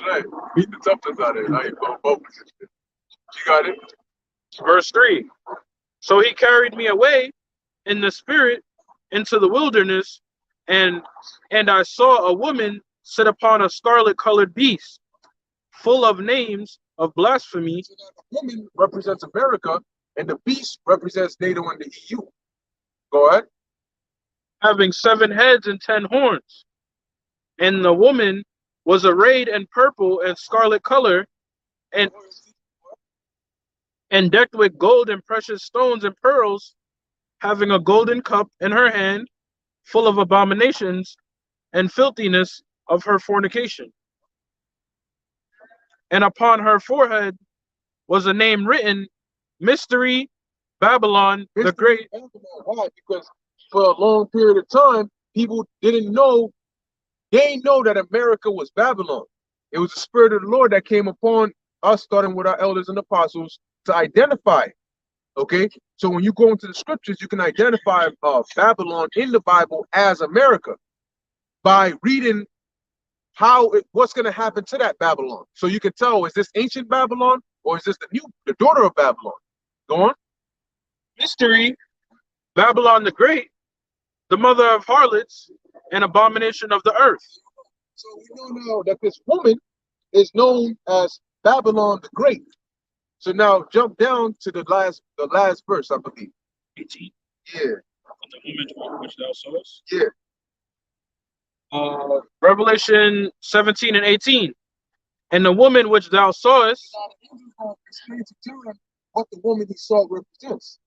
right. Beat the toughness out of it. I ain't blowing bubbles and shit. You got it? Verse 3. So he carried me away in the spirit into the wilderness, and I saw a woman sit upon a scarlet-colored beast, full of names of blasphemy. So the woman represents America, and the beast represents NATO and the EU. Go ahead. Having 7 heads and 10 horns. And the woman was arrayed in purple and scarlet color, and decked with gold and precious stones and pearls, having a golden cup in her hand, full of abominations and filthiness of her fornication. And upon her forehead was a name written, Mystery, Babylon the Mystery Great. Babylon. Why? Because for a long period of time, people didn't know. They didn't know that America was Babylon. It was the spirit of the Lord that came upon us, starting with our elders and apostles, to identify it. Okay, so when you go into the scriptures, you can identify Babylon in the Bible as America by reading what's going to happen to that Babylon. So you can tell, is this ancient Babylon or is this the daughter of Babylon? Go on. Mystery Babylon the Great, the mother of harlots and abomination of the earth. So we know now that this woman is known as Babylon the Great. So now jump down to the last verse, I believe. 18. Yeah. The woman which thou sawest. Yeah. Revelation 17 and 18. And the woman which thou sawest Explain to John what the woman he saw represents.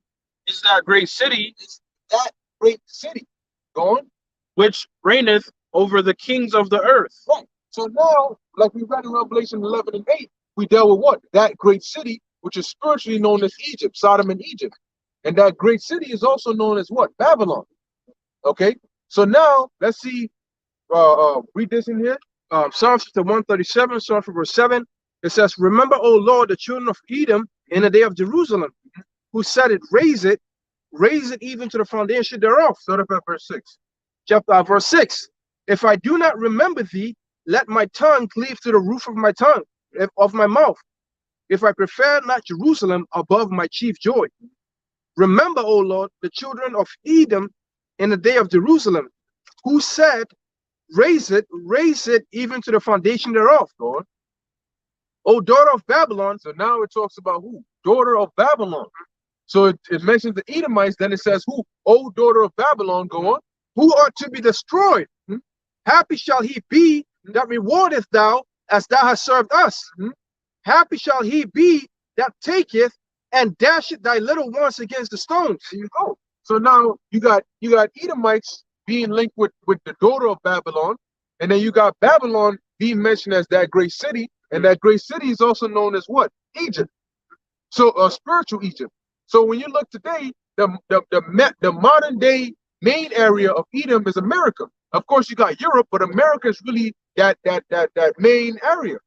is that great city It's that great city. Go on. which reigneth over the kings of the earth. Right. So now, like we read in Revelation 11 and 8, we dealt with what? That great city, which is spiritually known as Egypt, Sodom and Egypt. And that great city is also known as what? Babylon. Okay. So now let's see. Read this in here. Psalms 137, Psalm verse 7. It says, "Remember, O Lord, the children of Edom in the day of Jerusalem, who said it, raise it even to the foundation thereof." Start up at verse 6. Verse 6. "If I do not remember thee, let my tongue cleave to the roof of my tongue, of my mouth. If I prefer not Jerusalem above my chief joy. Remember, O Lord, the children of Edom in the day of Jerusalem, who said, raise it even to the foundation thereof." Go on. O daughter of Babylon. So now it talks about who? Daughter of Babylon. So it mentions the Edomites, then it says who? O daughter of Babylon. Go on. Who are to be destroyed. Happy shall he be that rewardeth thou as thou hast served us. Happy shall he be that taketh and dasheth thy little ones against the stones. There you go. So now you got Edomites being linked with the daughter of Babylon, and then you got Babylon being mentioned as that great city, and that great city is also known as what? Egypt. So spiritual Egypt. So when you look today, the modern day main area of Edom is America. Of course, you got Europe, but America is really that main area,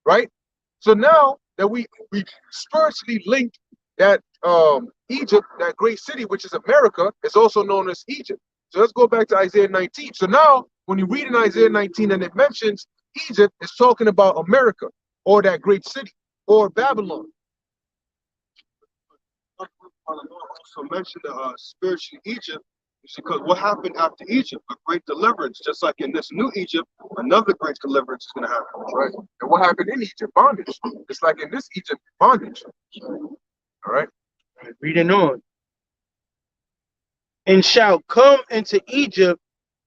right? So now that we spiritually linked that Egypt, that great city, which is America, is also known as Egypt. So let's go back to Isaiah 19. So now, when you read in Isaiah 19 and it mentions Egypt, it's talking about America, or that great city, or Babylon. Also mentioned spiritual Egypt is because what happened after Egypt? A great deliverance. Just like in this new Egypt, another great deliverance is going to happen. Right. And what happened in Egypt? Bondage. It's like in this Egypt, bondage. All right. Reading on. "And shall come into Egypt,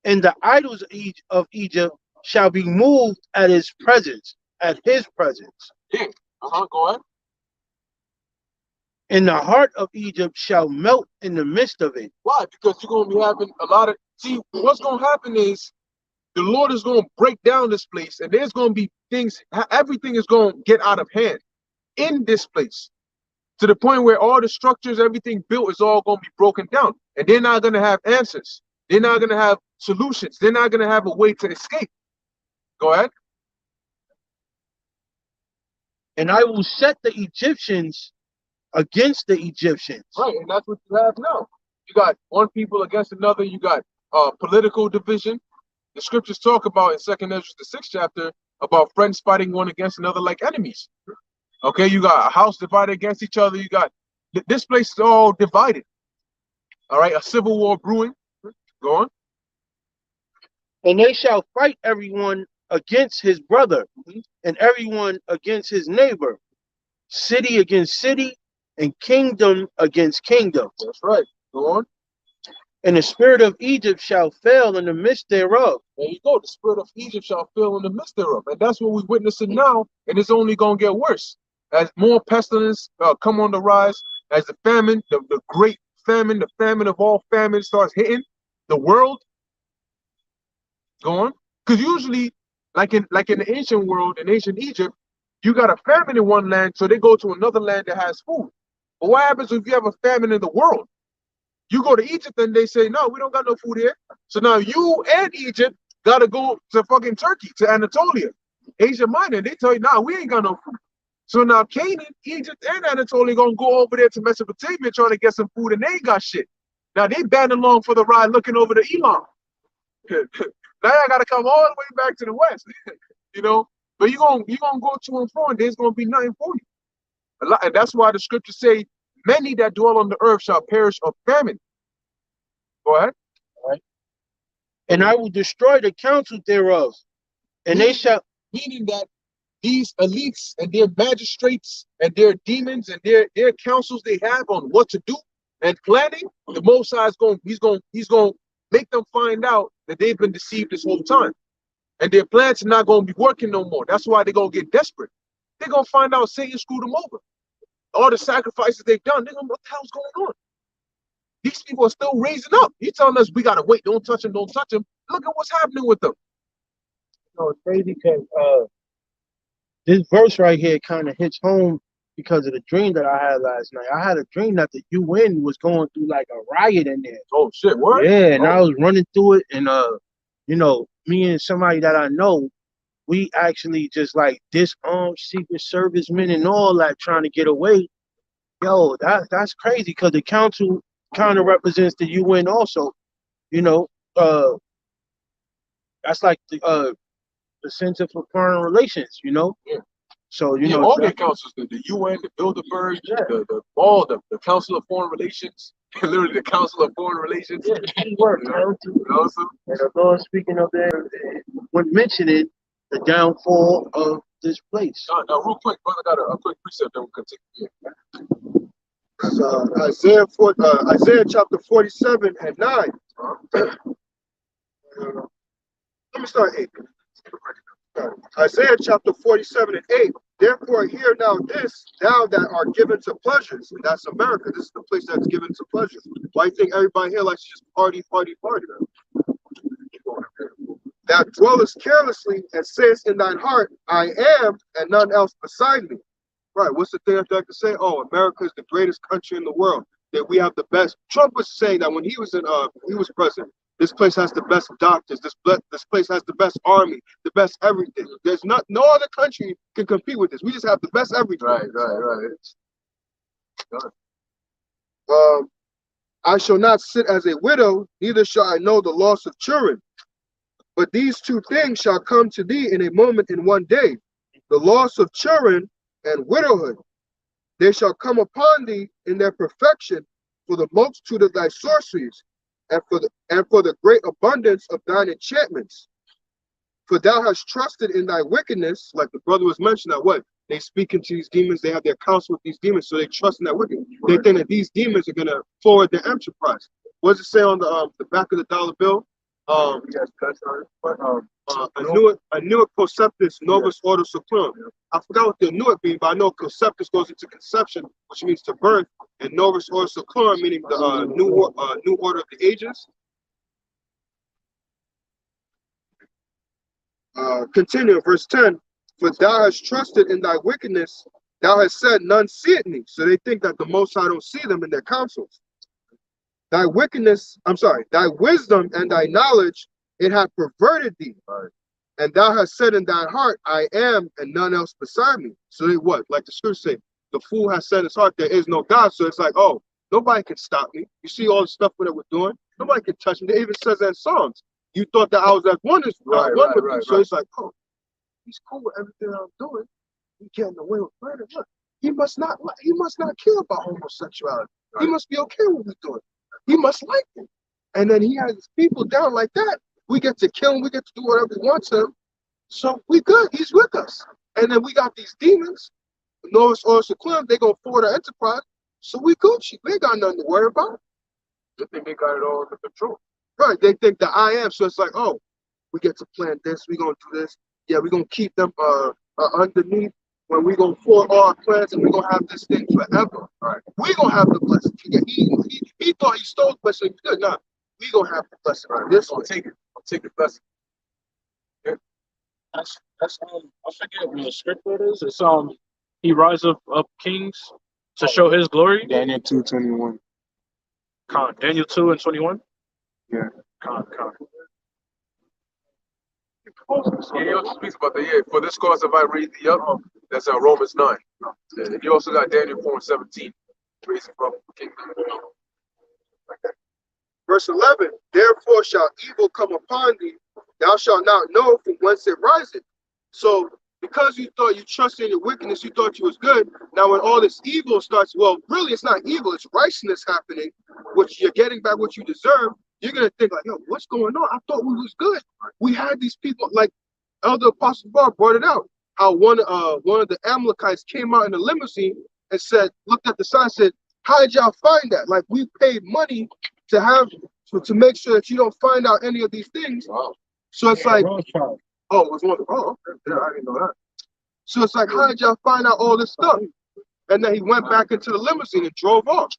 and the idols of Egypt shall be moved at his presence, Yeah. Go ahead. And the heart of Egypt shall melt in the midst of it." Why? Because you're going to be having a lot of. See, what's going to happen is the Lord is going to break down this place, and there's going to be things. Everything is going to get out of hand in this place, to the point where all the structures, everything built, is all going to be broken down, and they're not going to have answers. They're not going to have solutions. They're not going to have a way to escape. Go ahead. "And I will set the Egyptians against the Egyptians." Right, and that's what you have now. You got one people against another. You got political division. The scriptures talk about in 2nd Ezra, the 6th chapter, about friends fighting one against another like enemies. Okay, you got a house divided against each other. You got this place is all divided. All right, a civil war brewing. Go on. "And they shall fight everyone against his brother, and everyone against his neighbor, city against city, and kingdom against kingdom. That's right. Go on. And the spirit of Egypt shall fail in the midst thereof." There you go. The spirit of Egypt shall fill in the midst thereof. And that's what we're witnessing now. And it's only going to get worse. As more pestilence come on the rise, as the famine, the great famine, the famine of all famines starts hitting the world. Go on. Because usually, like in the ancient world, in ancient Egypt, you got a famine in one land, so they go to another land that has food. But what happens if you have a famine in the world? You go to Egypt and they say, no, we don't got no food here. So now you and Egypt got to go to fucking Turkey, to Anatolia, Asia Minor. They tell you, nah, we ain't got no food. So now Canaan, Egypt, and Anatolia going to go over there to Mesopotamia trying to get some food, and they ain't got shit. Now they band along for the ride looking over the Elam. Now I got to come all the way back to the west, you know. But you're gonna go to and fro, and there's going to be nothing for you. And that's why the scriptures say, many that dwell on the earth shall perish of famine. Go ahead. Right. And I will destroy the counsel thereof, and they shall. Meaning that these elites and their magistrates and their demons and their councils they have on what to do and planning, the Most High is he's going to make them find out that they've been deceived this whole time, and their plans are not going to be working no more. That's why they're going to get desperate. They're going to find out Satan screwed them over. All the sacrifices they've done, they're going to, what the hell's going on? These people are still raising up. He's telling us we got to wait. Don't touch them. Don't touch them. Look at what's happening with them. You know, it's crazy because this verse right here kind of hits home because of the dream that I had last night. I had a dream that the UN was going through like a riot in there. Oh shit, what? Yeah, and I was running through it, and you know, me and somebody that I know, we actually just like disarmed Secret Servicemen and all that trying to get away. Yo, that's crazy because the council kind of represents the UN also. You know, that's like the Center for Foreign Relations. You know, yeah. So you know all their councils, the UN, the Bilderberg, yeah. the Council of Foreign Relations, literally the Council of Foreign Relations. Yeah, it works. And the Lord speaking of that, when mentioning the downfall of this place. Now, real quick, brother, got a quick precept that we'll continue. Isaiah chapter 47 and 9. Let me start 8. Isaiah chapter 47 and 8. Therefore, hear now this, thou that art given to pleasures. And that's America. This is the place that's given to pleasures. Why do you think everybody here likes to just party? That dwellest carelessly and sayest in thine heart, I am, and none else beside me. Right. What's the thing I like to say? Oh, America is the greatest country in the world. That we have the best. Trump was saying that when he was president. This place has the best doctors. This place has the best army, the best everything. There's no other country can compete with this. We just have the best everything. Right. I shall not sit as a widow, neither shall I know the loss of children. But these two things shall come to thee in a moment, in one day, the loss of children and widowhood. They shall come upon thee in their perfection, for the multitude of thy sorceries, and for the great abundance of thine enchantments. For thou hast trusted in thy wickedness, like the brother was mentioning, that what? They speak into these demons, they have their counsel with these demons, so they trust in that wickedness. Right. They think that these demons are going to forward their enterprise. What does it say on the back of the dollar bill? Annuit conceptus novus ordo seclorum. I forgot what the annuit means, but I know conceptus goes into conception, which means to birth, and novus ordo seclorum meaning the new order of the ages. Continue, verse 10. For thou hast trusted in thy wickedness, thou hast said, none seeth me. So they think that the Most High don't see them in their counsels. Thy wisdom and thy knowledge, it hath perverted thee. Right. And thou hast said in thine heart, I am, and none else beside me. So they what? Like the scripture say, the fool has said in his heart, there is no God. So it's like, oh, nobody can stop me. You see all the stuff that we're doing? Nobody can touch me. It even says that in Psalms. You thought that I was like one with you. So it's like, oh, he's cool with everything I'm doing. He's getting away with murder. Look, he must not care about homosexuality. Right. He must be okay with what we're doing. He must like it. And then he has his people down like that. We get to kill him. We get to do whatever we want to him. So we good. He's with us. And then we got these demons. Norris or Seclum, they gonna forward our enterprise. So we Gucci. We ain't got nothing to worry about. They think they got it all under control. Right. They think that I am. So it's like, oh, we get to plan this. We gonna do this. Yeah, we gonna keep them underneath. When we gonna forward all our plans and we gonna have this thing forever. Right. We gonna have the blessing. He thought he stole the blessing. Good. Nah, we gonna have the blessing. Right. This I'll take it. I'll take the blessing. Yeah. That's I forget what the script it is. It's he rise up kings to show his glory. Daniel 2:21. Daniel 2 and 21. Yeah. Con. He also speaks about for this cause have I raised thee up. That's Romans 9. And you also got Daniel 4:17. Raising up kingdom. Verse 11, therefore shall evil come upon thee, thou shalt not know from whence it riseth. So because you thought you trusted in your wickedness, you thought you was good. Now when all this evil starts, well, really it's not evil, it's righteousness happening, which you're getting back what you deserve. You're gonna think like, yo, what's going on? I thought we was good. We had these people, like Elder Apostle Bar brought it out. How one of the Amalekites came out in a limousine and said, looked at the sign, said, how did y'all find that? Like we paid money to have to make sure that you don't find out any of these things. Wow. So it's like, Oh, it was one. Oh, okay. Yeah, I didn't know that. So it's like, how did y'all find out all this stuff? And then he went back into the limousine and drove off.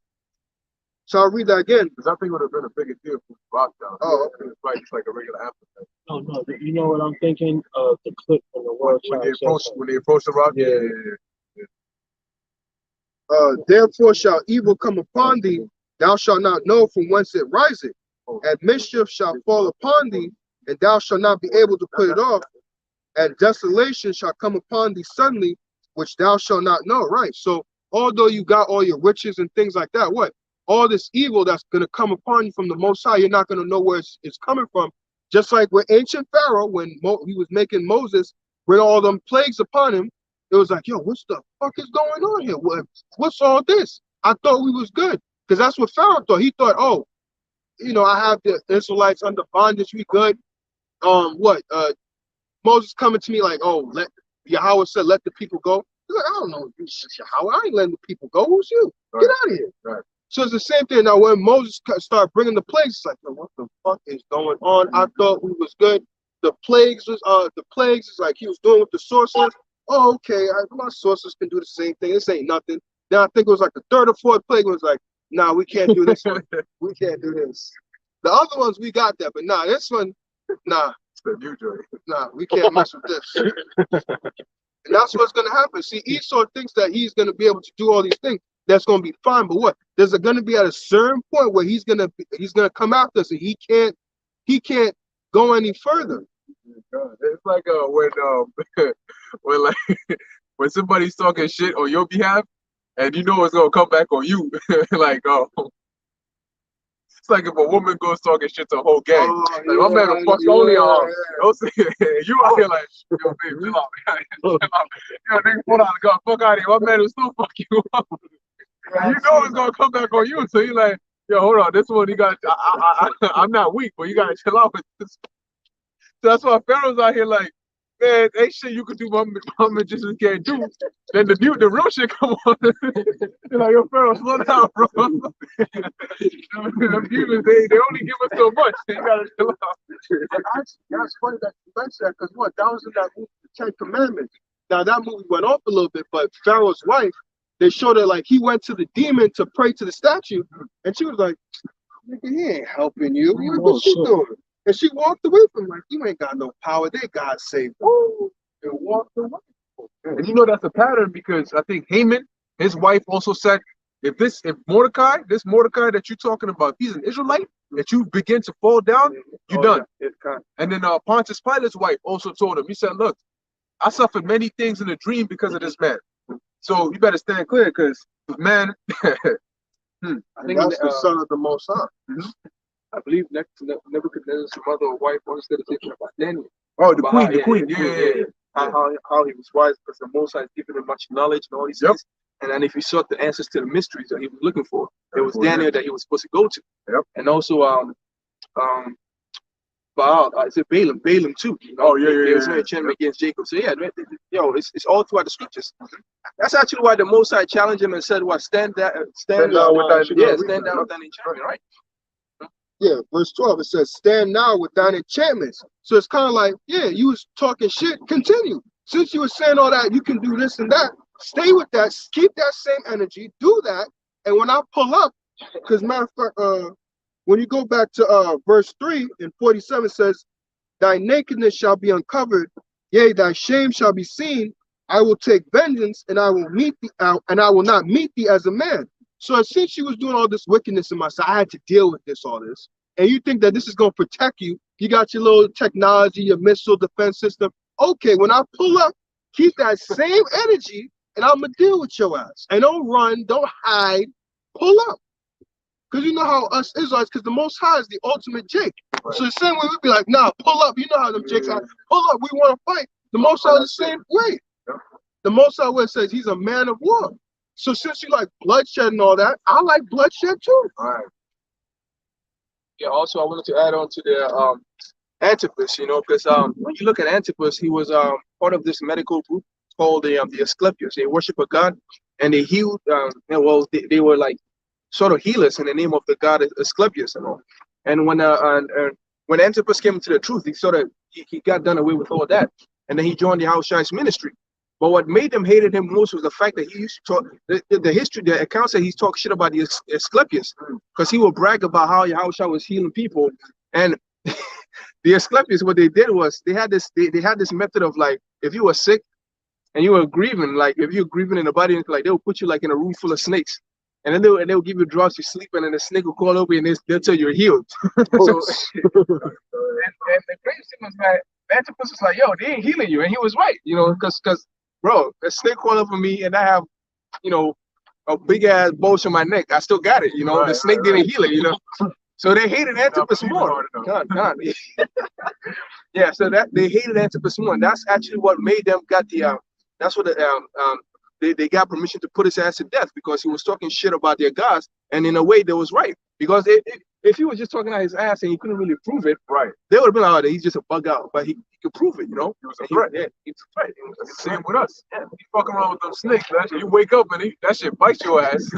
So I'll read that again. Because I think it would have been a bigger deal for Rockdown. Oh, okay. It's like a regular applicant. Oh no, you know what I'm thinking? The clip from the World When Child they approach the rock, yeah. Therefore shall evil come upon thee, thou shalt not know from whence it riseth, and mischief shall fall upon thee, and thou shalt not be able to put it off, and desolation shall come upon thee suddenly, which thou shalt not know. Right. So although you got all your riches and things like that, what? All this evil that's going to come upon you from the Most High, you're not going to know where it's coming from. Just like with ancient Pharaoh, when he was making Moses, with all them plagues upon him, it was like, yo, what's the fuck is going on here? What's all this? I thought we was good. Because that's what Pharaoh thought. He thought, oh, I have the Israelites under bondage, we good. Moses coming to me like, oh, Yahweh said, let the people go. He's like, I don't know, Yahweh, I ain't letting the people go. Who's you? Get out of here. Right. So it's the same thing. Now, when Moses started bringing the plagues, it's like, what the fuck is going on? I thought we was good. The plagues is like he was doing with the sorcerers. Oh, okay, my sorcerers can do the same thing. This ain't nothing. Then I think it was like the third or fourth plague was like, nah, we can't do this one. We can't do this. The other ones we got that, but nah, this one, nah. It's the new joint. Nah, we can't mess with this. And that's what's gonna happen. See, Esau thinks that he's gonna be able to do all these things. That's gonna be fine, but what? There's gonna be at a certain point where he's gonna come after us, and he can't go any further. It's like when when somebody's talking shit on your behalf, and you know it's gonna come back on you. Like it's like if a woman goes talking shit to a whole gang. Like my man will fuck only on. Don't say it. You out here like, yo, babe, chill out. Chill out. Yo, nigga, hold on, go fuck out of here. My man will still fuck you up. You know it's gonna come back on you. So you like, yo, hold on, this one you got. I'm not weak, but you gotta chill out with this. So that's why Pharaoh's out here like, man, ain't shit you could do my magicians can't do. Then the real shit come on. You're like, yo, Pharaoh, slow down, bro. Them demons, they only give us so much. You gotta chill out. That's funny that you mentioned that, because what? That was in that movie, The Ten Commandments. Now that movie went off a little bit, but Pharaoh's wife, they showed her like he went to the demon to pray to the statue, and she was like, nigga, he ain't helping you. What's she doing? And she walked away from him like, you ain't got no power. They God saved him. And walked away. And you know that's a pattern, because I think Haman, his wife, also said, if Mordecai that you're talking about, if he's an Israelite, that you begin to fall down, you're done. Yeah. And then Pontius Pilate's wife also told him, he said, look, I suffered many things in a dream because of this man. So you better stand clear, because man, I think that's the son of the Most High. I believe Nebuchadnezzar's mother or wife once said a thing about Daniel. Oh, the queen. Yeah. How he was wise because the Most High has given him much knowledge and all these things. And then if he sought the answers to the mysteries that he was looking for, it was Daniel that he was supposed to go to. Yep. And also Baal, is it Balaam? Balaam too. Oh yeah. There was no enchantment against Jacob. So yeah, it's all throughout the scriptures. That's actually why the Most High challenged him and said, "What? Stand down with that enchantment, right?" Yeah, verse 12, it says, stand now with thine enchantments. So it's kind of like, yeah, you was talking shit, continue. Since you were saying all that, you can do this and that, stay with that, keep that same energy, do that. And when I pull up, because matter of fact, when you go back to verse 3 in 47, it says, thy nakedness shall be uncovered, yea, thy shame shall be seen, I will take vengeance, and I will meet thee out, and I will not meet thee as a man. So since she was doing all this wickedness in my side, I had to deal with all this. And you think that this is gonna protect you? You got your little technology, your missile defense system. Okay, when I pull up, keep that same energy, and I'm gonna deal with your ass. And don't run, don't hide, pull up. Because you know how us Israelites, because the Most High is the ultimate Jake. Right. So the same way we'd be like, nah, pull up. You know how them Jakes are. Pull up, we want to fight. The Most High is the same way. The Most High way says he's a man of war. So since you like bloodshed and all that, I like bloodshed too. All right. Yeah, also I wanted to add on to the Antipas, you know, because when you look at Antipas, he was part of this medical group called the Asclepius. They worship a god, and they healed. Well, they were like sort of healers in the name of the god Asclepius and all. And when Antipas came into the truth, he got done away with all that, and then he joined the Haushai's ministry. But what made them hated him most was the fact that he used to talk. The account said he talked shit about the Asclepius, because he would brag about how Yahushua was healing people. And the Asclepius, what they did was they had this method of, like, if you were sick and you were grieving, like if you were grieving in the body, like they would put you like in a room full of snakes, and then they'll give you drugs to sleep, and then the snake will crawl over you, and they'll tell you you're healed. So, and the crazy thing was that Antipas was like, yo, they ain't healing you, and he was right, you know, because bro, a snake crawled over me, and I have, you know, a big ass bulge on my neck. I still got it, you know. Right, the snake didn't heal it, you know. So they hated Antipas more. God. Yeah, so that they hated Antipas more. And that's actually what made them got the that's what they got permission to put his ass to death, because he was talking shit about their gods, and in a way that was right. Because if he was just talking out his ass and he couldn't really prove it, right, they would have been like, oh, he's just a bug out. But he could prove it, you know. He was a threat. Yeah, he's a threat. Same with us. Yeah. You fucking around with those snakes, man. You wake up and that shit bites your ass.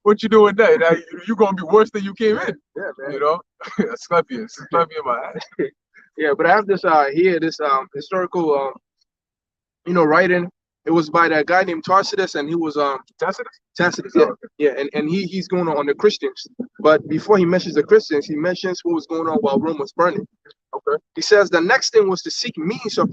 What you doing there? Now you're gonna be worse than you came in. Yeah, man. You know, Asclepius in my ass. Yeah, but I have this this historical writing. It was by that guy named Tacitus, and he was Tacitus, yeah, yeah, and he's going on the Christians. But before he mentions the Christians, he mentions what was going on while Rome was burning. Okay. He says the next thing was to seek means of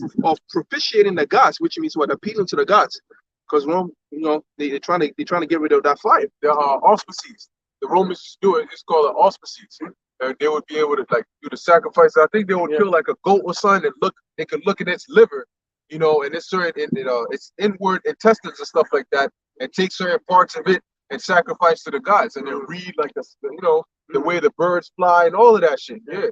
propitiating the gods, which means what, appealing to the gods, because Rome, you know, they're trying to get rid of that fire. There are auspices. The Romans do it. It's called an auspices. And they would be able to like do the sacrifice. I think they would kill like a goat or something, and they could look at its liver, you know, and it's certain its inward intestines and stuff like that, and take certain parts of it and sacrifice to the gods, and then read like the way the birds fly and all of that shit. Yeah.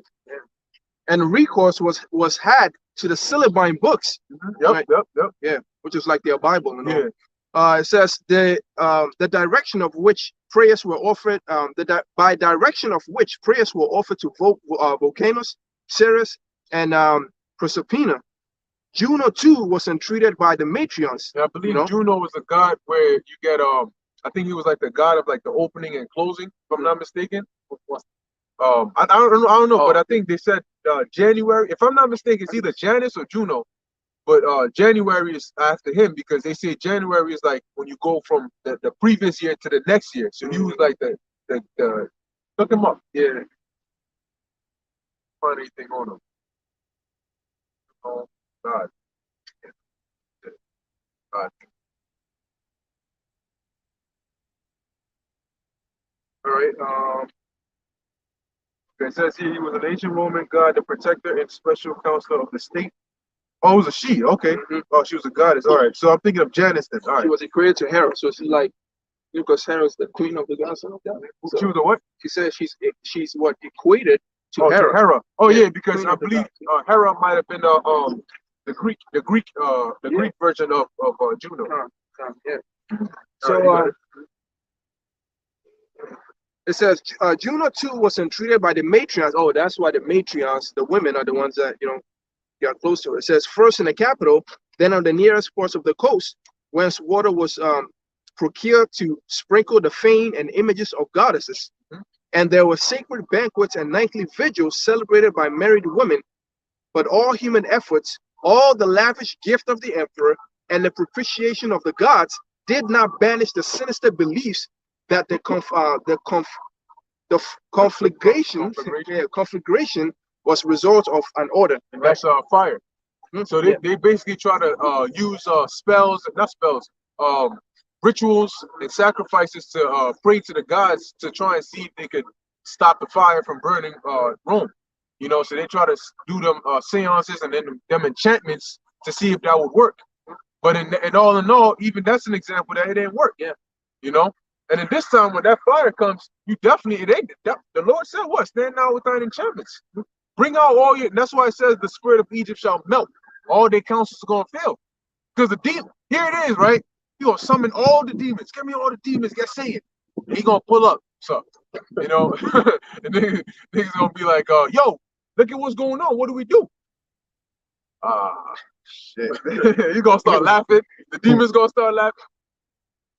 And recourse was had to the Syllabine books. Yep. Yeah, which is like their Bible. You know? Yeah. It says the direction of which prayers were offered. By direction of which prayers were offered to Volcanus, Ceres, and Proserpina. Juno too was entreated by the matrions. Yeah, I believe Juno was a god where you get I think he was like the god of like the opening and closing, if I'm not mistaken. I don't know, but I think they said January. If I'm not mistaken, it's either Janus or Juno, but January is after him, because they say January is like when you go from the previous year to the next year. So he was like the look him up. Yeah. Find anything on him. Oh God. God. All right. It says here he was an ancient Roman god, the protector and special counselor of the state. Oh, it was a she. Okay. Mm-hmm. Oh, she was a goddess. All right. So I'm thinking of Janus then. All right. She was equated to Hera. So she's like, because Hera is the queen of the gods. So she was a what? She said she's what, equated to Hera. To Hera. Oh yeah, because I believe Hera might have been the Greek version of Juno. Yeah. So it says Juno too was entreated by the matrions. Oh, that's why the matrions, the women, are the ones that got close to her. It says first in the capital, then on the nearest parts of the coast, whence water was procured to sprinkle the fane and images of goddesses. Mm-hmm. And there were sacred banquets and nightly vigils celebrated by married women. But all human efforts, all the lavish gift of the emperor, and the propitiation of the gods did not banish the sinister beliefs that the conflagration was result of an order. And that's fire. So they basically try to use spells, not spells, rituals and sacrifices to pray to the gods to try and see if they could stop the fire from burning Rome. You know, so they try to do them seances and then them enchantments to see if that would work. But in all, even that's an example that it didn't work. Yeah. You know, and then this time when that fire comes, you definitely the Lord said what? Stand out with thine enchantments. Bring out all your. That's why it says the spirit of Egypt shall melt. All their counsels are gonna fail. Because the demon, here it is, right? You gonna summon all the demons. Give me all the demons. Get saying. He gonna pull up. So, you know, and niggas gonna be like, yo, look at what's going on. What do we do? Shit. You gonna start laughing. The demons gonna start laughing.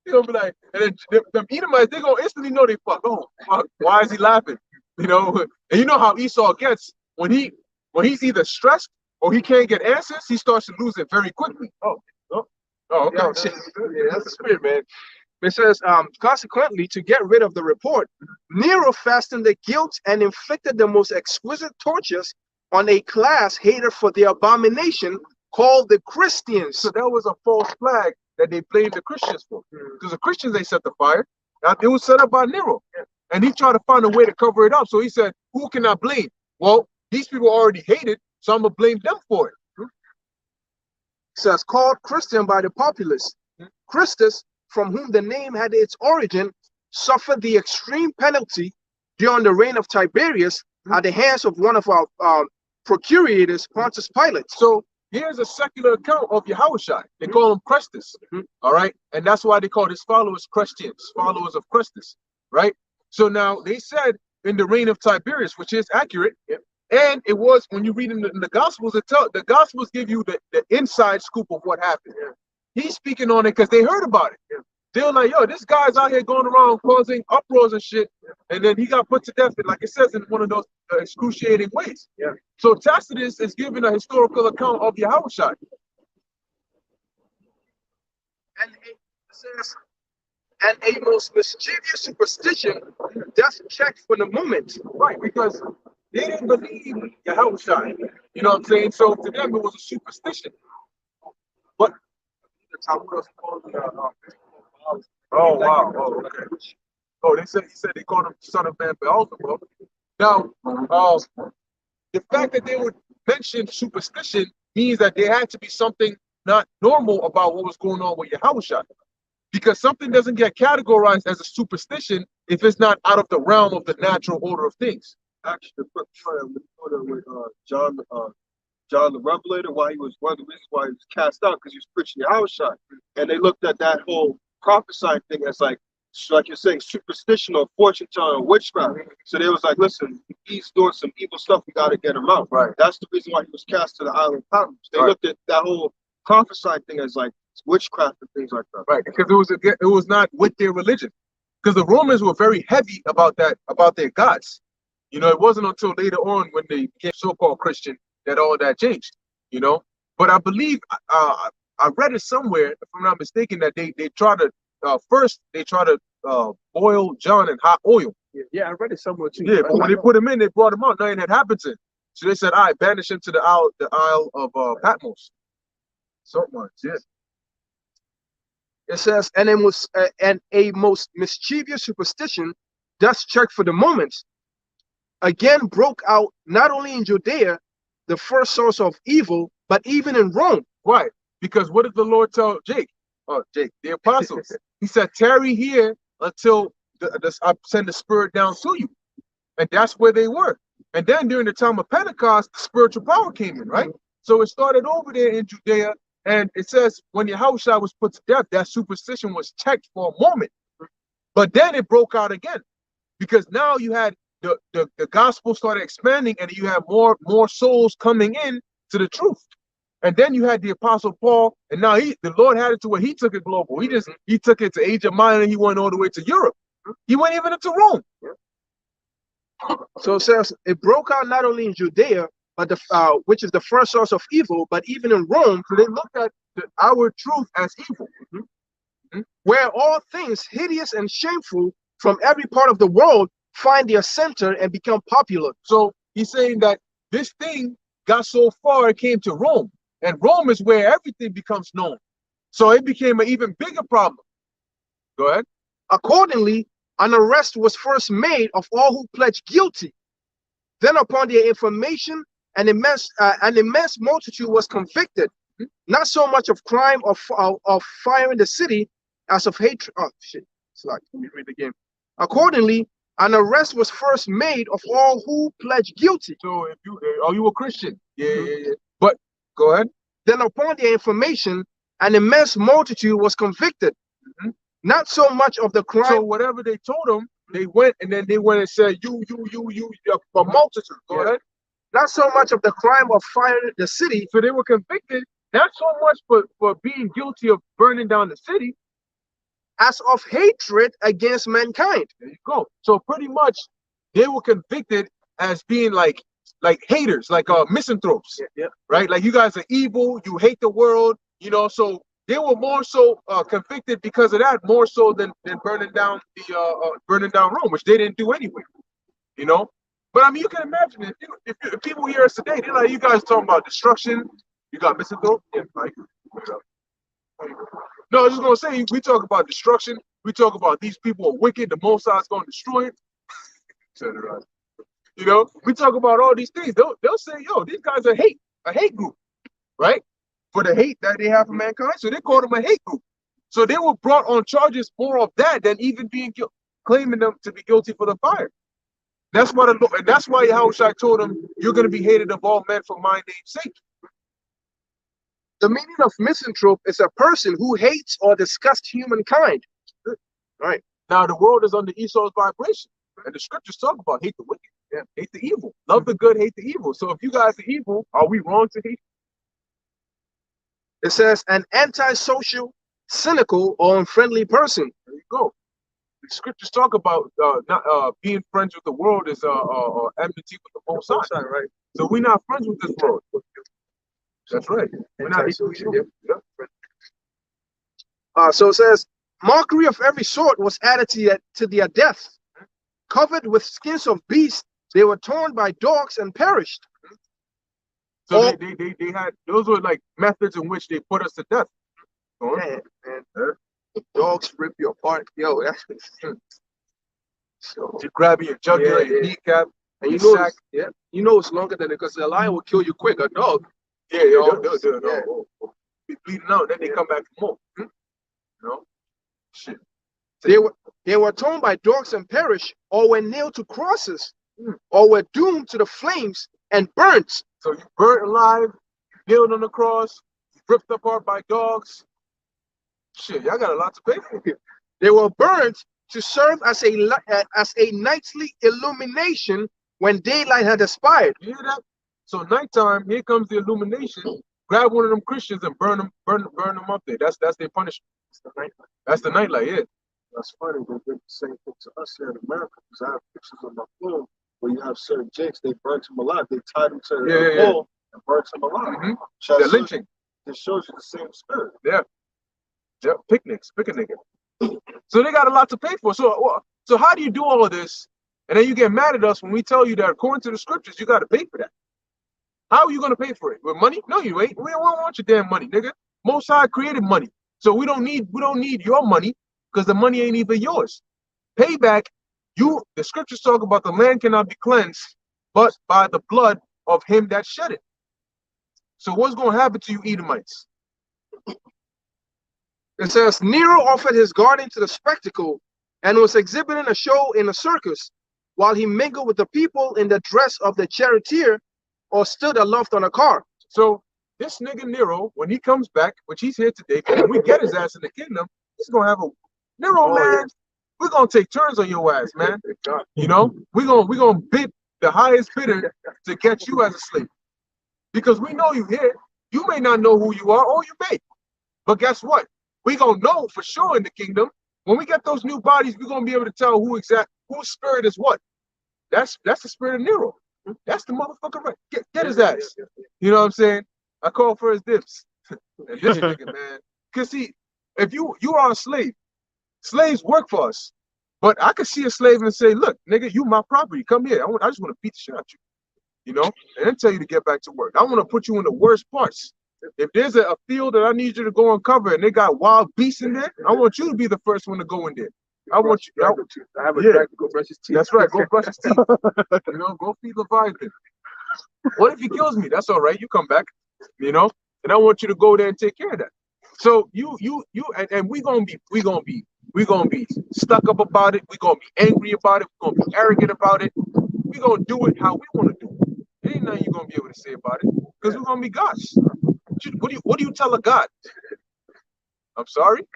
You gonna be like, and then them Edomites, they gonna instantly know they fuck. Oh, fuck. Why is he laughing? You know, and you know how Esau gets when he's either stressed or he can't get answers, he starts to lose it very quickly. Oh, okay. Yeah, that's the spirit, man. It says, consequently, to get rid of the report, Nero fastened the guilt and inflicted the most exquisite tortures on a class hated for the abomination called the Christians. So that was a false flag that they blamed the Christians for. Because the Christians, they set the fire. Now, it was set up by Nero. And he tried to find a way to cover it up. So he said, who can I blame? Well, these people already hated, so I'm going to blame them for it. It says, called Christian by the populace. Christus, from whom the name had its origin, suffered the extreme penalty during the reign of Tiberius at the hands of one of our procurators, Pontius Pilate. So here's a secular account of Yahushua. They call him Christus, all right? And that's why they call his followers Christians, followers of Christus, right? So now they said in the reign of Tiberius, which is accurate, and it was, when you read in the Gospels, the Gospels give you the inside scoop of what happened. He's speaking on it because they heard about it. They were like, yo, this guy's out here going around causing uproars and shit. And then he got put to death, like it says in one of those excruciating ways. So Tacitus is giving a historical account of Yahushua. And it says, and a most mischievous superstition does check for the moment. Right, because they didn't believe Yahushua. You know what I'm saying? So to them, it was a superstition. But oh wow! Oh, okay. Oh, he said they called him son of man Beelzebub. Now, the fact that they would mention superstition means that there had to be something not normal about what was going on with Yahushua. Because something doesn't get categorized as a superstition if it's not out of the realm of the natural order of things. Actually, the quick trial with John the Revelator, why he was one of the reasons why he was cast out, because he was preaching Yahushua. And they looked at that whole prophesying thing as like you're saying, superstition or fortune telling or witchcraft. So they was like, listen, he's doing some evil stuff, we gotta get him out. Right. That's the reason why he was cast to the island of Patmos. They looked at that whole prophesying thing as like witchcraft and things like that. Right, because it was not with their religion. Because the Romans were very heavy about their gods. You know, it wasn't until later on when they became so-called Christian that all that changed, you know. But I believe I read it somewhere, if I'm not mistaken, that they try to first boil John in hot oil. Yeah, I read it somewhere too. Yeah, but when they put him in, they brought him out. Nothing had happened to him. So they said, all right, banish him to the Isle of Patmos. So much, yeah. It says, and a most mischievous superstition, thus checked for the moment, again broke out not only in Judea, the first source of evil, but even in Rome. Why? Because what did the Lord tell Jake, the apostles? He said, tarry here until I send the Spirit down to you. And that's where they were. And then during the time of Pentecost, spiritual power came in, right? So it started over there in Judea. And it says when Yahushua was put to death, that superstition was checked for a moment. But then it broke out again. Because now you had the gospel started expanding and you have more souls coming in to the truth. And then you had the apostle Paul, and now the Lord had it to where he took it global. He took it to Asia Minor, he went all the way to Europe. He went even into Rome. So it says it broke out not only in Judea, but which is the first source of evil, but even in Rome. So they looked at our truth as evil. Where all things hideous and shameful from every part of the world find their center and become popular. So he's saying that this thing got so far it came to Rome. And Rome is where everything becomes known. So it became an even bigger problem. Go ahead. Accordingly, an arrest was first made of all who pledged guilty. Then, upon their information, an immense multitude was convicted, not so much of crime of firing the city as of hatred. Oh, shit. Let me read again. Accordingly, an arrest was first made of all who pledged guilty. So if you a Christian? Yeah. But go ahead. Then, upon their information, an immense multitude was convicted, not so much of the crime. So whatever they told them, they went and then they went and said, you, a multitude. Go ahead. Not so much of the crime of firing the city. So they were convicted, not so much for being guilty of burning down the city, as of hatred against mankind. There you go. So pretty much they were convicted as being like haters, like misanthropes. Yeah. Right? Like you guys are evil, you hate the world, so they were more so convicted because of that, more so than burning down Rome, which they didn't do anyway. But I mean, you can imagine if people hear us today, they're like, you guys talking about destruction, you got misanthrope? Yeah, like, no, I was just gonna say, we talk about destruction, we talk about these people are wicked, the Most High is gonna destroy it. We talk about all these things. They'll say, yo, these guys are a hate group, right? For the hate that they have for mankind. So they call them a hate group. So they were brought on charges more of that than even claiming them to be guilty for the fire. That's why Yahushua told them, you're going to be hated of all men for my name's sake. The meaning of misanthrope is a person who hates or disgusts humankind. Right. Now the world is under Esau's vibration. And the scriptures talk about hate the wicked, hate the evil. Love the good, hate the evil. So if you guys are evil, are we wrong to hate? It says an antisocial, cynical, or unfriendly person. There you go. The scriptures talk about not being friends with the world is enmity with the Most High, right? So we're not friends with this world. That's right. We're not. So it says mockery of every sort was added to their death. Covered with skins of beasts, they were torn by dogs and perished. So they had, those were like methods in which they put us to death. Man, dogs rip you apart. Yo, that's so you grab your jugular, your kneecap, and your you know, sack. it's longer than it because the lion will kill you quick. A dog, they'll be bleeding out. Then they come back for more. Shit. They were torn by dogs and perished, or were nailed to crosses, or were doomed to the flames and burnt. So you burnt alive, nailed on the cross, ripped apart by dogs. Shit, y'all got a lot to pay for. They were burnt to serve as a nightly illumination when daylight had expired. You hear that? So nighttime, here comes the illumination. Grab one of them Christians and burn them up there. That's their punishment. That's the nightlight. Yeah. That's funny. They did the same thing to us here in America. Because I have pictures on my phone where you have certain jakes, they burnt him alive. They tied him to the pole and burnt him alive. They're lynching. It shows you the same spirit. Yeah. Picnics, pick a nigga. So they got a lot to pay for. So how do you do all of this? And then you get mad at us when we tell you that according to the scriptures, you got to pay for that. How are you going to pay for it? With money? No, you ain't. We don't want your damn money, nigga. Most High created money. So we don't need your money because the money ain't even yours. Payback, the scriptures talk about the land cannot be cleansed but by the blood of him that shed it. So what's going to happen to you Edomites? It says, Nero offered his garden to the spectacle and was exhibiting a show in a circus while he mingled with the people in the dress of the charioteer or stood aloft on a car. So this nigga Nero, when he comes back, which he's here today, when we get his ass in the kingdom, he's going to have Nero, man, we're going to take turns on your ass, man. We're going to bid the highest bidder to get you as a slave. Because we know you here. You may not know who you are, or you may. But guess what? We're going to know for sure in the kingdom. When we get those new bodies, we're going to be able to tell whose spirit is what. That's the spirit of Nero. That's the motherfucker right. Get his ass. You know what I'm saying? I call for his dips. And this nigga, man. Because see, if you are a slave, slaves work for us. But I could see a slave and say, look, nigga, you my property. Come here. I just want to beat the shit out of you. And then tell you to get back to work. I want to put you in the worst parts. If there's a field that I need you to go and cover and they got wild beasts in there, I want you to be the first one to go in there. I want you. I have a Yeah. dragon to go brush his teeth. That's right. Go brush his teeth. Go feed Leviathan. What if he kills me? That's all right. You come back. And I want you to go there and take care of that. So and we're gonna be stuck up about it. We're gonna be angry about it. We're gonna be arrogant about it. We're gonna do it how we want to do it. There ain't nothing you're gonna be able to say about it because we're gonna be gods. What do you tell a god? I'm sorry.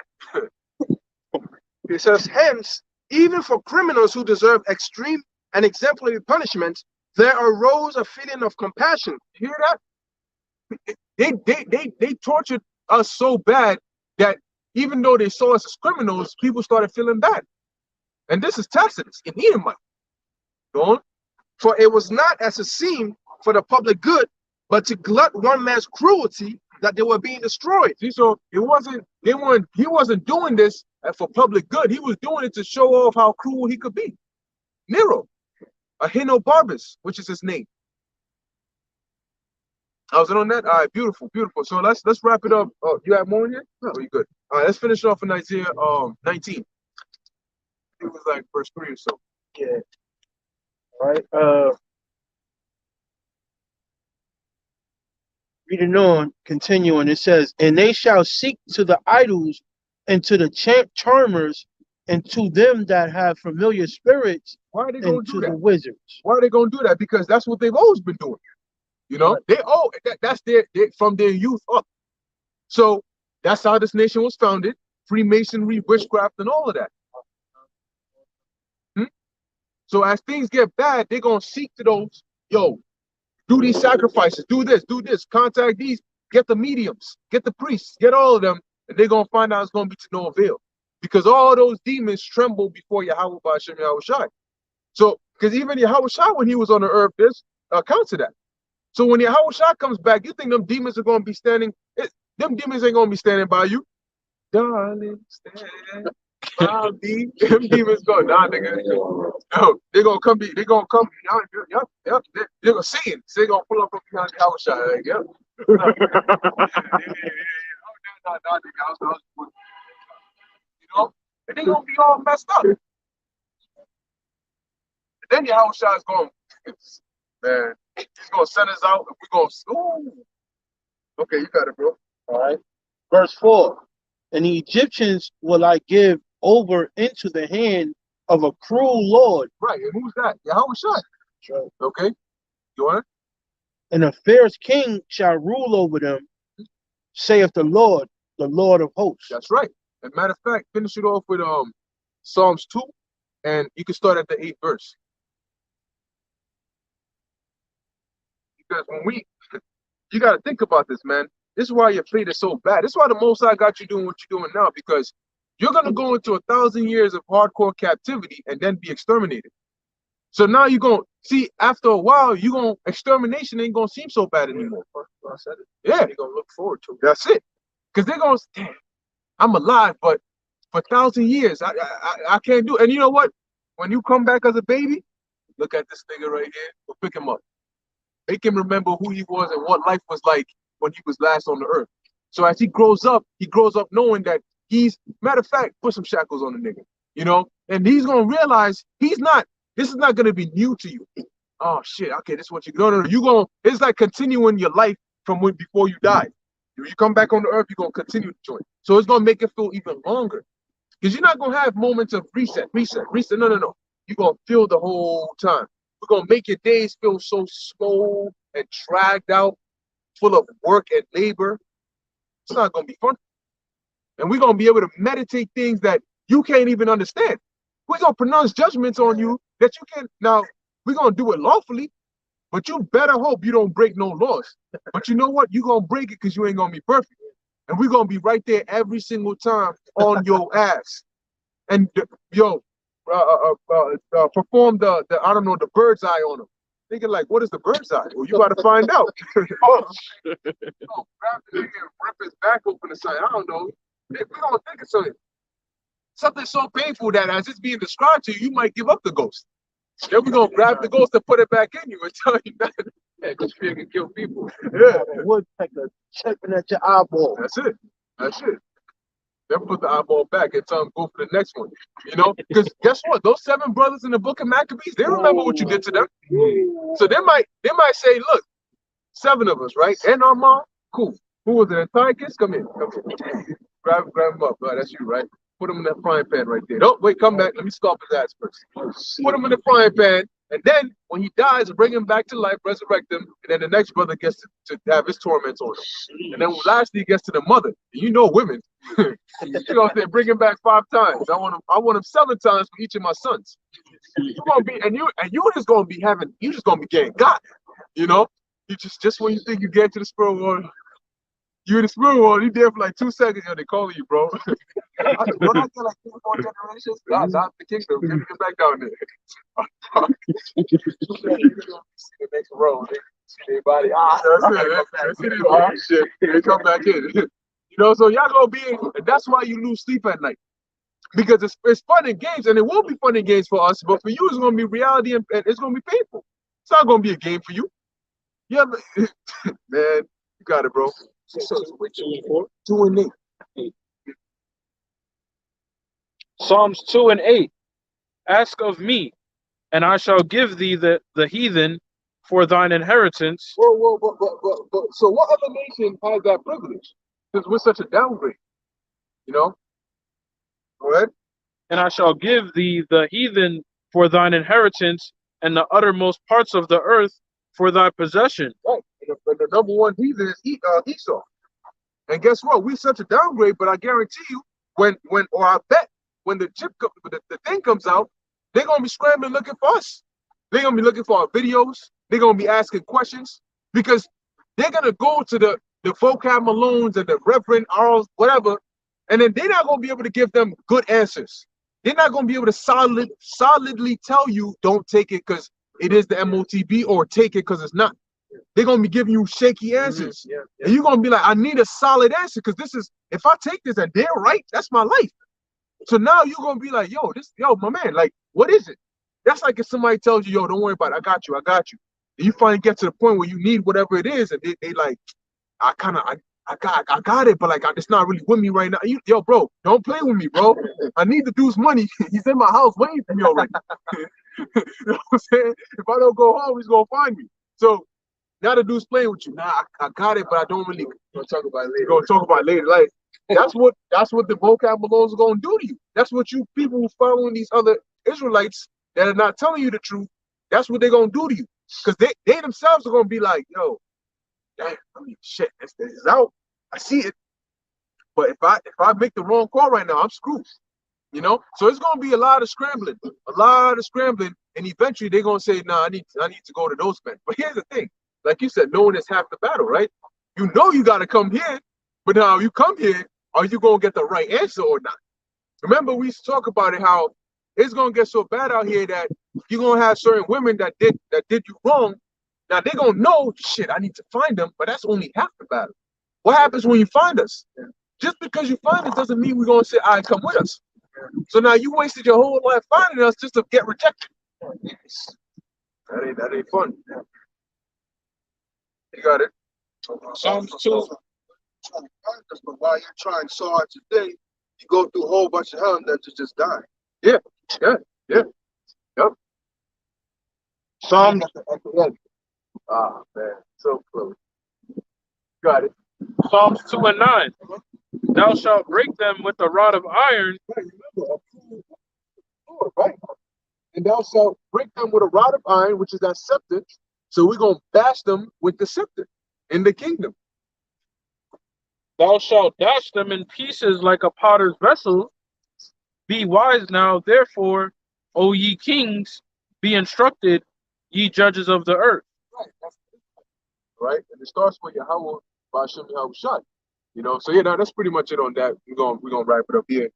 It says, hence, even for criminals who deserve extreme and exemplary punishment, there arose a feeling of compassion. You hear that? They tortured us so bad that even though they saw us as criminals, people started feeling bad. And this is Tacitus in Edomite. Go on. For it was not as it seemed for the public good, but to glut one man's cruelty that they were being destroyed. See, so he wasn't doing this for public good. He was doing it to show off how cruel he could be. Nero, Ahenobarbus, which is his name. I was on that. All right, beautiful. So let's wrap it up. Oh, you have more in here? No, you good. All right, let's finish off in Isaiah 19. It was like verse 3 or so. Yeah. All right. Reading on, continuing, it says, and they shall seek to the idols and to the charmers and to them that have familiar spirits. Why are they going and to to do that? the wizards. Why are they going to do that? Because that's what they've always been doing. That's from their youth up. So that's how this nation was founded. Freemasonry, witchcraft, and all of that. So as things get bad, they're going to seek to those, do these sacrifices, do this, contact these, get the mediums, get the priests, get all of them, and they're going to find out it's going to be to no avail. Because all those demons tremble before Yahweh Ba'ashem Yahushai. So, because even Yahushai, when he was on the earth, there's accounts of that. So when Yahushua comes back, you think them demons are going to be standing? Them demons ain't going to be standing by you. Darling, stand by me. Them demons go, nah, nigga. No, they're going to come. They're going to come. Yep. They're going to see it. So they're going to pull up behind Yahushua. Like, yep. And they're going to be all messed up. And then Yahushua is going, man. He's gonna send us out, and we're gonna. Ooh. Okay, you got it, bro. All right. Verse 4. And the Egyptians will I give over into the hand of a cruel Lord. Right, and who's that? Yahushua. Right. Okay. You want it? And a fierce king shall rule over them, saith the Lord of hosts. That's right. As a matter of fact, finish it off with Psalms 2, and you can start at the 8th verse. Because you got to think about this, man. This is why your fate is so bad. This is why the Most High got you doing what you're doing now, because you're going to go into 1,000 years of hardcore captivity and then be exterminated. So now you're going to see, after a while, extermination ain't going to seem so bad anymore. Yeah. You're going to look forward to it. That's it. Because they're going to, damn, I'm alive, but for 1,000 years, I can't do it. And you know what? When you come back as a baby, look at this nigga right here. Go pick him up. Make him remember who he was and what life was like when he was last on the earth. So as he grows up knowing that matter of fact, put some shackles on the nigga, and he's going to realize this is not going to be new to you. Oh shit, okay, this is what no. It's like continuing your life from before you die. When you come back on the earth, you're going to continue to join. So it's going to make it feel even longer. Because you're not going to have moments of reset. No. You're going to feel the whole time. We're going to make your days feel so slow and dragged out, full of work and labor. It's not going to be fun. And we're going to be able to meditate things that you can't even understand. We're going to pronounce judgments on you that you can't. Now, we're going to do it lawfully, but you better hope you don't break no laws. But you know what? You're going to break it because you ain't going to be perfect. And we're going to be right there every single time on your ass. And, perform the I don't know, the bird's eye on him. Thinking like, what is the bird's eye? Well, you got to find out. Grab the nigga and rip his back open or something. I don't know. We're gonna think of something so painful that as it's being described to you, you might give up the ghost. Then we're gonna grab the ghost and put it back in you and tell you that Yeah, because fear can kill people. Yeah, a woodpecker checking at your eyeball. That's it. That's it. Then put the eyeball back and tell them go for the next one. You know, because guess what? Those 7 brothers in the book of Maccabees, they remember what you did to them. So they might say, look, 7 of us, right? And our mom, cool. Who was it? Antiochus? Come here. Come here. Grab him up. Right, that's you, right? Put him in that frying pan right there. Oh, wait, come back. Let me scoff his ass first. Put him in the frying pan. And then when he dies, bring him back to life, resurrect him, and then the next brother gets to have his torments on him. And then lastly, he gets to the mother. And you know women. You know, they bring him back 5 times. I want him 7 times for each of my sons. You're gonna be, and you just gonna be having, you just gonna be getting got. You know, you just when you think you get to the spirit world, you in the spirit world, you there for like 2 seconds, and they calling you, bro. Don't I get like 3 or 4 generations? God's out the kingdom. Get back down there. The next row, they see their body. That's it. Shit. They come back in. You know, so y'all gonna be, and that's why you lose sleep at night. Because it's fun and games, and it will be fun and games for us, but for you, it's gonna be reality and it's gonna be painful. It's not gonna be a game for you. Yeah, but, man, you got it, bro. So, 2 and 8. Psalms 2 and 8. Ask of me, and I shall give thee the heathen for thine inheritance. Whoa, but so what other nation has that privilege? Because we're such a downgrade, you know? Go ahead. And I shall give thee the heathen for thine inheritance, and the uttermost parts of the earth for thy possession. Right. And the number one heathen is Esau. And guess what? We're such a downgrade, but I guarantee you, I bet when the thing comes out, they're gonna be scrambling looking for us. They're gonna be looking for our videos. They're gonna be asking questions because they're gonna go to the vocab Malones and the Reverend Arls, whatever, and then they're not gonna be able to give them good answers. They're not gonna be able to solidly tell you don't take it because it is the MOTB or take it because it's not. They're gonna be giving you shaky answers. Yeah. And you're gonna be like, I need a solid answer because this is, if I take this and they're right, that's my life. So now you're gonna be like, yo, my man, like, what is it? That's like if somebody tells you, yo, don't worry about it, I got you. And you finally get to the point where you need whatever it is, and they like, I got it, but like it's not really with me right now. Yo, bro, don't play with me, bro. I need the dude's money. He's in my house waiting for me already. You know what I'm saying? If I don't go home, he's gonna find me. So now the dude's playing with you. Nah, I got it, but I don't really. We'll talk about it later. We're gonna talk about it later. Like that's what the vocab Malones are gonna do to you. That's what you people who following these other Israelites that are not telling you the truth. That's what they're gonna do to you. Because they themselves are gonna be like, yo, damn, I mean, shit, this is out. I see it. But if I make the wrong call right now, I'm screwed. You know? So it's gonna be a lot of scrambling. And eventually they're gonna say, nah, I need to go to those men. But here's the thing. Like you said, knowing is half the battle, right? You know you gotta come here, but now you come here, are you gonna get the right answer or not? Remember, we used to talk about it, how it's gonna get so bad out here that you're gonna have certain women that did you wrong. Now they're gonna know, shit, I need to find them, but that's only half the battle. What happens when you find us? Just because you find us doesn't mean we're gonna say, all right, come with us. So now you wasted your whole life finding us just to get rejected. That ain't fun. You got it. Psalms 2. But while you're trying so hard today, you go through a whole bunch of hell that you just die. Yeah. Yep. Psalms At the end. Ah, man, so close. Got it. Psalms 2 and 9. Thou shalt break them with a rod of iron. Right. And thou shalt break them with a rod of iron, which is that scepter. So we're gonna bash them with the scepter in the kingdom. Thou shalt dash them in pieces like a potter's vessel. Be wise now, therefore, O ye kings, be instructed, ye judges of the earth. Right. Right. And it starts with Yahweh Ba'ashem Yahweh Shai. You know, so yeah, that's pretty much it on that. We're gonna wrap it up here.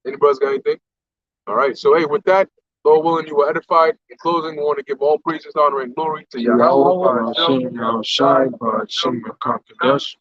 Any brothers got anything? All right. So hey, with that, Lord willing, you were edified. In closing, we want to give all praises, honor, and glory to Yahweh. Yahweh, Shai, God, conquered us.